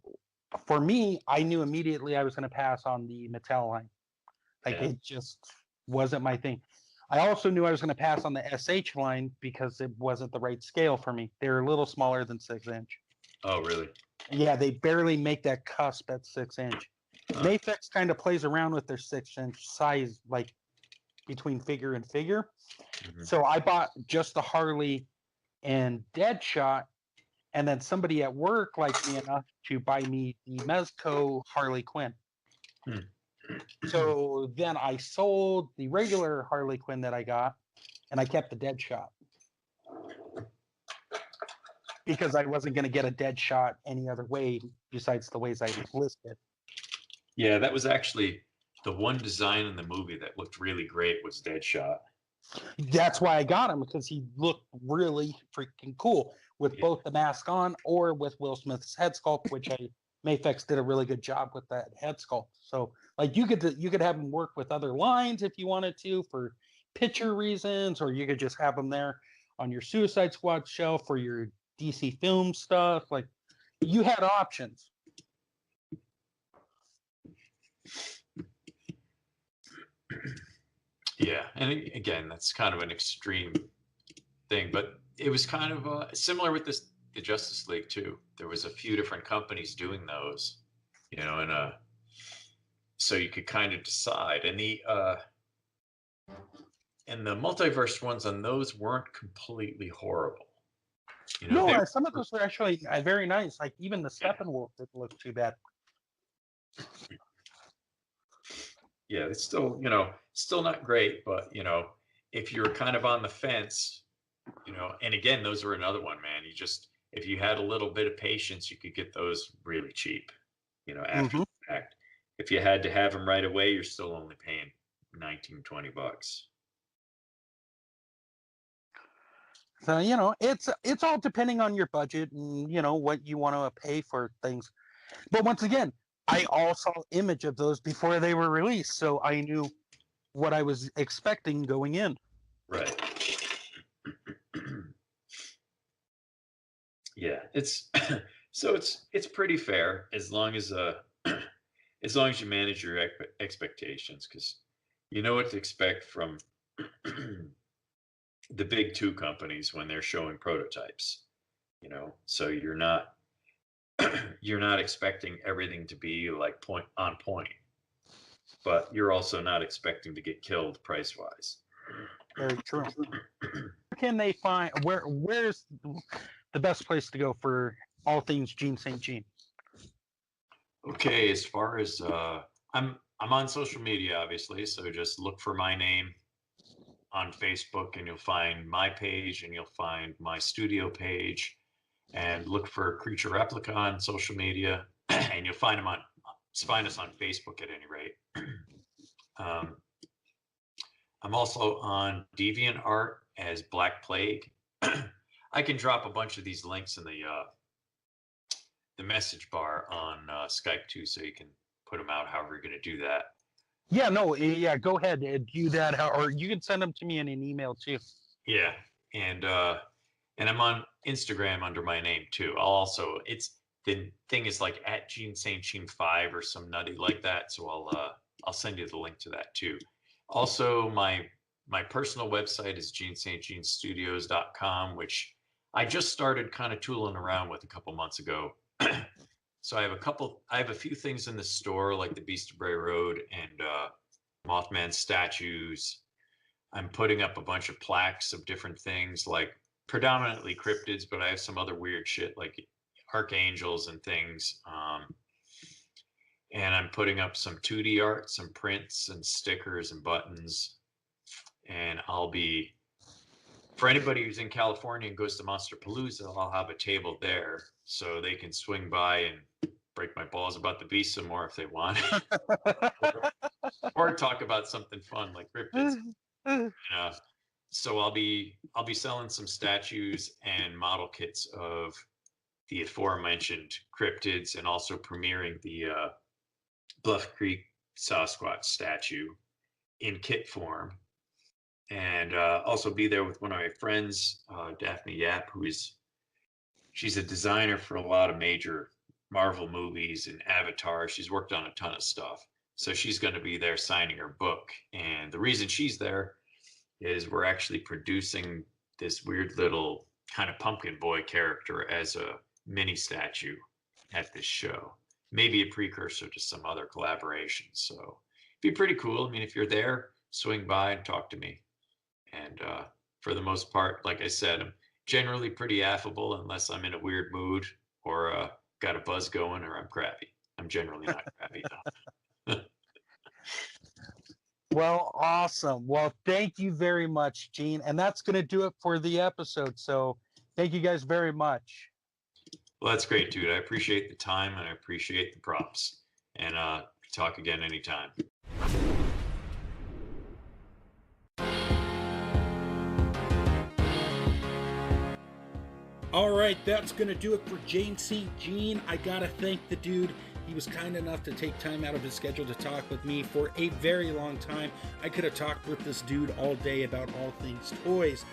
[SPEAKER 4] for me, I knew immediately I was going to pass on the Mattel line. Like, it just wasn't my thing. I also knew I was going to pass on the SH line because it wasn't the right scale for me. They're a little smaller than 6-inch.
[SPEAKER 3] Oh, really?
[SPEAKER 4] Yeah, they barely make that cusp at 6-inch. Mafex kind of plays around with their 6-inch size, like between figure and figure. So I bought just the Harley and Deadshot, and then somebody at work liked me enough to buy me the Mezco Harley Quinn. So then I sold the regular Harley Quinn that I got, and I kept the Deadshot because I wasn't going to get a Deadshot any other way besides the ways I listed.
[SPEAKER 3] Yeah, that was actually the one design in the movie that looked really great was Deadshot.
[SPEAKER 4] That's why I got him, because he looked really freaking cool with both the mask on or with Will Smith's head sculpt, which Mafex did a really good job with that head sculpt. So like you could have him work with other lines if you wanted to for picture reasons, or you could just have him there on your Suicide Squad shelf for your DC film stuff. Like, you had options.
[SPEAKER 3] Yeah, and again, that's kind of an extreme thing, but it was kind of similar with the Justice League too. There was a few different companies doing those, and so you could kind of decide. And the multiverse ones on those weren't completely horrible.
[SPEAKER 4] No, some of those were actually very nice. Like even the Steppenwolf didn't look too bad.
[SPEAKER 3] Yeah, it's still, still not great, but if you're kind of on the fence, and again, those are another one, man. If you had a little bit of patience, you could get those really cheap, after the fact. If you had to have them right away, you're still only paying $19-20.
[SPEAKER 4] So, it's all depending on your budget and, what you want to pay for things. But once again, I all saw image of those before they were released, so I knew what I was expecting going in.
[SPEAKER 3] Right. Yeah, it's pretty fair as long as you manage your expectations, because you know what to expect from the big 2 companies when they're showing prototypes. so you're not you're not expecting everything to be like point on point, but you're also not expecting to get killed price wise.
[SPEAKER 4] Very true. Where can they find where's the best place to go for all things Gene St. Jean?
[SPEAKER 3] Okay, as far as I'm on social media, obviously, so just look for my name on Facebook and you'll find my page and you'll find my studio page, and look for Creatureplica on social media and you'll find us on Facebook at any rate. I'm also on DeviantArt as Black Plague. I can drop a bunch of these links in the message bar on Skype too, so you can put them out however you're going to do that.
[SPEAKER 4] Yeah, no, yeah, go ahead and do that, or you can send them to me in an email too.
[SPEAKER 3] Yeah, and I'm on Instagram under my name too. The thing is like at Gene St. Jean 5 or some nutty like that. So I'll send you the link to that too. Also, my personal website is genestjeanstudios.com, which I just started kind of tooling around with a couple months ago. So I have a few things in the store, like the Beast of Bray Road and Mothman statues. I'm putting up a bunch of plaques of different things, like predominantly cryptids, but I have some other weird shit like archangels and things. And I'm putting up some 2D art, some prints and stickers and buttons. And for anybody who's in California and goes to Monsterpalooza, I'll have a table there so they can swing by and break my balls about the beast some more if they want, or talk about something fun like cryptids. So I'll be selling some statues and model kits of the aforementioned cryptids, and also premiering the Bluff Creek Sasquatch statue in kit form. And also be there with one of my friends, Daphne Yap, she's a designer for a lot of major Marvel movies and Avatar. She's worked on a ton of stuff. So she's going to be there signing her book. And the reason she's there is we're actually producing this weird little kind of pumpkin boy character as a mini statue at this show. Maybe a precursor to some other collaborations. So it'd be pretty cool. I mean, if you're there, swing by and talk to me. And for the most part, like I said, I'm generally pretty affable unless I'm in a weird mood or got a buzz going or I'm crabby. I'm generally not crabby though.
[SPEAKER 4] Well, awesome. Well, thank you very much, Gene. And that's going to do it for the episode. So thank you guys very much.
[SPEAKER 3] Well, that's great, dude. I appreciate the time and I appreciate the props. And talk again anytime.
[SPEAKER 2] All right, that's going to do it for Gene St. Jean. I got to thank the dude. He was kind enough to take time out of his schedule to talk with me for a very long time. I could have talked with this dude all day about all things toys.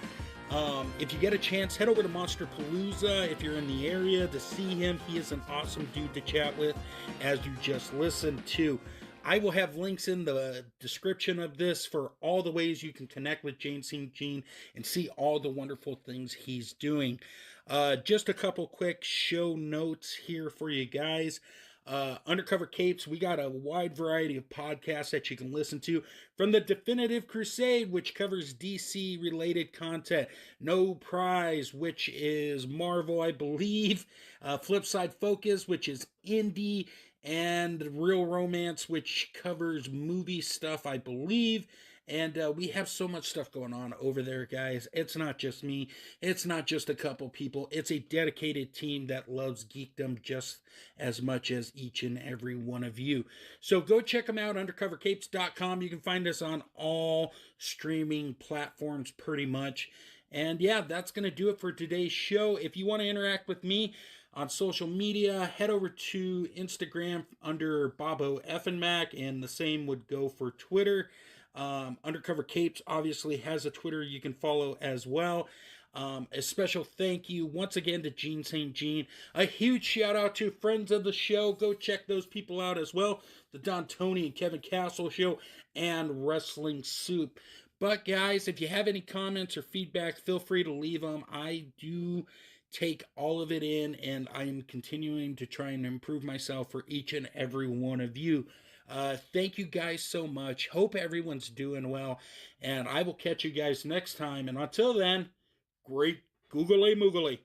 [SPEAKER 2] If you get a chance, head over to Monsterpalooza if you're in the area to see him. He is an awesome dude to chat with, as you just listened to. I will have links in the description of this for all the ways you can connect with Gene St. Jean and see all the wonderful things he's doing. Just a couple quick show notes here for you guys. Undercover Capes, we got a wide variety of podcasts that you can listen to, from the Definitive Crusade, which covers DC related content, No Prize, which is Marvel, I believe, Flipside Focus, which is indie, and Real Romance, which covers movie stuff, I believe. And we have so much stuff going on over there, guys. It's not just me. It's not just a couple people. It's a dedicated team that loves geekdom just as much as each and every one of you. So go check them out, undercovercapes.com. You can find us on all streaming platforms pretty much. And yeah, that's going to do it for today's show. If you want to interact with me on social media, head over to Instagram under Bobo Effenmack, and the same would go for Twitter. Undercover Capes obviously has a Twitter you can follow as well. A special thank you once again to Gene St. Jean. A huge shout out to friends of the show. Go check those people out as well. The Don Tony and Kevin Castle Show and Wrestling Soup. But guys, if you have any comments or feedback, feel free to leave them. I do take all of it in, and I am continuing to try and improve myself for each and every one of you. Thank you guys so much. Hope everyone's doing well, and I will catch you guys next time. And until then, great googly moogly.